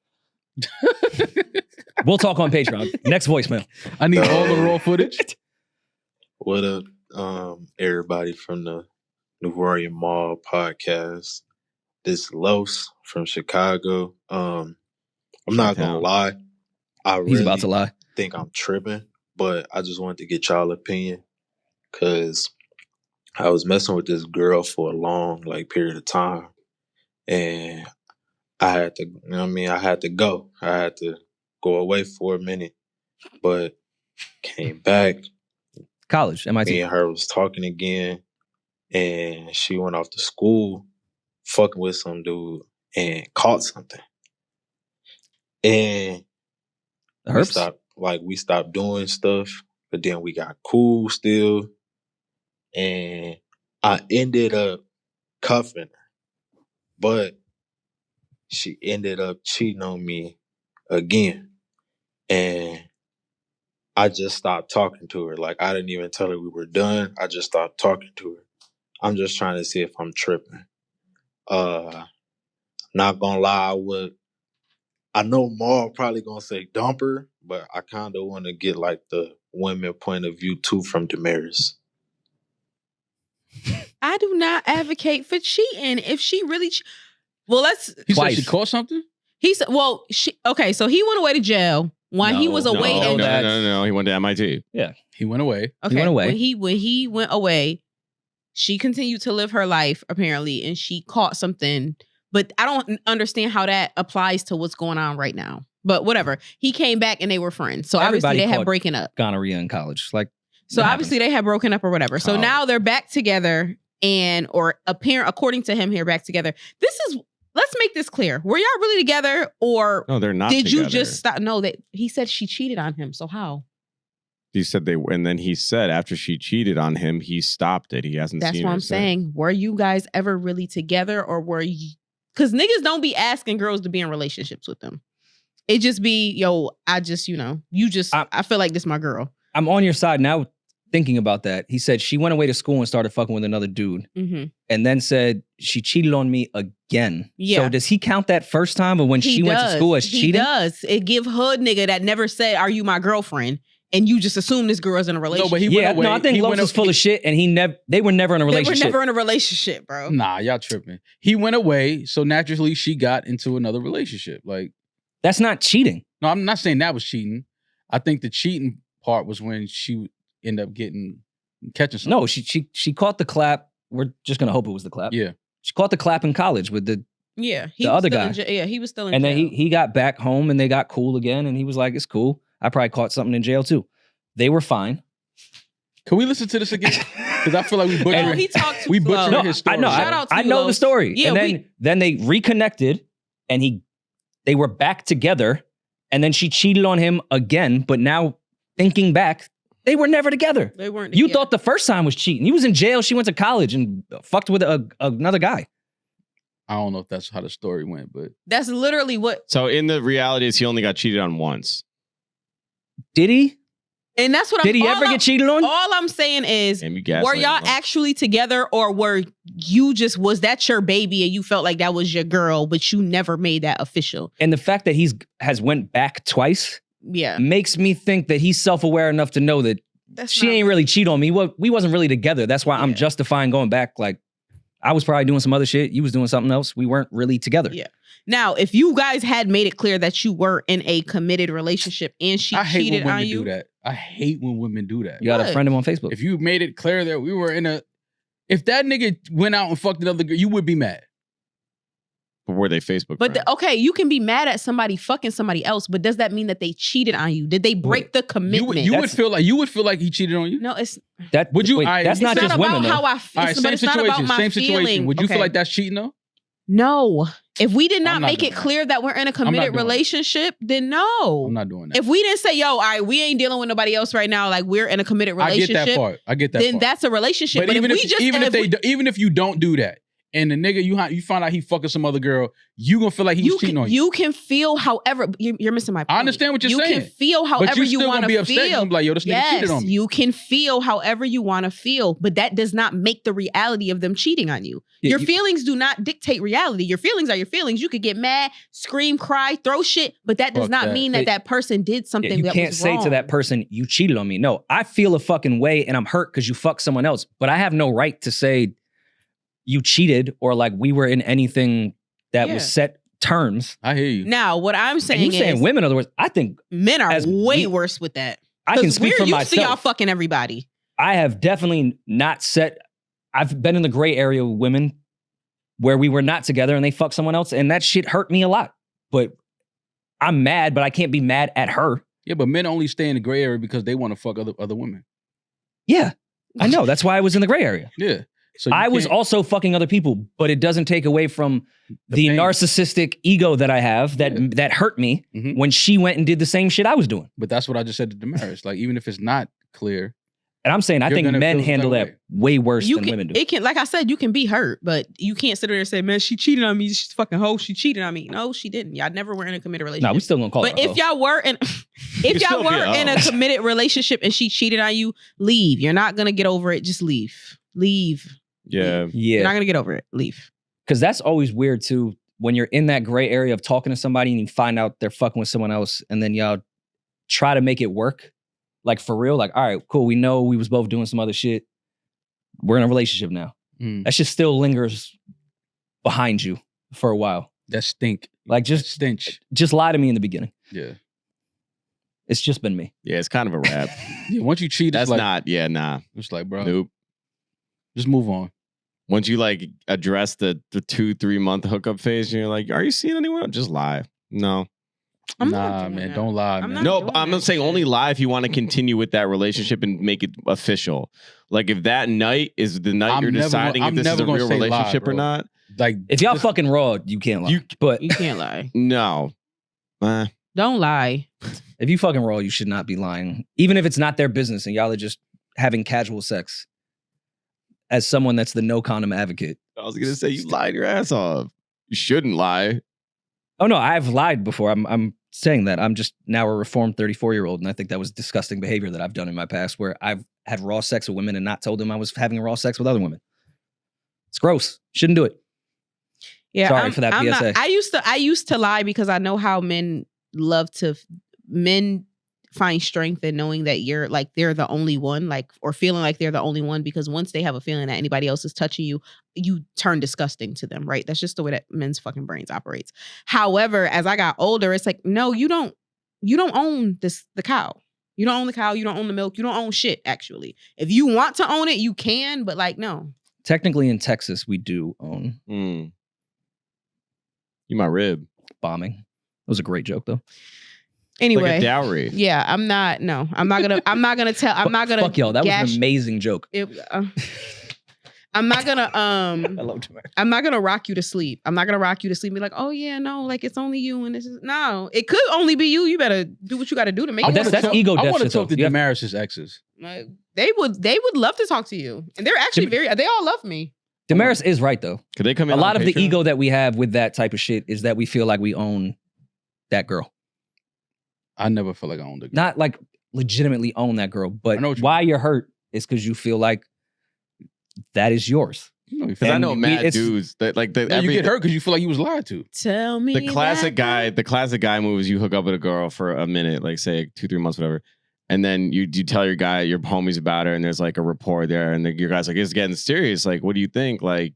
Speaker 1: We'll talk on Patreon. Next voicemail.
Speaker 2: I need all the raw footage.
Speaker 10: What up, everybody from the New Rory Mall podcast? This Los from Chicago. I'm not gonna lie. I
Speaker 1: He's about to lie.
Speaker 10: think I'm tripping, but I just wanted to get y'all opinion because I was messing with this girl for a long period of time, and I had to, you know what I mean? I had to go. I had to go away for a minute, but came back.
Speaker 1: College, MIT.
Speaker 10: Me and her was talking again, and she went off to school fucking with some dude and caught something. And we stopped doing stuff, but then we got cool still. And I ended up cuffing her, but she ended up cheating on me again. And I just stopped talking to her. Like, I didn't even tell her we were done. I just stopped talking to her. I'm just trying to see if I'm tripping. Not gonna lie, I know Maul probably gonna say dump her, but I kind of want to get the women point of view too from Demaris.
Speaker 4: I do not advocate for cheating. If she really, well, let's.
Speaker 2: He said
Speaker 1: Twice.
Speaker 2: she caught something?
Speaker 4: He said, well, okay, so he went away to jail while he
Speaker 1: No,
Speaker 4: was
Speaker 1: no,
Speaker 4: away.
Speaker 1: no,
Speaker 4: and,
Speaker 3: No. He went to MIT.
Speaker 2: He went away.
Speaker 4: okay,
Speaker 1: went away.
Speaker 4: When he went away, she continued to live her life apparently, and she caught something. But I don't understand how that applies to what's going on right now. But whatever. He came back and they were friends. So
Speaker 1: Everybody
Speaker 4: obviously they had
Speaker 1: caught
Speaker 4: breaking up.
Speaker 1: Gonorrhea in college. Like,
Speaker 4: So
Speaker 1: it
Speaker 4: obviously they had broken up or whatever. So
Speaker 3: College.
Speaker 4: now they're back together according to him here, back together. Let's make this clear. Were y'all really together or
Speaker 3: No, they're not.
Speaker 4: did you
Speaker 3: together.
Speaker 4: just stop? No, that he said she cheated on him. So how?
Speaker 3: He said they were, and then he said after she cheated on him, he stopped it. He hasn't
Speaker 4: That's
Speaker 3: seen
Speaker 4: what
Speaker 3: her
Speaker 4: I'm
Speaker 3: since.
Speaker 4: saying. Were you guys ever really together or were you? Because niggas don't be asking girls to be in relationships with them. It just be, yo, I just, I feel like this my girl.
Speaker 1: I'm on your side now thinking about that. He said she went away to school and started fucking with another dude
Speaker 4: Mm-hmm.
Speaker 1: and then said she cheated on me again.
Speaker 4: Yeah.
Speaker 1: So does he count that first time or when she went to school as cheating?
Speaker 4: He does. It give hood nigga that never said, are you my girlfriend? And you just assume this girl's in a relationship.
Speaker 2: No, but he
Speaker 1: Yeah,
Speaker 2: went away.
Speaker 1: no, I think Los was full of shit and they were never in a
Speaker 4: They
Speaker 1: relationship.
Speaker 4: were never in a relationship, bro.
Speaker 2: Nah, y'all tripping. He went away, so naturally she got into another relationship. Like,
Speaker 1: That's not cheating.
Speaker 2: no, I'm not saying that was cheating. I think the cheating part was when she ended up catching something.
Speaker 1: No, she caught the clap. We're just gonna hope it was the clap.
Speaker 2: Yeah.
Speaker 1: She caught the clap in college with the
Speaker 4: Yeah. He
Speaker 1: The
Speaker 4: was
Speaker 1: other
Speaker 4: still
Speaker 1: guy.
Speaker 4: in yeah, he was still in
Speaker 1: and
Speaker 4: jail.
Speaker 1: then he got back home and they got cool again and he was like, it's cool. I probably caught something in jail too. They were fine.
Speaker 2: Can we listen to this again? Because I feel like we
Speaker 4: No,
Speaker 2: butchered.
Speaker 4: he talked too
Speaker 2: we
Speaker 4: slow.
Speaker 2: butchered
Speaker 1: No,
Speaker 2: his story.
Speaker 1: I know.
Speaker 4: Shout out to
Speaker 1: I
Speaker 4: you,
Speaker 1: know the
Speaker 4: Los.
Speaker 1: story.
Speaker 4: Yeah,
Speaker 1: and then they reconnected and they were back together and then she cheated on him again. But now thinking back, they were never together.
Speaker 4: They weren't
Speaker 1: You
Speaker 4: together.
Speaker 1: thought the first time was cheating. He was in jail. She went to college and fucked with another guy.
Speaker 2: I don't know if that's how the story went, but
Speaker 4: That's literally what,
Speaker 3: So in the reality is he only got cheated on once.
Speaker 1: Did he?
Speaker 4: and that's what
Speaker 1: Did he
Speaker 4: all
Speaker 1: ever
Speaker 4: I'm-
Speaker 1: get cheated on?
Speaker 4: All I'm saying is,
Speaker 3: And you
Speaker 4: were
Speaker 3: gaslighted
Speaker 4: y'all
Speaker 3: him.
Speaker 4: actually together or was that your baby and you felt like that was your girl, but you never made that official?
Speaker 1: And the fact that has went back twice
Speaker 4: Yeah.
Speaker 1: makes me think that he's self-aware enough to know that
Speaker 4: That's
Speaker 1: she
Speaker 4: not-
Speaker 1: ain't really cheat on me. We wasn't really together. That's why I'm
Speaker 4: Yeah.
Speaker 1: justifying going back. Like, I was probably doing some other shit. You was doing something else. We weren't really together.
Speaker 4: Yeah. Now, if you guys had made it clear that you were in a committed relationship and she
Speaker 2: I hate
Speaker 4: cheated
Speaker 2: when
Speaker 4: on
Speaker 2: women
Speaker 4: you,
Speaker 2: do that. I hate when women do that.
Speaker 1: You got to
Speaker 4: What?
Speaker 1: friend him on Facebook.
Speaker 2: If you made it clear that we were if that nigga went out and fucked another girl, you would be mad.
Speaker 3: But were they Facebook
Speaker 4: but
Speaker 3: friends?
Speaker 4: okay, you can be mad at somebody fucking somebody else, but does that mean that they cheated on you? Did they break the
Speaker 2: You
Speaker 4: commitment?
Speaker 2: would feel like he cheated on you.
Speaker 4: No, it's
Speaker 1: That
Speaker 2: Would you-
Speaker 1: Wait,
Speaker 2: I-
Speaker 1: that's
Speaker 2: it's
Speaker 1: not
Speaker 4: it's
Speaker 1: just
Speaker 4: not about
Speaker 1: women though.
Speaker 4: how I feel.
Speaker 2: All right,
Speaker 4: But
Speaker 2: same
Speaker 4: it's not about
Speaker 2: situation.
Speaker 4: my
Speaker 2: Same situation.
Speaker 4: feeling.
Speaker 2: Would you feel
Speaker 4: Okay.
Speaker 2: like that's cheating though?
Speaker 4: No. If we did not
Speaker 2: I'm not
Speaker 4: make
Speaker 2: doing
Speaker 4: it
Speaker 2: that.
Speaker 4: clear that we're in a
Speaker 2: not
Speaker 4: committed
Speaker 2: doing that.
Speaker 4: relationship, then no.
Speaker 2: I'm not doing that.
Speaker 4: If we didn't say, yo, all right, we ain't dealing with nobody else right now, like we're in a committed
Speaker 2: I get
Speaker 4: relationship,
Speaker 2: that part. I get that
Speaker 4: then
Speaker 2: part.
Speaker 4: that's a relationship.
Speaker 2: But
Speaker 4: But
Speaker 2: even
Speaker 4: if we just
Speaker 2: even if you don't do that, and the nigga you find out he fucking some other girl, you gonna feel like he was cheating on you.
Speaker 4: You can feel however you're missing my point.
Speaker 2: I understand what you're
Speaker 4: you
Speaker 2: saying.
Speaker 4: can feel
Speaker 2: But
Speaker 4: however
Speaker 2: you
Speaker 4: you
Speaker 2: still
Speaker 4: want
Speaker 2: gonna be
Speaker 4: to
Speaker 2: upset. You
Speaker 4: feel.
Speaker 2: gonna be like, yo, this nigga
Speaker 4: Yes,
Speaker 2: cheated on me.
Speaker 4: you can feel however you want to feel, but that does not make the reality of them cheating on you.
Speaker 1: Yeah,
Speaker 4: Your
Speaker 1: you-
Speaker 4: feelings do not dictate reality. Your feelings are your feelings. You could get mad, scream, cry, throw shit, but that does
Speaker 2: Fuck
Speaker 4: not
Speaker 2: that.
Speaker 4: mean that
Speaker 1: But-
Speaker 4: that person did something
Speaker 1: Yeah, you
Speaker 4: that
Speaker 1: can't
Speaker 4: was
Speaker 1: say
Speaker 4: wrong.
Speaker 1: to that person, you cheated on me. No, I feel a fucking way and I'm hurt because you fucked someone else. But I have no right to say you cheated or like we were in anything that
Speaker 4: Yeah.
Speaker 1: was set terms.
Speaker 2: I hear you.
Speaker 4: Now, what I'm
Speaker 1: And
Speaker 4: saying
Speaker 1: you
Speaker 4: is
Speaker 1: saying women, in other words, I think
Speaker 4: men are
Speaker 1: as
Speaker 4: way
Speaker 1: we-
Speaker 4: worse with that.
Speaker 1: I can
Speaker 4: 'Cause
Speaker 1: speak
Speaker 4: we're
Speaker 1: for
Speaker 4: used to y'all
Speaker 1: myself.
Speaker 4: fucking everybody.
Speaker 1: I have definitely not set, I've been in the gray area with women where we were not together and they fucked someone else and that shit hurt me a lot. But I'm mad, but I can't be mad at her.
Speaker 2: Yeah, but men only stay in the gray area because they want to fuck other women.
Speaker 1: Yeah, I know. That's why I was in the gray area.
Speaker 2: Yeah. So you
Speaker 1: I was
Speaker 2: can't-
Speaker 1: also fucking other people, but it doesn't take away from the
Speaker 2: pain.
Speaker 1: narcissistic ego that I have that hurt me
Speaker 2: Mhm.
Speaker 1: when she went and did the same shit I was doing.
Speaker 2: But that's what I just said to Demaris. Like, even if it's not clear,
Speaker 1: And I'm saying I
Speaker 2: You're
Speaker 1: think
Speaker 2: gonna
Speaker 1: men
Speaker 2: feel
Speaker 1: handle
Speaker 2: that
Speaker 1: that way worse
Speaker 4: You
Speaker 1: than
Speaker 4: can,
Speaker 1: women do.
Speaker 4: it can, like I said, you can be hurt, but you can't sit there and say, "Man, she cheated on me. She's a fucking hoe. She cheated on me." No, she didn't. Y'all never were in a committed relationship.
Speaker 1: No, we still gonna call
Speaker 4: But
Speaker 1: it.
Speaker 4: if y'all were in, if
Speaker 3: You
Speaker 4: y'all
Speaker 3: still be
Speaker 4: were
Speaker 3: a
Speaker 4: in a
Speaker 3: hoe.
Speaker 4: committed relationship and she cheated on you, leave. You're not gonna get over it. Just leave. Leave.
Speaker 3: Yeah.
Speaker 4: You're not
Speaker 1: yeah,
Speaker 4: gonna get over it. Leave.
Speaker 1: because that's always weird too. When you're in that gray area of talking to somebody and you find out they're fucking with someone else, and then y'all try to make it work, like for real. Like, all right, cool. We know we was both doing some other shit, We're in a relationship now. That shit still lingers behind you for a while.
Speaker 2: That stink.
Speaker 1: Like just
Speaker 2: stench.
Speaker 1: Just lie to me in the beginning.
Speaker 2: Yeah.
Speaker 1: It's just been me.
Speaker 3: Yeah, it's kind of a wrap.
Speaker 2: Yeah, once you cheat,
Speaker 3: that's
Speaker 2: it's like,
Speaker 3: not. Yeah, nah.
Speaker 2: It's like, bro.
Speaker 3: Nope.
Speaker 2: Just move on.
Speaker 3: Once you like address the 2-3 month hookup phase, you're like, are you seeing anyone? Just lie. No.
Speaker 2: Nah, man, don't lie, man.
Speaker 3: No, I'm not saying only lie if you want to continue with that relationship and make it official. Like if that night is the night you're deciding if this is a real relationship or not.
Speaker 2: Like
Speaker 1: if y'all fucking raw, you can't lie. But
Speaker 4: you can't lie.
Speaker 3: No.
Speaker 4: Don't lie.
Speaker 1: If you fucking raw, you should not be lying. Even if it's not their business and y'all are just having casual sex. As someone that's the no condom advocate.
Speaker 3: I was gonna say you lied your ass off. You shouldn't lie.
Speaker 1: Oh no, I've lied before. I'm saying that. I'm just now a reformed 34-year-old, and I think that was disgusting behavior that I've done in my past where I've had raw sex with women and not told them I was having raw sex with other women. It's gross. Shouldn't do it.
Speaker 4: Yeah,
Speaker 1: sorry for that PSA.
Speaker 4: I used to lie because I know how men find strength in knowing that you're like they're the only one, like, or feeling like they're the only one, because once they have a feeling that anybody else is touching you, you turn disgusting to them, right? That's just the way that men's fucking brains operates. However, as I got older, it's like, no, you don't own the cow. You don't own the cow, you don't own the milk, you don't own shit, actually. If you want to own it, you can, but like, no.
Speaker 1: Technically in Texas, we do own.
Speaker 3: You my rib.
Speaker 1: Bombing. That was a great joke though.
Speaker 4: Anyway,
Speaker 3: like a dowry.
Speaker 4: Yeah, I'm not gonna
Speaker 1: fuck y'all. That was an amazing joke.
Speaker 4: I'm not gonna
Speaker 1: I love Demaris.
Speaker 4: I'm not gonna rock you to sleep. I'm not gonna rock you to sleep and be like, oh yeah, no, like it's only you and this is no. It could only be you. You better do what you gotta do to make it.
Speaker 1: That's ego death.
Speaker 2: I want to
Speaker 1: shit,
Speaker 2: talk to
Speaker 1: though.
Speaker 2: Demaris' exes.
Speaker 4: Like, they would love to talk to you. And they're actually they all love me.
Speaker 1: Demaris is right though.
Speaker 3: Could they come in?
Speaker 1: A lot of
Speaker 3: Patreon?
Speaker 1: the ego that we have with that type of shit is that we feel like we own that girl.
Speaker 2: I never feel like I owned a girl.
Speaker 1: Not like legitimately own that girl, but
Speaker 2: know what you
Speaker 1: why you're hurt is because you feel like that is yours.
Speaker 3: Because I know mad dudes that like
Speaker 2: you get hurt because you feel like you was lied to.
Speaker 4: Tell me
Speaker 3: the classic guy move is you hook up with a girl for a minute, like say 2-3 months, whatever. And then you tell your homies about her, and there's like a rapport there, and your guy's like, it's getting serious. Like, what do you think? Like,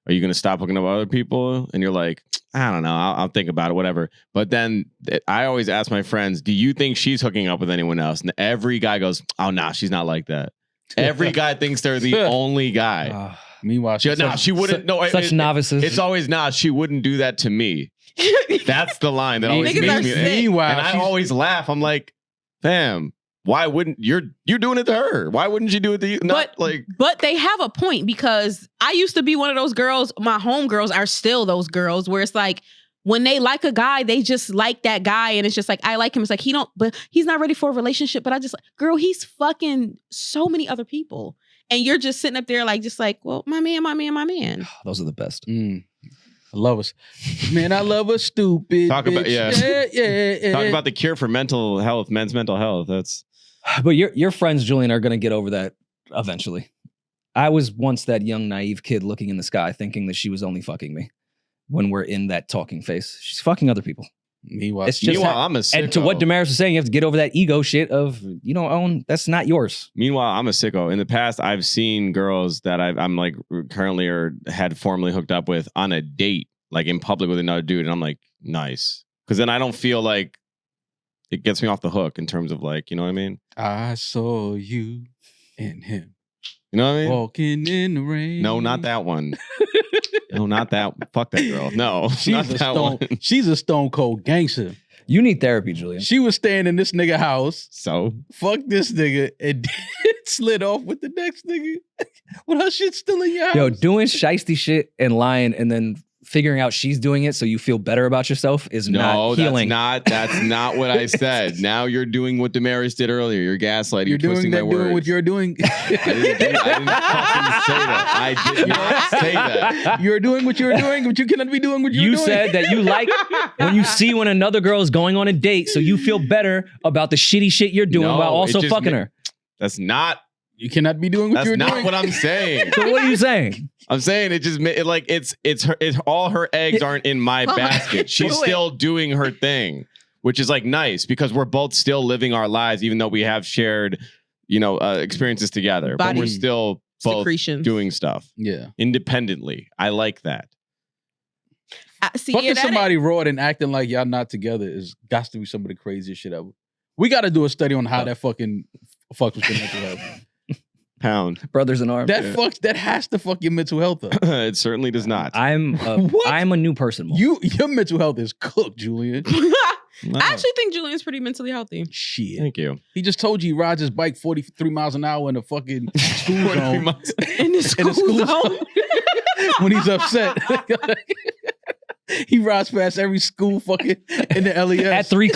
Speaker 3: are you gonna stop hooking up with other people? And you're like, I don't know. I'll think about it, whatever. But then I always ask my friends, do you think she's hooking up with anyone else? And every guy goes, oh, nah, she's not like that. Every guy thinks they're the only guy.
Speaker 2: Meanwhile,
Speaker 3: she wouldn't.
Speaker 1: Such novices.
Speaker 3: It's always she wouldn't do that to me. That's the line that always makes me.
Speaker 2: Meanwhile,
Speaker 3: and I always laugh. I'm like, fam, why wouldn't you're doing it to her? Why wouldn't you do it to you?
Speaker 4: But they have a point, because I used to be one of those girls. My homegirls are still those girls where it's like when they like a guy, they just like that guy, and it's just like I like him. It's like but he's not ready for a relationship. But I just girl, he's fucking so many other people, and you're just sitting up there like well, my man.
Speaker 1: Those are the best.
Speaker 2: I love us, man. I love us, stupid.
Speaker 3: Talk about
Speaker 2: yeah.
Speaker 3: Talk about the cure for mental health, men's mental health. That's.
Speaker 1: But your friends, Julian, are going to get over that eventually. I was once that young, naive kid looking in the sky thinking that she was only fucking me when we're in that talking phase. She's fucking other people.
Speaker 2: Meanwhile,
Speaker 3: I'm a sicko.
Speaker 1: And to what Demaris was saying, you have to get over that ego shit of you don't own, that's not yours.
Speaker 3: Meanwhile, I'm a sicko. In the past, I've seen girls that I'm like currently or had formerly hooked up with on a date, like in public with another dude. And I'm like, nice. Because then I don't feel like it gets me off the hook in terms of like, you know what I mean?
Speaker 2: I saw you and him.
Speaker 3: You know what I mean?
Speaker 2: Walking in the rain.
Speaker 3: No, not that one. No, not that. Fuck that girl. No,
Speaker 2: she's a stone cold gangster.
Speaker 1: You need therapy, Julian.
Speaker 2: She was staying in this nigga house.
Speaker 3: So?
Speaker 2: Fuck this nigga and slid off with the next nigga. When her shit's still in your house.
Speaker 1: Yo, doing shiesty shit and lying and then figuring out she's doing it so you feel better about yourself is not healing.
Speaker 3: That's not what I said. Now you're doing what Demaris did earlier. You're gaslighting.
Speaker 2: You're
Speaker 3: twisting my words.
Speaker 2: doing what you're doing.
Speaker 3: I didn't fucking say that. I did not say that.
Speaker 2: You're doing what you're doing, but you cannot be doing what you're doing.
Speaker 1: You said that you like when another girl is going on a date so you feel better about the shitty shit you're doing while also fucking her.
Speaker 3: That's not.
Speaker 2: You cannot be doing what you're doing.
Speaker 3: That's not what I'm saying.
Speaker 1: So what are you saying?
Speaker 3: I'm saying it's all her eggs aren't in my basket. She's still doing her thing, which is like nice because we're both still living our lives, even though we have shared, experiences together. But we're still both
Speaker 4: secretions.
Speaker 3: doing stuff
Speaker 2: Yeah.
Speaker 3: independently. I like that.
Speaker 4: See,
Speaker 2: Fucking
Speaker 4: that
Speaker 2: somebody raw and acting like y'all not together is got to be some of the craziest shit ever. We got to do a study on how that fucking fucks with your mental health.
Speaker 3: Pound.
Speaker 1: Brothers in arms.
Speaker 2: That has to fuck your mental health up.
Speaker 3: It certainly does not.
Speaker 1: I'm a new person. Mo.
Speaker 2: Your mental health is cooked, Julian.
Speaker 3: No.
Speaker 4: I actually think Julian's pretty mentally healthy.
Speaker 2: Shit.
Speaker 3: Thank you.
Speaker 2: He just told you he rides his bike 43 miles an hour in the fucking school zone.
Speaker 4: In the school zone.
Speaker 2: When he's upset. He rides past every school fucking in the LES.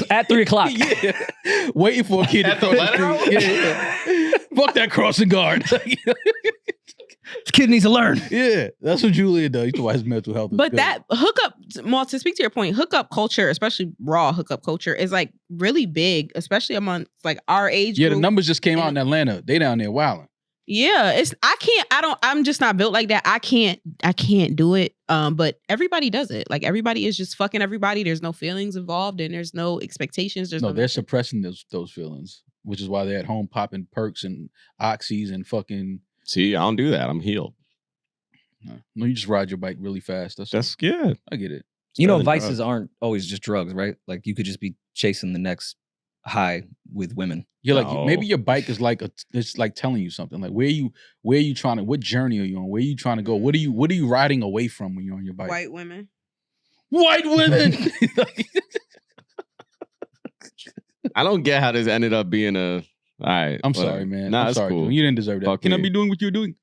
Speaker 1: at 3 o'clock.
Speaker 2: Yeah. Waiting for a kid to cross the street. Yeah. Fuck that crossing guard.
Speaker 1: This kid needs to learn.
Speaker 2: Yeah. That's what Julian does. He's why his mental health is
Speaker 4: But
Speaker 2: good.
Speaker 4: that hookup, Mal, to speak to your point, hookup culture, especially raw hookup culture, is like really big, especially among like our age
Speaker 2: Yeah,
Speaker 4: group.
Speaker 2: the numbers just came out in Atlanta. They down there wilding.
Speaker 4: Yeah, I'm just not built like that. I can't do it. But everybody does it. Like everybody is just fucking everybody. There's no feelings involved and there's no expectations. There's no
Speaker 2: They're suppressing those feelings, which is why they're at home popping perks and oxys and fucking.
Speaker 3: See, I don't do that. I'm healed.
Speaker 2: No, you just ride your bike really fast. That's
Speaker 3: good.
Speaker 2: I get it.
Speaker 1: You know,
Speaker 3: better than
Speaker 1: vices aren't always just drugs, right? Like you could just be chasing the next high with women.
Speaker 2: You're like maybe your bike is like it's like telling you something. Like where are you trying to? What journey are you on? Where are you trying to go? What are you riding away from when you're on your bike?
Speaker 4: White women.
Speaker 2: White women.
Speaker 3: I don't get how this ended up being a. All right.
Speaker 2: I'm
Speaker 3: whatever.
Speaker 2: sorry, man.
Speaker 3: Nah,
Speaker 2: I'm
Speaker 3: it's
Speaker 2: sorry.
Speaker 3: cool.
Speaker 2: You didn't deserve that.
Speaker 3: Fuck
Speaker 2: Can I
Speaker 3: me.
Speaker 2: be doing what you're doing?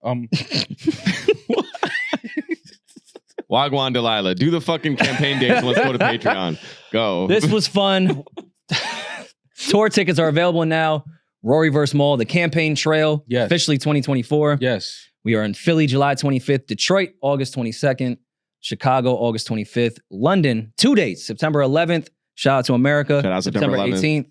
Speaker 3: Wagwan Delilah, do the fucking campaign dates. Let's go to Patreon. Go.
Speaker 1: This was fun. Tour tickets are available now. Rory vs. Maul, the campaign trail, officially 2024.
Speaker 2: Yes.
Speaker 1: We are in Philly, July 25th, Detroit, August 22nd, Chicago, August 25th, London, 2 dates, September 11th. Shout out to America.
Speaker 3: Shout out September 11th.
Speaker 1: 18th.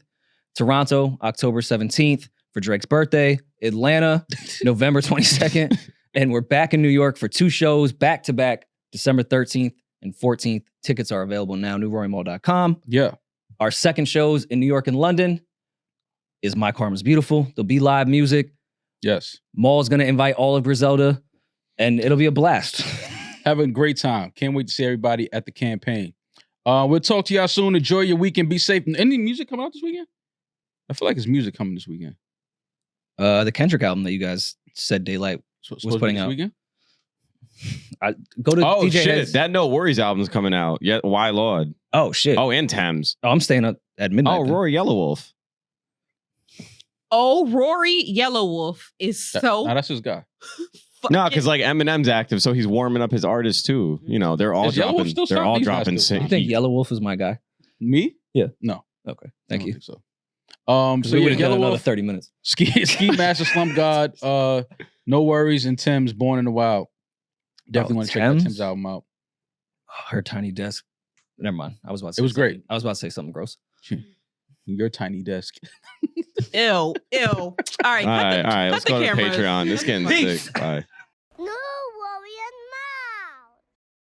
Speaker 1: Toronto, October 17th for Drake's birthday. Atlanta, November 22nd. And we're back in New York for 2 shows back to back, December 13th and 14th. Tickets are available now, newrorymall.com.
Speaker 2: Yeah.
Speaker 1: Our second shows in New York and London is My Karma's Beautiful. There'll be live music.
Speaker 2: Yes.
Speaker 1: Maul's going to invite all of Griselda, and it'll be a blast.
Speaker 2: Have a great time. Can't wait to see everybody at the campaign. We'll talk to y'all soon. Enjoy your weekend. Be safe. Any music coming out this weekend? I feel like it's music coming this weekend.
Speaker 1: The Kendrick album that you guys said Daylight was putting out.
Speaker 2: Weekend?
Speaker 1: Go to
Speaker 3: Oh
Speaker 1: DJ
Speaker 3: shit!
Speaker 1: Heads.
Speaker 3: That No Worries album's coming out. Yeah, Why Lord?
Speaker 1: Oh shit!
Speaker 3: Oh, and Thames.
Speaker 1: Oh, I'm staying up at midnight.
Speaker 3: Oh,
Speaker 1: then.
Speaker 3: Rory Yellowwolf.
Speaker 4: Oh, Rory Yellowwolf is so.
Speaker 2: Nah, that's his guy.
Speaker 3: No, because like Eminem's active, so he's warming up his artists too. You know, they're all
Speaker 2: Is Yellow Wolf
Speaker 3: dropping.
Speaker 2: still
Speaker 3: They're
Speaker 2: signed?
Speaker 3: all
Speaker 2: He's not
Speaker 3: dropping.
Speaker 2: still
Speaker 1: I
Speaker 3: sick.
Speaker 1: think Yellow Wolf is my guy.
Speaker 2: Me?
Speaker 1: Yeah.
Speaker 2: No.
Speaker 1: Okay.
Speaker 2: I
Speaker 1: Thank
Speaker 2: don't
Speaker 1: you.
Speaker 2: think so.
Speaker 1: So we would have done
Speaker 2: Yellow
Speaker 1: another
Speaker 2: Wolf,
Speaker 1: 30 minutes.
Speaker 2: Ski Master, Slump God, No Worries, and Tim's Born in the Wild. Definitely want to check out
Speaker 1: Thames?
Speaker 2: Tim's album out.
Speaker 1: Oh, her tiny desk. Never mind. I was about to say
Speaker 2: It was
Speaker 1: something.
Speaker 2: great.
Speaker 1: I was about to say something gross.
Speaker 2: Your tiny desk.
Speaker 4: Ew. All right.
Speaker 3: All right. Let's
Speaker 4: cut
Speaker 3: go
Speaker 4: the
Speaker 3: to
Speaker 4: cameras.
Speaker 3: Patreon. This getting
Speaker 1: Peace.
Speaker 3: sick. Bye.